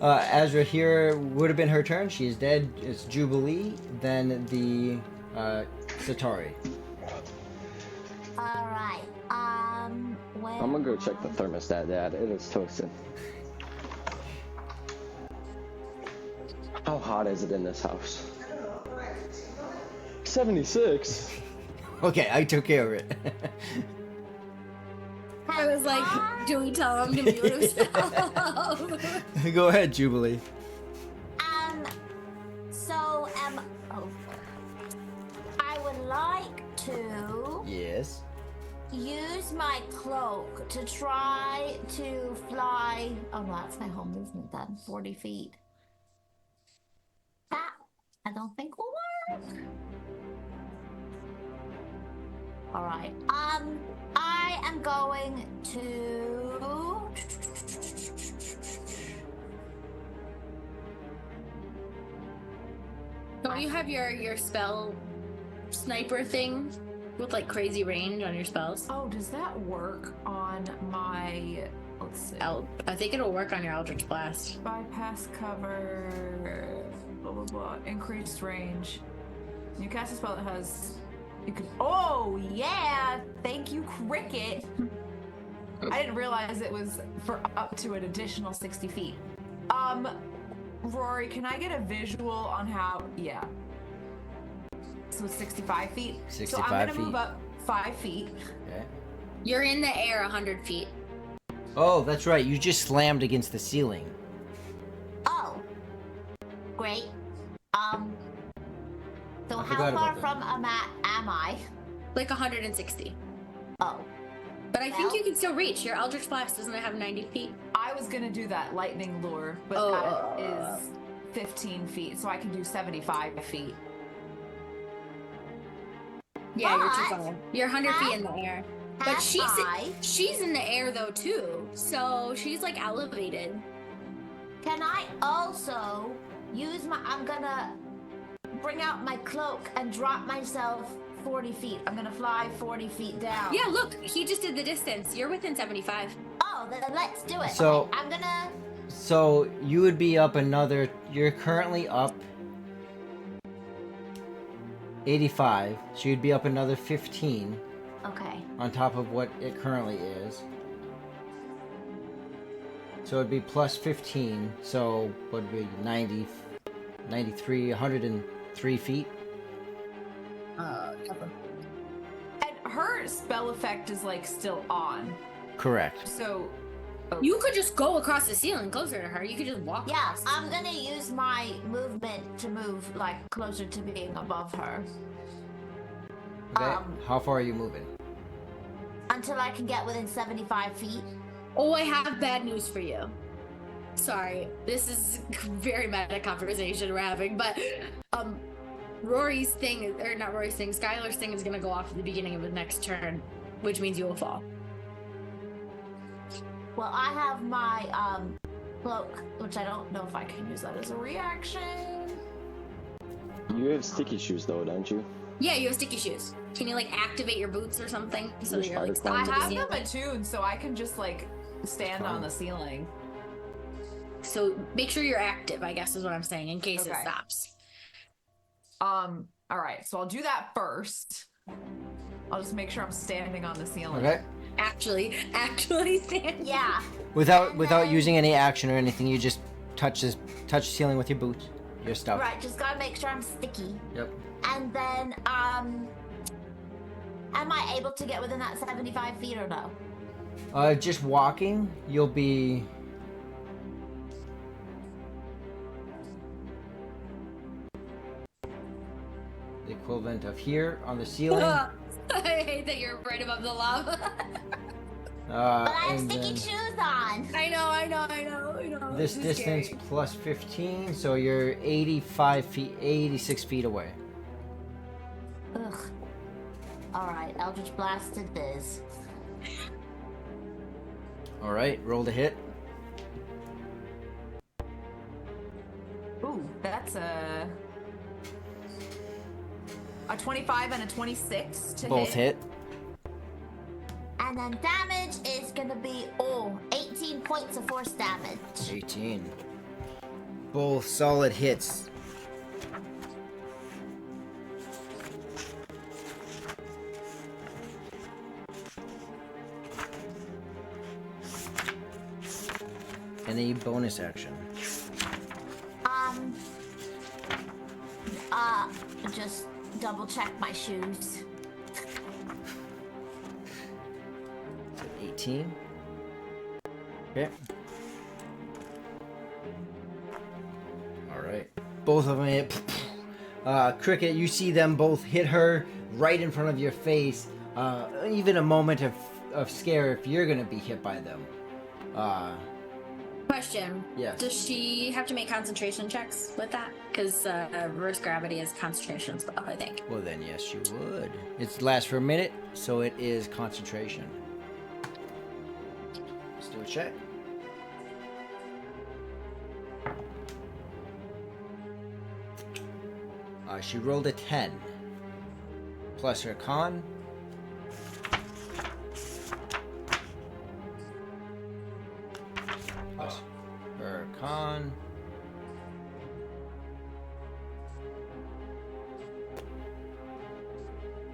Azra here would have been her turn. She is dead. It's Jubilee, then the Satari. Alright, I'm gonna go check the thermostat, Dad. It is toasted. How hot is it in this house? 76. Okay, I took care of it. I was like, do we tell him to mute himself? Go ahead, Jubilee. I would like to... Yes. use my cloak to try to fly. Oh no, that's my whole movement then. 40 feet. That I don't think will work. All right. I am going to. Don't you have your spell sniper thing with like crazy range on your spells? Oh, does that work on my? Let's see. I think it'll work on your Eldritch Blast. Bypass cover. Blah blah blah. Increased range. You cast a spell that has. You can. Oh yeah! Thank you, Cricket. I didn't realize it was for up to an additional 60 feet. Rory, can I get a visual on how? Yeah. So it's 65 feet. 65 so I'm gonna feet. move up 5 feet. Okay. You're in the air 100 feet. Oh, that's right. You just slammed against the ceiling. Oh, great. So I how forgot far about that. from am I? Like 160. Oh, But I think Well- you can still reach. Your Eldritch Blast doesn't have 90 feet. I was gonna do that lightning lure, but Oh, that is 15 feet, so I can do 75 feet. Yeah, you're too But- far. You're 100 feet in the air. But have she's in the air though too. So she's like elevated. Can I also use my? I'm gonna bring out my cloak and drop myself 40 feet. I'm gonna fly 40 feet down. Yeah, look, he just did the distance. You're within 75. Oh, then let's do it. So- Okay, I'm gonna. So you would be up another. You're currently up 85. So you'd be up another 15 Okay. on top of what it currently is. So it'd be plus 15. So what would be 90, 93, 103 feet? And her spell effect is like still on. Correct. So You could just go across the ceiling closer to her. You could just walk Yeah, across. I'm gonna use my movement to move like closer to being above her Okay. How far are you moving? until I can get within 75 feet. Oh, I have bad news for you. Sorry, this is very meta conversation we're having, but Rory's thing, or not Rory's thing, Skylar's thing is gonna go off at the beginning of the next turn, which means you will fall. Well, I have my cloak, which I don't know if I can use that as a reaction. You have sticky shoes though, don't you? Yeah, you have sticky shoes. Can you like activate your boots or something so Your that you're like spider I stuck to the have them ceiling? attuned, so I can just like stand on the ceiling. So make sure you're active, I guess is what I'm saying, in case it Okay. stops. All right, so I'll do that first. I'll just make sure I'm standing on the ceiling. Okay. Actually stand. Yeah. Without using any action or anything, you just touch the ceiling with your boots, your stuff. Right, just gotta make sure I'm sticky. Yep. And then, am I able to get within that 75 feet or no? Just walking, you'll be. The equivalent of here on the ceiling. I hate that you're right above the lava. But I have and sticky then shoes on. I know. this is distance scary. plus 15, so you're 85 feet, 86 feet away. Ugh. Alright, Eldritch Blast it is. All right, roll to hit. Ooh, that's a 25 and a 26 to Both hit. And then damage is gonna be, 18 points of force damage. 18. Both solid hits. Any bonus action? Just double check my shoes. 18. Okay. All right. Both of them hit. Cricket, you see them both hit her right in front of your face. even a moment of scare if you're gonna be hit by them. Question. Yes. Does she have to make concentration checks with that? Because reverse gravity is concentration spell, I think. Well then, yes, you would. It lasts for a minute, so it is concentration. Let's do a check. She rolled a 10. Plus her con. Plus her con.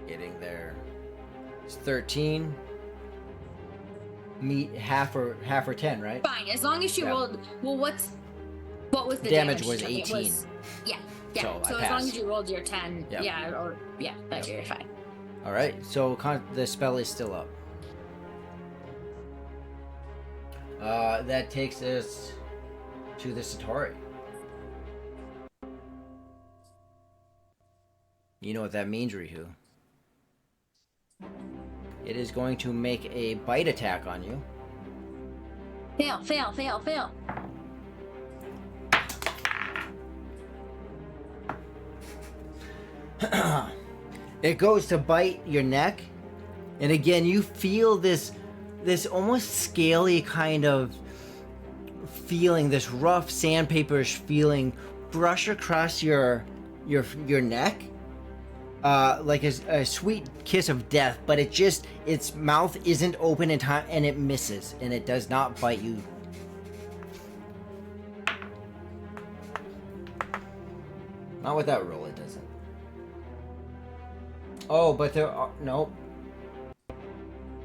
Getting there. It's 13. Meet half or 10, right? Fine, as long as she rolled. Well, what was the Damage damage? was check? 18. Yeah. So I So as long passed. as you rolled your 10, Yep. that you're fine. All right. So the spell is still up. That takes us to the Satori. You know what that means, Rihu. It is going to make a bite attack on you. Fail. It goes to bite your neck, and again you feel this almost scaly kind of feeling, this rough sandpaperish feeling brush across your neck, like a sweet kiss of death, but its mouth isn't open in time, and it misses, and it does not bite you. Not with that roll, it doesn't. Oh, but there are... Nope.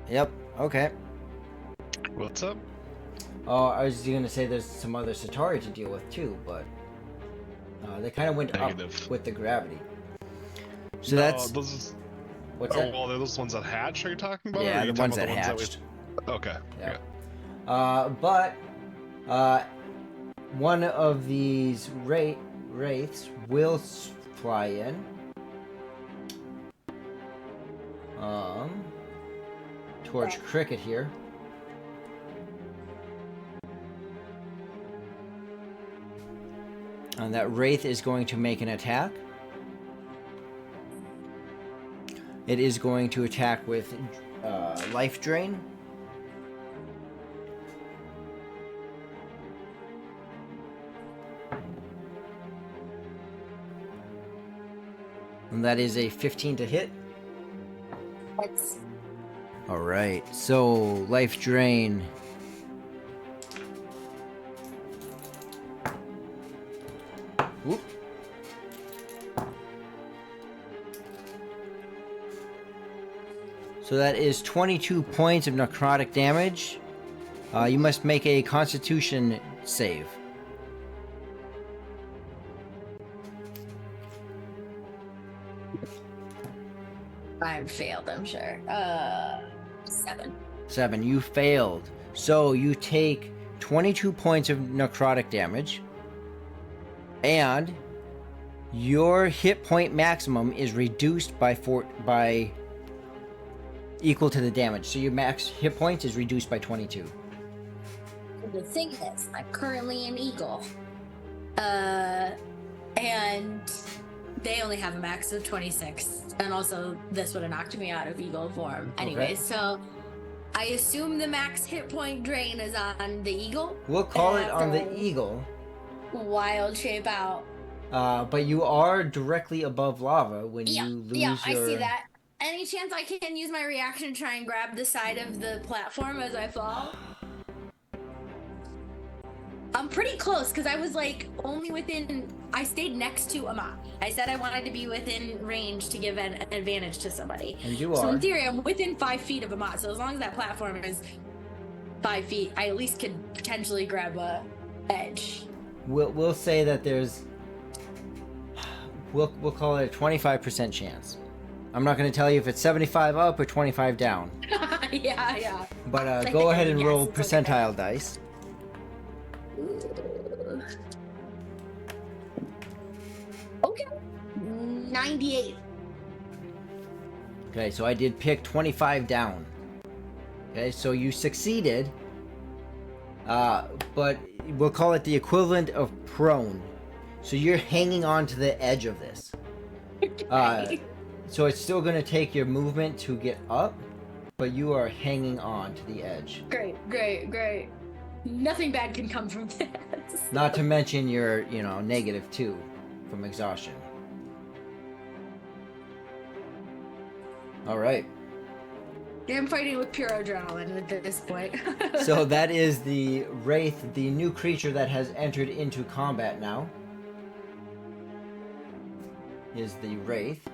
Yep, okay. What's up? Oh, I was gonna say there's some other Satori to deal with too, but... they kind of went Negative. up with the gravity. So No, that's... those. What's Oh, that? well, they're those ones that hatch. Are you talking about? or Yeah, are you the talking ones about that we- hatched. Okay. Yeah. Okay. But one of these wraiths will fly in. Towards Cricket here. And that wraith is going to make an attack. It is going to attack with life drain. And that is a 15 to hit. That's Alright, so life drain. Whoop. So that is 22 points of necrotic damage. You must make a constitution save. I failed, I'm sure. 7. 7. You failed. So you take 22 points of necrotic damage. And your hit point maximum is reduced by equal to the damage. So your max hit points is reduced by 22. The thing is, I'm currently an eagle. And they only have a max of 26. And also, this would have knocked me out of eagle form. Anyway, Okay. so I assume the max hit point drain is on the eagle. We'll call And it on the after eagle. Wild shape out. But you are directly above lava when you lose Yeah, your... I see that. Any chance I can use my reaction to try and grab the side of the platform as I fall? I'm pretty close because I was like only within. I stayed next to Amat. I said I wanted to be within range to give an advantage to somebody. And you So are. in theory, I'm within 5 feet of Amat. So as long as that platform is 5 feet, I at least could potentially grab a edge. We'll say that there's... We'll call it a 25% chance. I'm not going to tell you if it's 75 up or 25 down. yeah. But go ahead and Yes, roll it's okay. percentile dice. Okay. 98. Okay, so I did pick 25 down. Okay, so you succeeded. But we'll call it the equivalent of prone. So you're hanging on to the edge of this. So it's still going to take your movement to get up, but you are hanging on to the edge. Great. Nothing bad can come from this. Not to mention your, -2 from exhaustion. All right. I'm fighting with pure adrenaline at this point. So that is the Wraith, the new creature that has entered into combat now. Is the Wraith.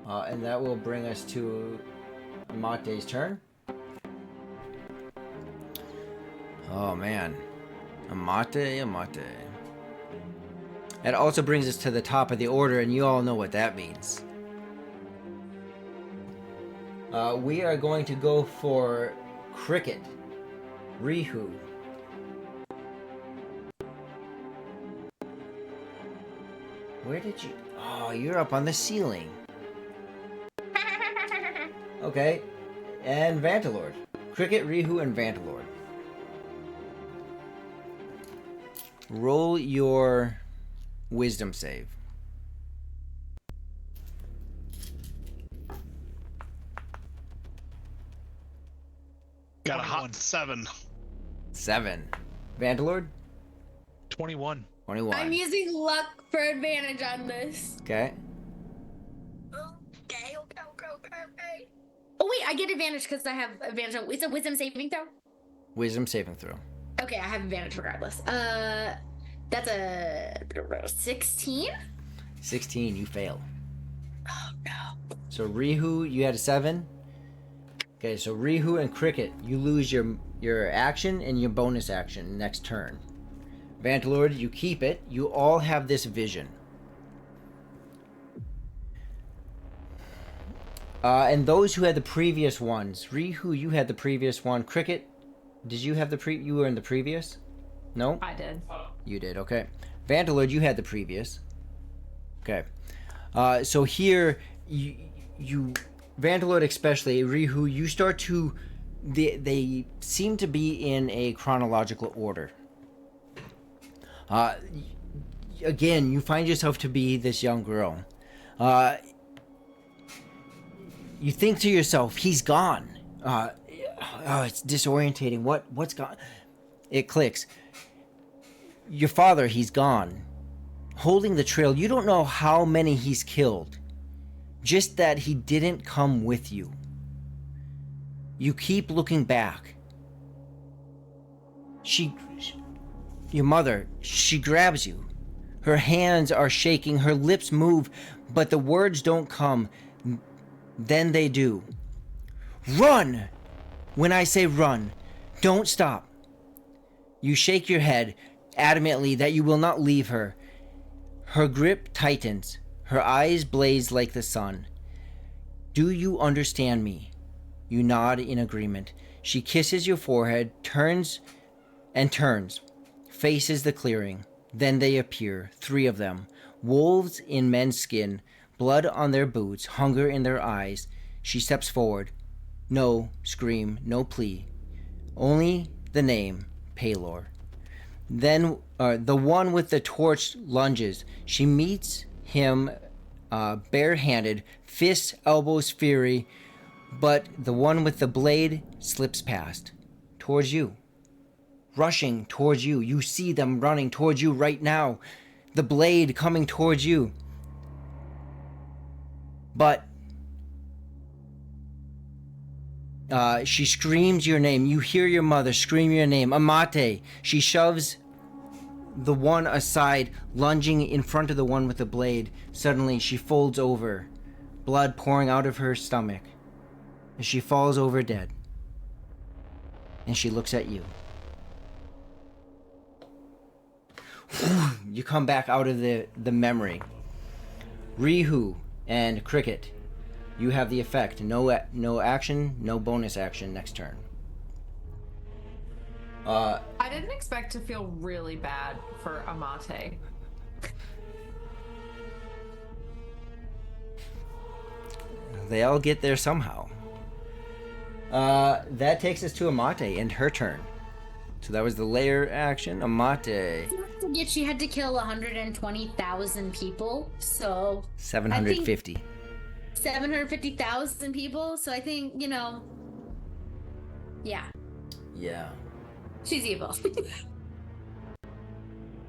And that will bring us to Amate's turn. Oh man. Amate. That also brings us to the top of the order, and you all know what that means. We are going to go for Cricket. Rihu. Where did you... Oh, you're up on the ceiling. Okay. And Vantalord. Cricket, Rihu, and Vantalord. Roll your wisdom save. Got a 21. hot 7. 7. Vantalord? 21. 21. I'm using luck for advantage on this. Okay. Okay. Oh wait, I get advantage because I have advantage on. It's a wisdom saving throw. Wisdom saving throw. Okay, I have advantage regardless. That's a 16. 16, you fail. Oh no. So Rihu, you had a 7. Okay, so Rihu and Cricket, you lose your action and your bonus action next turn. Vantalord, you keep it. You all have this vision. And those who had the previous ones, Rihu, you had the previous one. Cricket, did you have you were in the previous? No? I did. You did, okay. Vantalord, you had the previous. Okay. So here, you Vantalord especially, Rihu, you start to... They seem to be in a chronological order. Again, you find yourself to be this young girl. You think to yourself, he's gone. It's disorientating. What's gone? It clicks. Your father, he's gone. Holding the trail, you don't know how many he's killed. Just that he didn't come with you. You keep looking back. Your mother, she grabs you. Her hands are shaking, her lips move, but the words don't come. Then they do. Run! When I say run, don't stop. You shake your head adamantly that you will not leave her. Her grip tightens. Her eyes blaze like the sun. Do you understand me? You nod in agreement. She kisses your forehead, turns, faces the clearing. Then they appear, 3 of them, wolves in men's skin, blood on their boots, hunger in their eyes. She steps forward. No scream, no plea. Only the name, Paylor. Then the one with the torch lunges. She meets him barehanded, fists, elbows, fury, but the one with the blade slips past, towards you. Rushing towards you. You see them running towards you right now. The blade coming towards you. But she screams your name. You hear your mother scream your name. Amate. She shoves the one aside, lunging in front of the one with the blade. Suddenly, she folds over, blood pouring out of her stomach. And she falls over dead. And she looks at you. You come back out of the memory. Rihu and Cricket, you have the effect. No action, no bonus action next turn. I didn't expect to feel really bad for Amate. they all get there somehow. That takes us to Amate and her turn. So that was the layer action. Amate. Don't forget she had to kill 120,000 people, so 750. 750,000 people. So I think, yeah, Yeah. she's evil.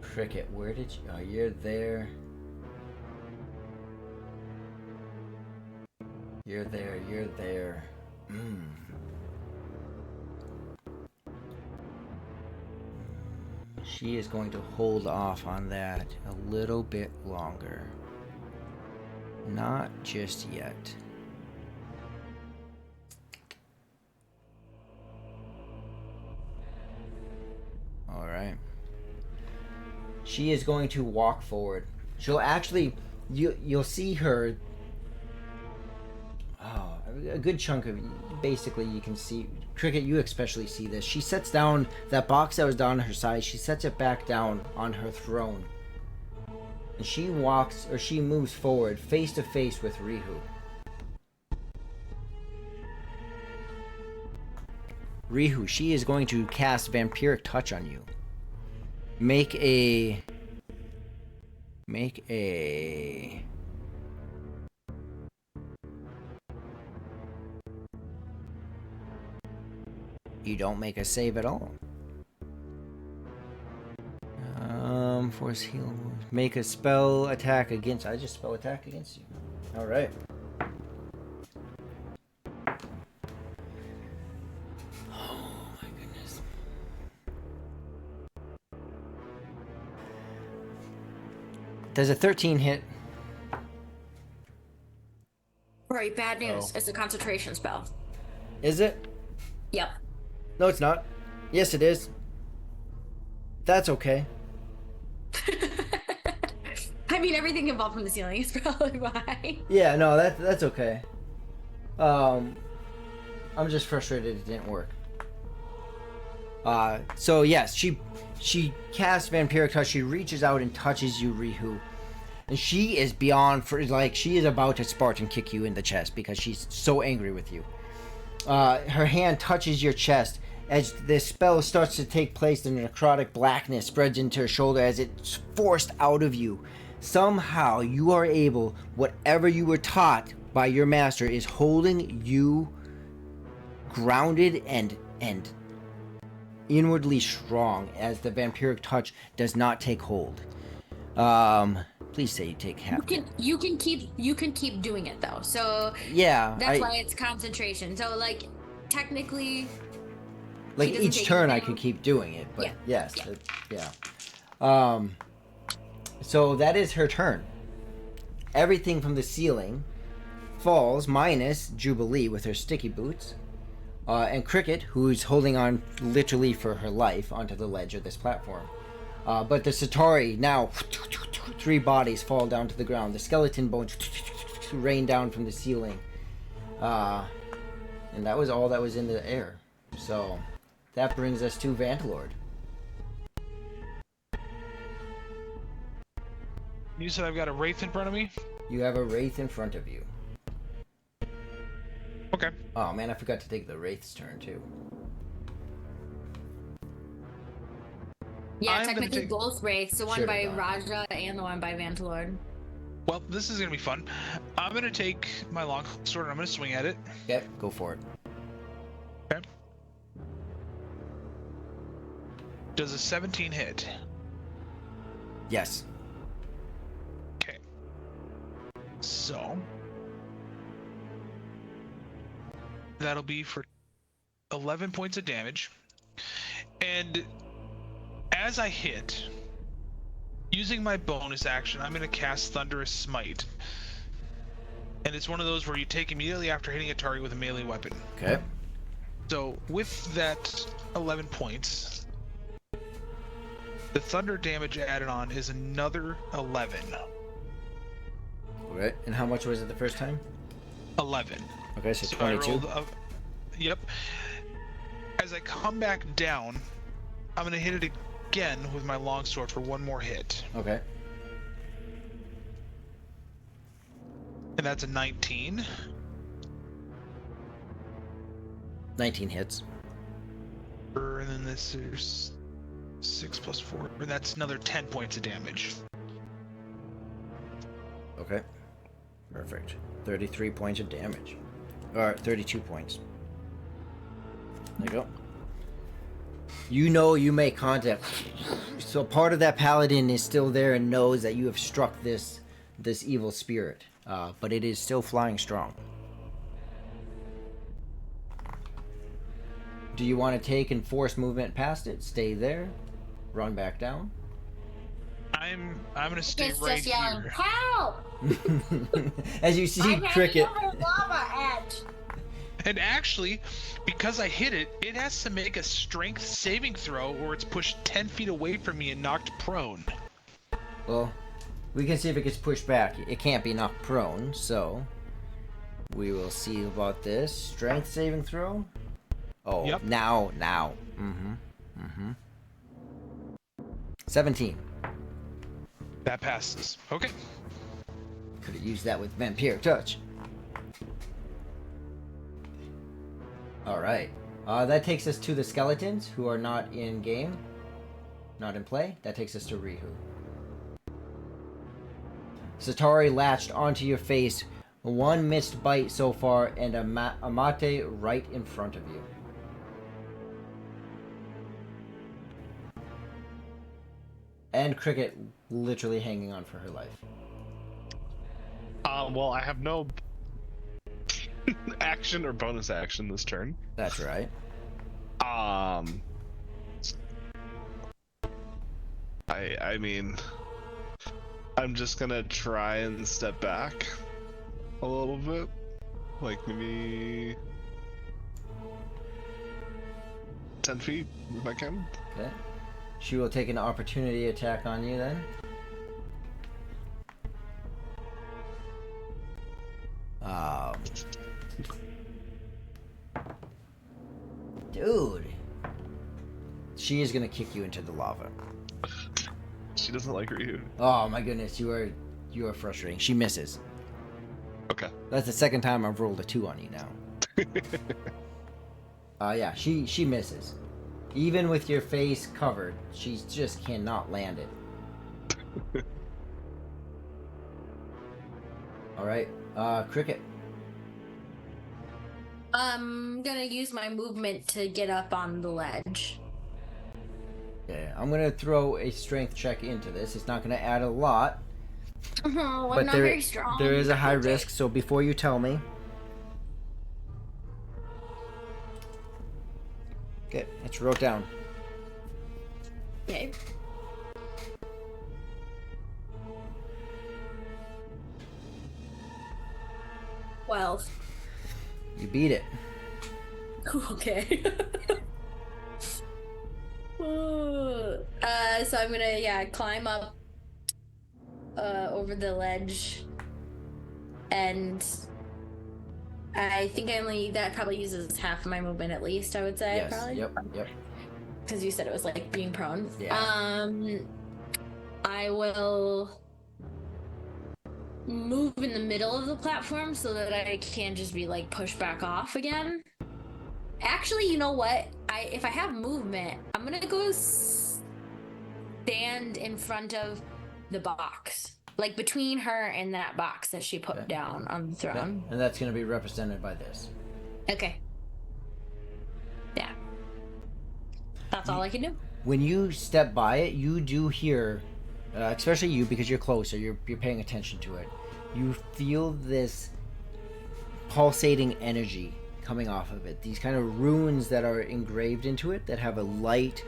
Cricket, where did you... Oh, you're there. You're there. She is going to hold off on that a little bit longer. Not just yet. All right. She is going to walk forward. She'll actually, you'll see her. Oh, a good chunk of, basically you can see, Cricket, you especially see this. She sets down that box that was down her side. She sets it back down on her throne. And she moves forward face to face with Rihu. Rihu, she is going to cast Vampiric Touch on you. Make a... You don't make a save at all. Force heal. Make a spell attack against... I just spell attack against you. Alright. Oh my goodness. Does a 13 hit? Right, bad news. It's a concentration spell. Is it? Yep. No, it's not. Yes, it is. That's okay. I mean, everything involved from the ceiling is probably why. Yeah, no, that's okay. I'm just frustrated it didn't work. So yes, she casts Vampiric Touch. She reaches out and touches you, Rihu, and she is beyond she is about to Spartan kick you in the chest because she's so angry with you. Her hand touches your chest. As this spell starts to take place, the necrotic blackness spreads into her shoulder as it's forced out of you. Somehow you are able, whatever you were taught by your master is holding you grounded and inwardly strong as the Vampiric Touch does not take hold. Please say you take half. You can keep doing it though. So yeah, that's why it's concentration. So technically, each turn I could keep doing it, but yeah. Yes, yeah. So that is her turn. Everything from the ceiling falls, minus Jubilee with her sticky boots, and Cricket, who's holding on literally for her life onto the ledge of this platform. But the Centauri, now 3 bodies fall down to the ground. The skeleton bones rain down from the ceiling. And that was all that was in the air. So that brings us to Vantalord. You said I've got a wraith in front of me? You have a wraith in front of you. Okay. Oh man, I forgot to take the wraith's turn too. Yeah, technically both wraiths, the one by Raja and the one by Vantalord. Well, this is gonna be fun. I'm gonna take my longsword and I'm gonna swing at it. Okay, go for it. Okay. Does a 17 hit? Yes. Okay. So that'll be for 11 points of damage. And as I hit, using my bonus action, I'm going to cast Thunderous Smite. And it's one of those where you take immediately after hitting a target with a melee weapon. Okay. So with that 11 points, the thunder damage added on is another 11. Okay, and how much was it the first time? 11. Okay, so So 22. I rolled yep. As I come back down, I'm going to hit it again with my longsword for one more hit. Okay. And that's a 19. 19 hits. And then this is 6 plus 4. And that's another 10 points of damage. Okay. Perfect. 33 points of damage. Or 32 points. There you go. You know you make contact. So part of that paladin is still there and knows that you have struck this evil spirit. But it is still flying strong. Do you want to take and force movement past it? Stay there? Run back down? I'm gonna stay It's right just yelling, here. help! As you see I'm Cricket. hanging over the lava edge. And actually, because I hit it, it has to make a strength saving throw or it's pushed 10 feet away from me and knocked prone. Well, we can see if it gets pushed back. It can't be knocked prone, so we will see about this. Strength saving throw? Oh, Yep. now. 17. That passes. Okay. Could have used that with Vampire Touch. Alright. That takes us to the skeletons, who are not in game. Not in play. That takes us to Rihu. Satari latched onto your face. One missed bite so far, and a mate right in front of you. And Cricket literally hanging on for her life. Well, I have no action or bonus action this turn. That's right. I mean, I'm just gonna try and step back a little bit, like maybe 10 feet if I can. Okay. She will take an opportunity attack on you then. Dude. She is gonna kick you into the lava. She doesn't like Ryu. Oh my goodness, you are frustrating. She misses. Okay. That's the second time I've rolled a 2 on you now. Yeah, she misses. Even with your face covered, she just cannot land it. Alright, Cricket. I'm gonna use my movement to get up on the ledge. Okay, I'm gonna throw a strength check into this. It's not gonna add a lot, Oh, I'm but not very strong. there is a high risk, so before you tell me. Okay, let's wrote down. Okay. Well. You beat it. Okay. So I'm gonna climb up over the ledge, and I think that probably uses half of my movement at least. I would say Yes. probably. Yep. Because you said it was like being prone. Yeah. I will move in the middle of the platform so that I can just be like pushed back off again. Actually, you know what? If I have movement, I'm gonna go stand in front of the box, like between her and that box that she put down on the throne. And that's gonna be represented by this. Okay. Yeah. That's all I can do. When you step by it, you do hear, especially you because you're closer, you're paying attention to it. You feel this pulsating energy coming off of it. These kind of runes that are engraved into it that have a light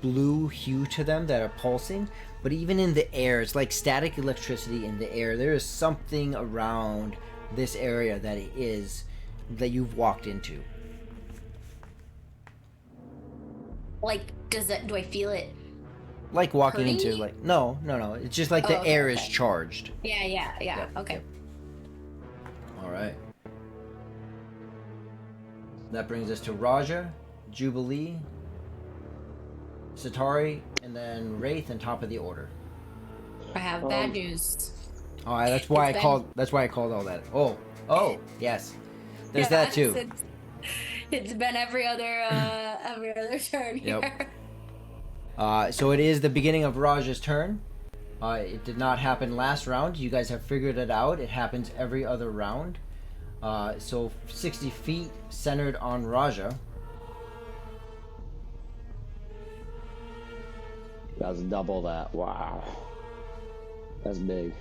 blue hue to them that are pulsing. But even in the air, it's like static electricity in the air. There is something around this area that you've walked into. Like, do I feel it? Like walking Hurting into me? like no. It's just like the okay, air is okay. charged. Yeah. Yep, Okay. yep. All right. That brings us to Raja, Jubilee, Satari, and then Wraith, and top of the order. I have bad news. Oh, that's why It's I called all that. Oh, yes. There's Yeah, that too. It's been every other turn here. Yep. So it is the beginning of Raj's turn. It did not happen last round. You guys have figured it out. It happens every other round. So 60 feet centered on Raja. That's double that. Wow. That's big.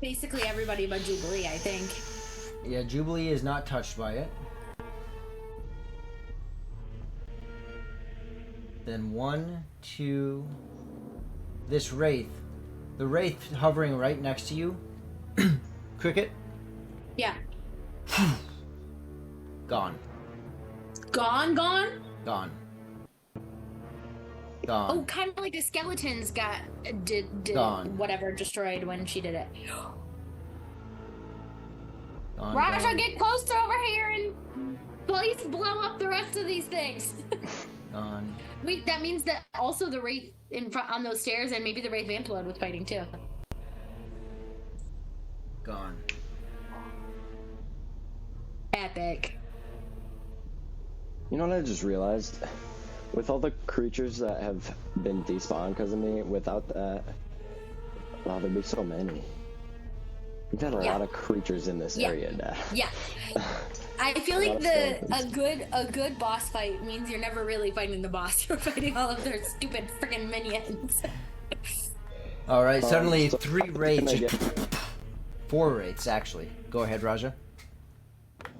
Basically everybody but Jubilee, I think. Yeah, Jubilee is not touched by it. Then 1, 2. This Wraith. The Wraith hovering right next to you. Cricket. Yeah. Gone. Gone? Gone. Oh, kind of like the skeletons did Gone. whatever destroyed when she did it. Gone. Raja, Gone. get closer over here and please blow up the rest of these things. Gone. Wait, that means that also the Wraith in front on those stairs and maybe the Wraith Vamploid was fighting too. Gone. Epic. You know what I just realized? With all the creatures that have been despawned because of me, without that, wow, there'd be so many. We've had a lot of creatures in this area now. Yeah. I feel like a good boss fight means you're never really fighting the boss. You're fighting all of their stupid freaking minions. All right. Suddenly, so 3 wraiths. 4 wraiths, actually. Go ahead, Raja.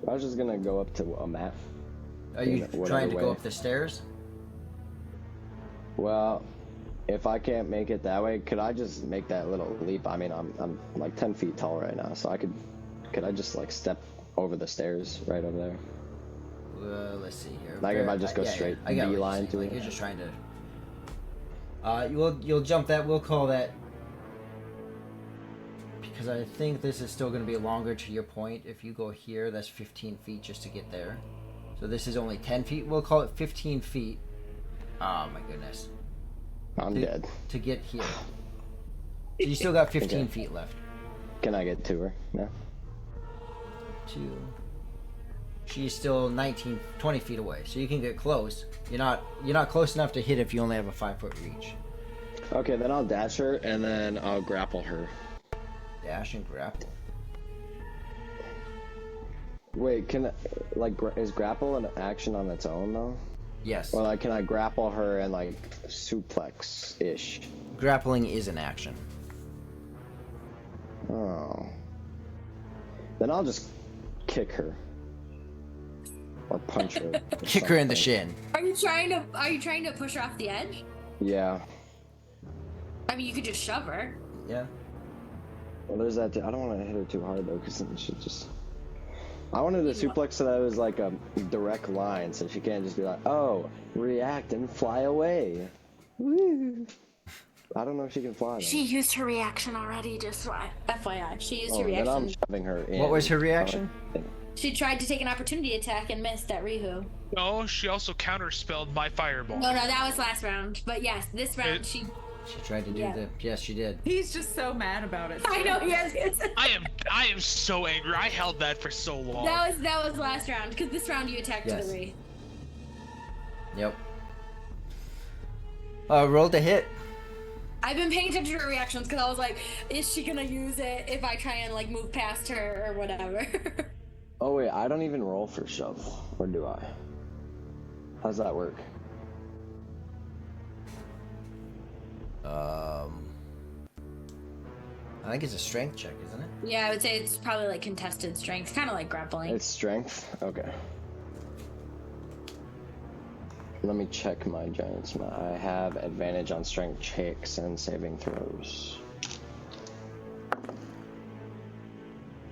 I was just gonna go up to a map. Are you Whatever trying to go way. up the stairs? Well, if I can't make it that way, could I just make that little leap? I mean, I'm like 10 feet tall right now, so could I just like step over the stairs right over there? Let's see here. Like if I just go straight I got what you're beeline saying. to Like it? you're just trying to. You'll jump that. We'll call that because I think this is still going to be longer. To your point, if you go here, that's 15 feet just to get there. So this is only 10 feet. We'll call it 15 feet. Oh my goodness. I'm dead. To get here. So you still got 15 feet left. Can I get to her? No. 2. She's still 20 feet away, so you can get close. You're not close enough to hit if you only have a 5-foot reach. Okay, then I'll dash her and then I'll grapple her. Dash and grapple. Wait, is grapple an action on its own though? Yes. Or like, can I grapple her and like suplex-ish? Grappling is an action. Oh. Then I'll just kick her. Or punch her. or Kick her in the something. shin. Are you trying to push her off the edge? Yeah. I mean, you could just shove her. Yeah. Well, there's that too. I don't want to hit her too hard though, because then she just... I wanted a suplex so that it was like a direct line, so she can't just be like, oh, react and fly away. Woo. I don't know if she can fly though. She used her reaction already, just FYI. She used her Then reaction. I'm shoving her in. What was her reaction? She tried to take an opportunity attack and missed at Rihu. No, she also counterspelled my fireball. No, that was last round. But yes, this round she tried to do the... Yes, she did. He's just so mad about it. I know, yes. I am so angry. I held that for so long. That was last round, because this round you attacked to the Wraith. Yep. Roll to hit. I've been paying attention to her reactions because I was like, is she gonna use it if I try and like move past her or whatever? Oh wait, I don't even roll for shove, or do I? How's that work? I think it's a strength check, isn't it? Yeah, I would say it's probably like contested strength, kind of like grappling. It's strength? Okay. Let me check my giant's map. I have advantage on strength checks and saving throws.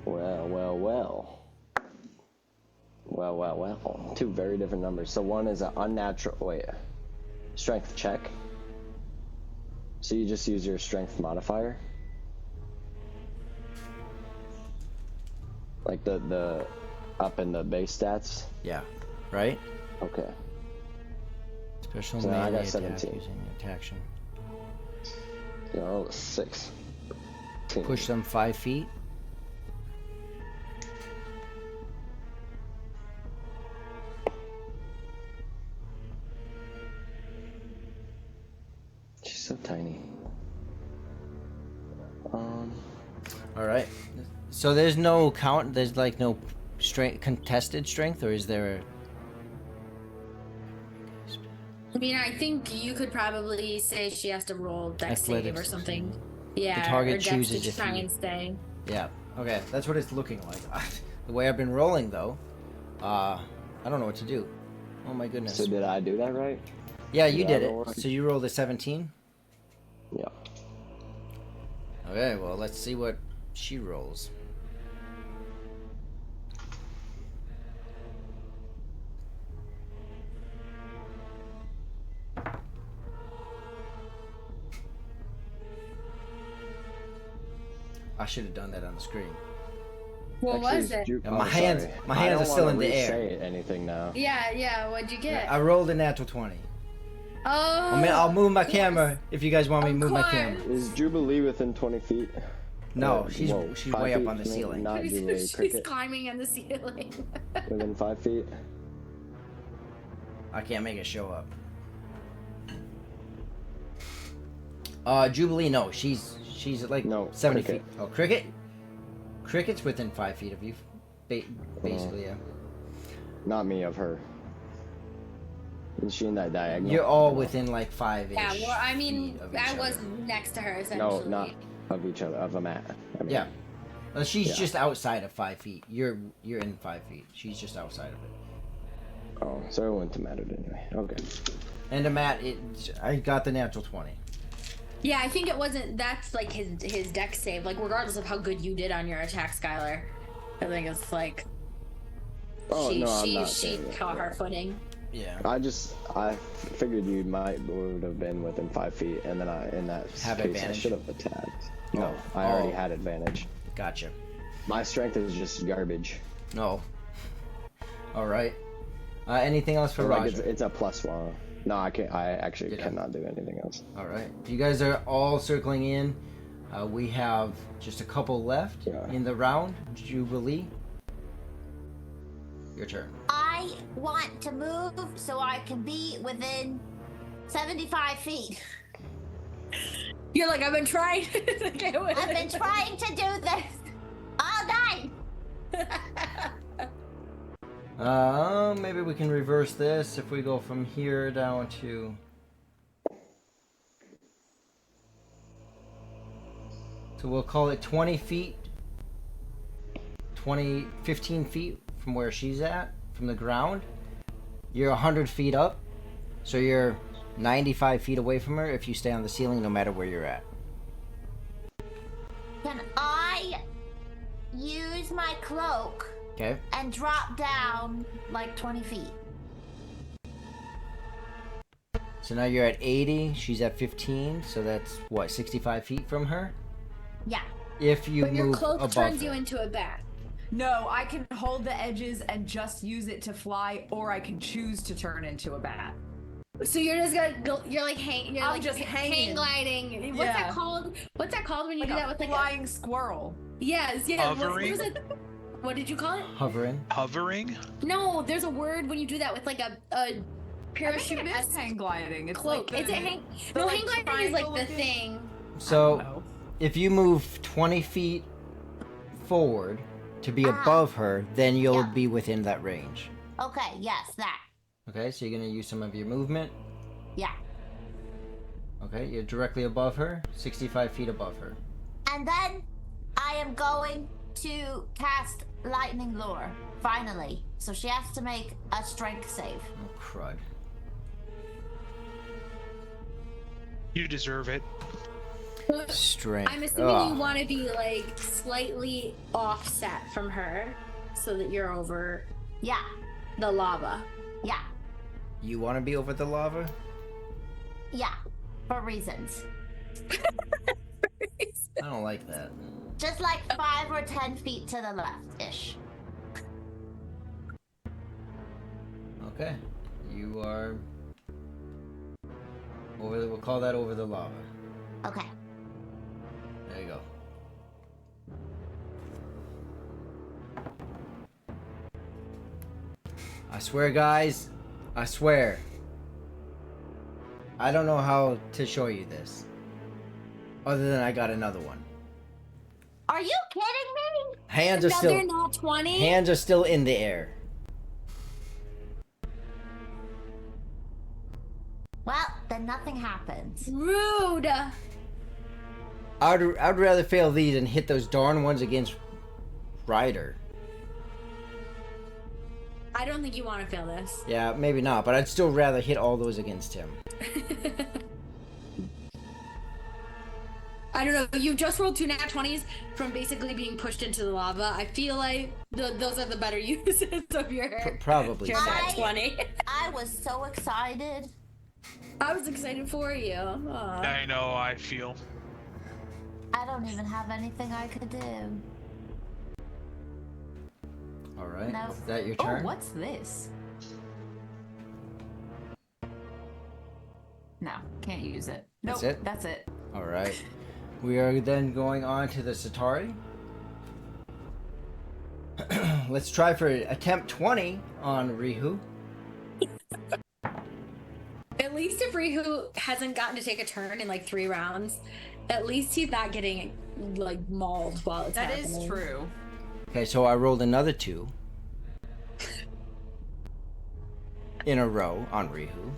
Well. Well. 2 very different numbers. So one is an unnatural... Wait. Strength check. So you just use your strength modifier? Like the up in the base stats? Yeah. Right? Okay. Special So now I melee got attack 17. using attack. Yeah, I rolled a 6. 18. Push them 5 feet. All right. So there's no count. There's like no strength, contested strength, or is there? I mean, I think you could probably say she has to roll dex save or Athletics. something. Yeah, The target or dex chooses to if try you- and stay. Yeah. Okay. That's what it's looking like. The way I've been rolling, though, I don't know what to do. Oh my goodness. So did I do that right? Yeah, you Yeah, did don't it. worry. So you rolled a 17. Yeah. Okay. Well, let's see what she rolls. I should have done that on the screen. What Actually, was it? Ju- Yeah, my oh, hands- sorry. my I hands don't are still wanna in the air. re-say anything now. Yeah, what'd you get? I rolled a natural 20. Oh, I mean, I'll move my camera if you guys want me to Of move my course. camera. Is Jubilee within 20 feet? No, Or, she's whoa, she's 5 way up feet? on the No, ceiling. Not Jubilee. she's Cricket. climbing on the ceiling. Within 5 feet. I can't make it show up. Jubilee, no, she's like No, 70 Cricket. feet. Oh, Cricket? Cricket's within 5 feet of you. Basically, yeah. Not me, of her. Is she in that diagonal? You're all within like 5 inch. Yeah, well, I mean, feet of each I other. was next to her No, essentially. not of each other. Of a mat. I mean, Yeah. Well, she's Yeah. just outside of 5 feet. You're in 5 feet. She's just outside of it. Oh, so it wouldn't have mattered anyway. Okay. And the mat, I got the natural 20. Yeah, I think it wasn't. That's like his dex save. Like regardless of how good you did on your attack, Skylar, I think it's like Oh, she no, I'm she not she saying that, caught yeah. her footing. Yeah. I figured you would have been within 5 feet, and then in that Have case I advantage? should have attacked. No, No. I already Oh. had advantage. Gotcha. My strength is just garbage. No. All right. Anything else for Or, like, Roger? it's a +1. No, I can't. I actually Get up. cannot do anything else. All right. You guys are all circling in. We have just a couple left Yeah. in the round. Jubilee. Your turn. I want to move so I can be within 75 feet. You're like, I've been trying. I've been trying to do this all night. Maybe we can reverse this if we go from here down to. So we'll call it 20 feet. 15 feet from where she's at, from the ground. You're 100 feet up, so you're 95 feet away from her if you stay on the ceiling no matter where you're at. Can I use my cloak Okay? and drop down like 20 feet? So now you're at 80, she's at 15, so that's what, 65 feet from her? Yeah. If you But your move cloak above turns her. you into a bat. No, I can hold the edges and just use it to fly, or I can choose to turn into a bat. So you're just gonna go. You're like hang. You're I'm like just hang hanging. gliding. What's Yeah. that called? What's that called when you Like do that a with like flying squirrel. Yes, yeah. What Hovering? was it? What did you call it? Hovering. Hovering? No, there's a word when you do that with like a I think parachute it is hang gliding. It's cloak. Like is the- it hang? the, No, like, hang gliding is triangle like the looking- thing. So No. if you move 20 feet forward to be Ah. above her, then you'll Yeah. be within that range. Okay, yes, that. Okay, so you're gonna use some of your movement. Yeah. Okay, you're directly above her, 65 feet above her. And then I am going to cast Lightning Lure, finally. So she has to make a strength save. Oh, crud. You deserve it. Strength. I'm assuming Ugh. you want to be like slightly offset from her, so that you're over Yeah, the lava. yeah, You want to be over the lava? yeah. For reasons. I don't like that. Just like 5 or 10 feet to the left-ish. Okay. You are over the, we'll call that over the lava. Okay. There you go. I swear, guys. I swear. I don't know how to show you this. Other than I got another one. Are you kidding me? Hands are Another still not 20. hands are still in the air. Well, then nothing happens. Rude. I'd rather fail these and hit those darn ones against Ryder. I don't think you want to fail this. Yeah, maybe not, but I'd still rather hit all those against him. I don't know. You just rolled 2 nat 20s from basically being pushed into the lava. I feel like those are the better uses of your Probably. your nat 20. I was so excited. I was excited for you. Aw. I know, I feel. I don't even have anything I could do. All right. No. Is that your Oh, turn? what's this? No, can't use it. Nope, That's it? That's it. All right. We are then going on to the Satari. Let's try for attempt 20 on Rihu. At least if Rihu hasn't gotten to take a turn in like 3 rounds, at least he's not getting like mauled while it's That happening. is true. Okay, so I rolled another 2 in a row on Rihu.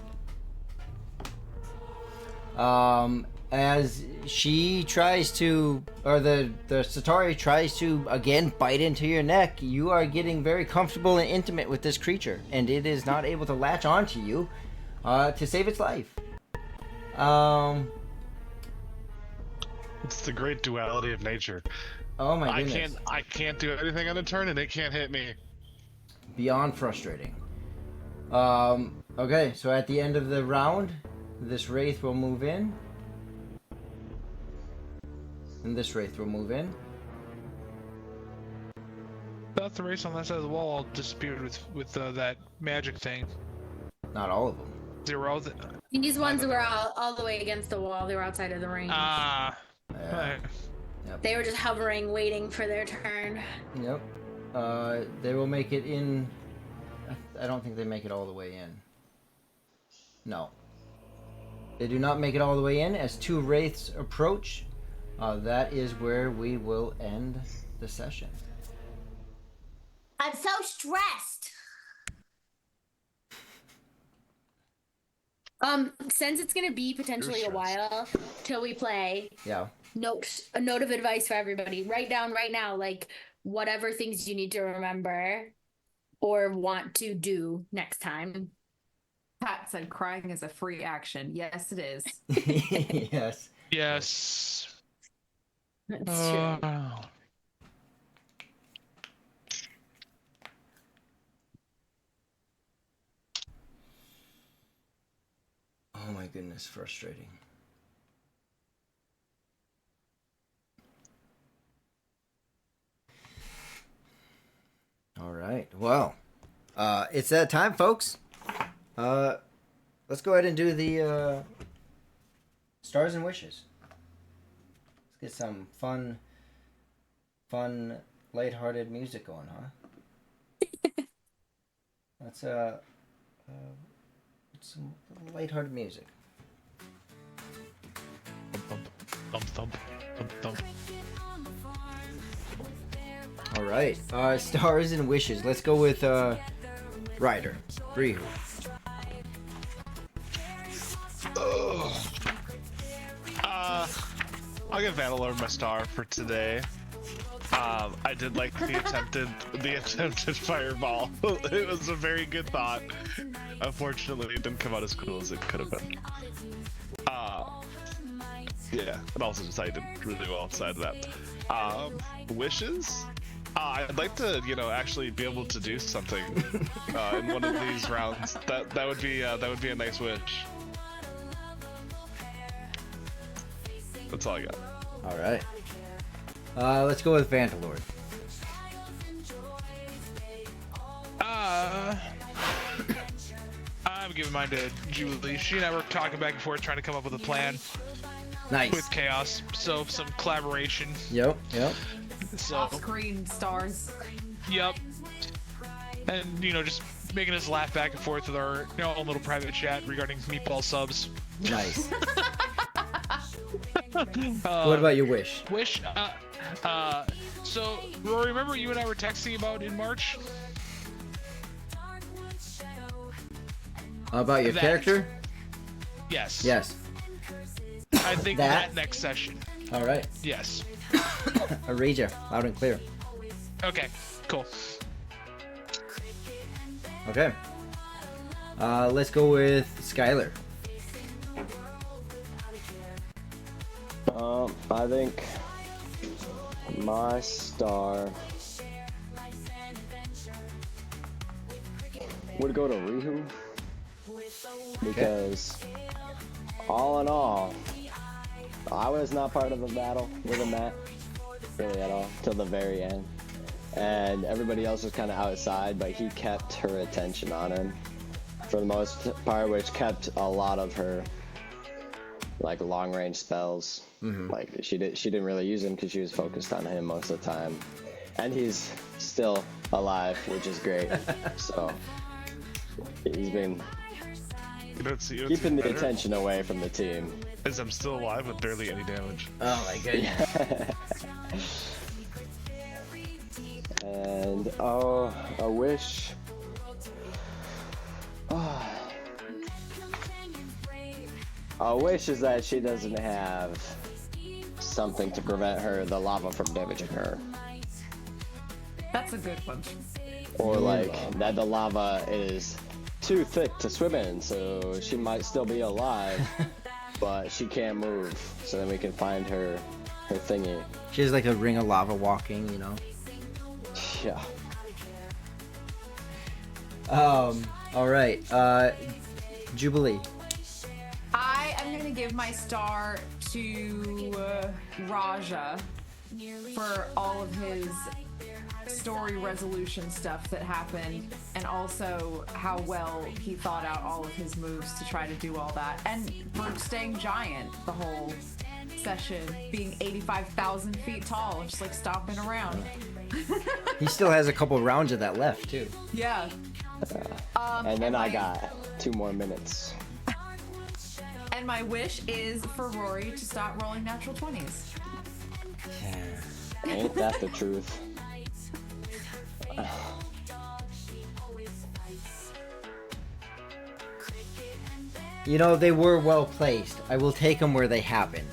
As she tries to, or the Satari tries to again bite into your neck, you are getting very comfortable and intimate with this creature, and it is not able to latch onto you to save its life. It's the great duality of nature. Oh my goodness. I can't do anything on a turn, and it can't hit me. Beyond frustrating. Okay, so at the end of the round, this Wraith will move in. And this Wraith will move in. Thought the race on that side of the wall all disappeared with that magic thing. Not all of them. They were all These ones were all the way against the wall. They were outside of the range. Ah. Yeah. They were just hovering, waiting for their turn. Yep. They will make it in. I don't think they make it all the way in. No. They do not make it all the way in. As 2 Wraiths approach, that is where we will end the session. I'm so stressed. Since it's gonna be potentially a while till we play, Yeah. a note of advice for everybody. Write down right now, like, whatever things you need to remember or want to do next time. Pat said crying is a free action. Yes, it is. Yes. Yes. That's true. Oh my goodness, frustrating. All right. Well, it's that time, folks. Let's go ahead and do the stars and wishes. Let's get some fun, lighthearted music going, huh? Let's some lighthearted music. Thump, thump, thump, thump, thump. All right. Stars and wishes. Let's go with Ryder. Rihu. I'll give Vandalore my star for today. I did like the attempted fireball. It was a very good thought. Unfortunately, it didn't come out as cool as it could have been. Yeah, and also just I did really well outside of that. Wishes? I'd like to, actually be able to do something in one of these rounds. That would be a nice wish. That's all I got. All right. Let's go with Vandalord. I'm giving mine to Julie. She and I were talking back and forth, trying to come up with a plan Nice. with Chaos. So some collaboration. Yep. So Off-screen stars. yep. And just making us laugh back and forth with our own little private chat regarding meatball subs. Nice. What about your wish? Wish. So Rory, remember you and I were texting about in March? About your That. character? Yes. Yes. I think that next session. All right. Yes. I read you loud and clear. Okay. Cool. Okay. Let's go with Skylar. I think my star would go to Rihu because all in all, I was not part of the battle with a Matt really at all till the very end, and everybody else was kind of outside, but he kept her attention on him for the most part, which kept a lot of her like long range spells. Like she didn't really use him because she was focused on him most of the time, and he's still alive, which is great. So he's been keeping the attention away from the team. As I'm still alive with barely any damage. Oh my goodness. And a wish. A wish is that she doesn't have something to prevent the lava from damaging her. That's a good one. Or like that the lava is too thick to swim in, so she might still be alive, but she can't move. So then we can find her thingy. She has like a ring of lava walking, you know. Yeah. All right. Jubilee. I am gonna give my star to Raja for all of his story resolution stuff that happened, and also how well he thought out all of his moves to try to do all that, and for staying giant the whole session, being 85,000 feet tall and just like stomping around. He still has a couple rounds of that left too. Yeah. And then I got 2 more minutes. And my wish is for Rory to stop rolling natural 20s. Ain't that the truth? You know, they were well placed. I will take them where they happened.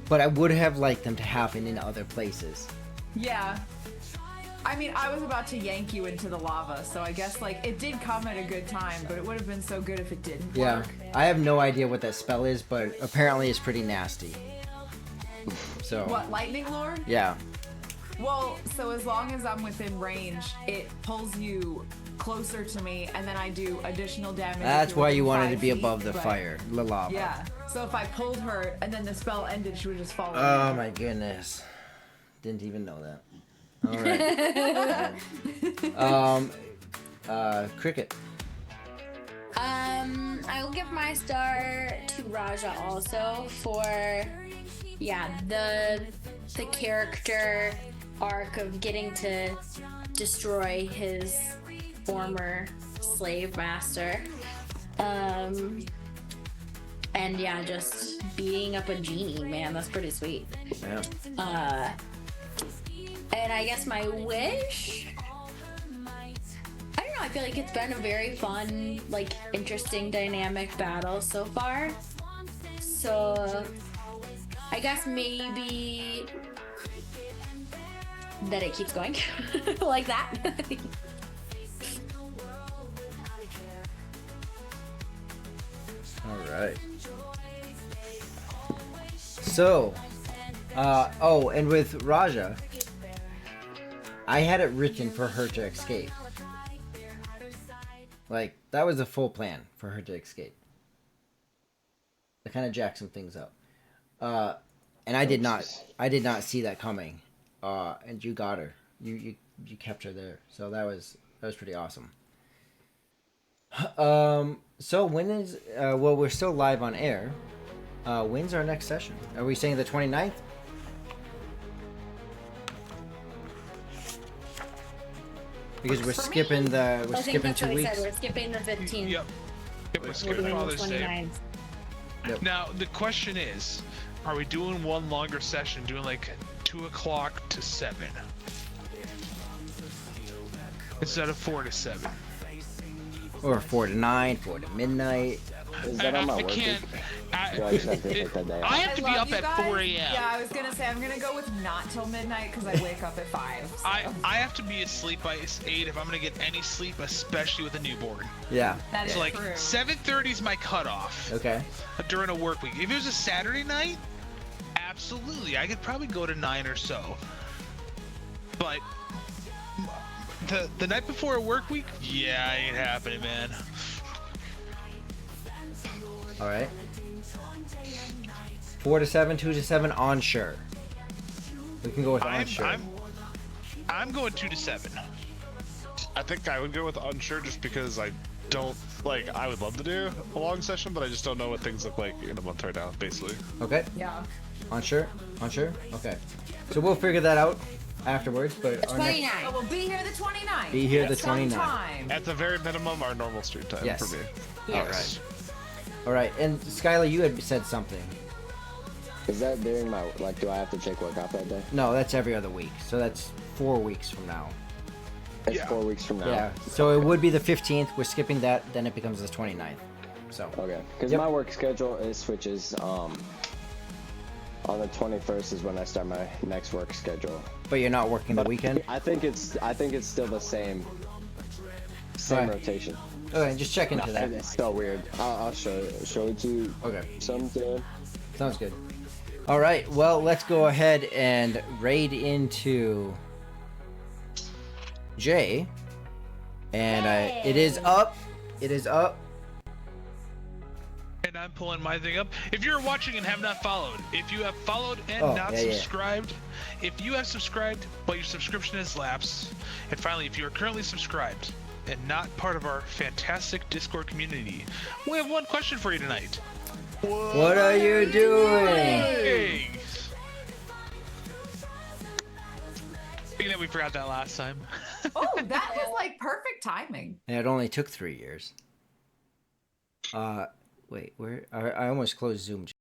But I would have liked them to happen in other places. Yeah. I mean, I was about to yank you into the lava, so I guess, like, it did come at a good time, but it would have been so good if it didn't Yeah. work. I have no idea what that spell is, but apparently it's pretty nasty. So. What, Lightning Lord? Yeah. Well, so as long as I'm within range, it pulls you closer to me, and then I do additional damage. if That's you're why you within wanted to 5 be feet, above the but- fire, the lava. Yeah. So if I pulled her, and then the spell ended, she would just fall Oh down. my goodness. Didn't even know that. All right. Cricket. I will give my star to Raja also for, the character arc of getting to destroy his former slave master. And just beating up a genie, man, that's pretty sweet. Yeah. And I guess my wish, I don't know, I feel like it's been a very fun, like, interesting, dynamic battle so far. So, I guess maybe that it keeps going like that. All right. So, and with Raja, I had it written for her to escape. Like, that was a full plan for her to escape. I kind of jacked some things up. And I did not see that coming. And you got her. You kept her there. So that was pretty awesome. So when is we're still live on air. When's our next session? Are we saying the 29th? Because we're skipping the I think skipping that's 2 what we weeks. said. We're skipping the 15th. Yep. We're We're skipping doing the Father's Day. 29th. Yep. Now the question is, are we doing one longer session, doing like 2 o'clock to 7 instead of 4 to 7? Or 4 to 9, 4 to midnight. Is that on my I work can't. week? Do I just have to take that day I off? have to be love up you at guys. 4 a.m. Yeah, I was gonna say I'm gonna go with not till midnight because I wake up at 5. So. I have to be asleep by 8 if I'm gonna get any sleep, especially with a newborn. Yeah. That is So like true. 7:30 is my cutoff Okay. during a work week. If it was a Saturday night, absolutely, I could probably go to 9 or so. But the night before a work week, yeah, ain't happening, man. All right. 4 to 7, 2 to 7 on sure. We can go with on sure. I'm going 2 to 7. I think I would go with unsure just because I don't like. I would love to do a long session, but I just don't know what things look like in a month right now. Basically, Okay. Yeah. On sure. On sure. Okay. So we'll figure that out afterwards. But our next, 29. Oh, we'll be here the 29th. Be here the Sometime. 29th. at the very minimum, our normal stream time Yes. for me. Yes. all right. And Skylar, you had said something. Is that during my like? Do I have to check work out that day? No, that's every other week. So that's 4 weeks from now. It's Yeah. 4 weeks from now. Yeah. So it would be the 15th. We're skipping that. Then it becomes the 29th. So. Okay. Because Yep. my work schedule is switches. On the 21st is when I start my next work schedule. But you're not working the weekend. I think it's still the same Right. rotation. Okay. Just check into that. It's so weird. I'll show it to you Okay. sometime. Sounds good. All right. Well, let's go ahead and raid into Jay. And it is up. It is up. And I'm pulling my thing up. If you're watching and have not followed, if you have followed and Oh, not yeah. subscribed, if you have subscribed but your subscription has lapsed, and finally, if you are currently subscribed and not part of our fantastic Discord community, we have one question for you tonight. What are you doing? Hey! Speaking that, we forgot that last time. Oh, that was like perfect timing. And it only took 3 years. Wait, where? I almost closed Zoom.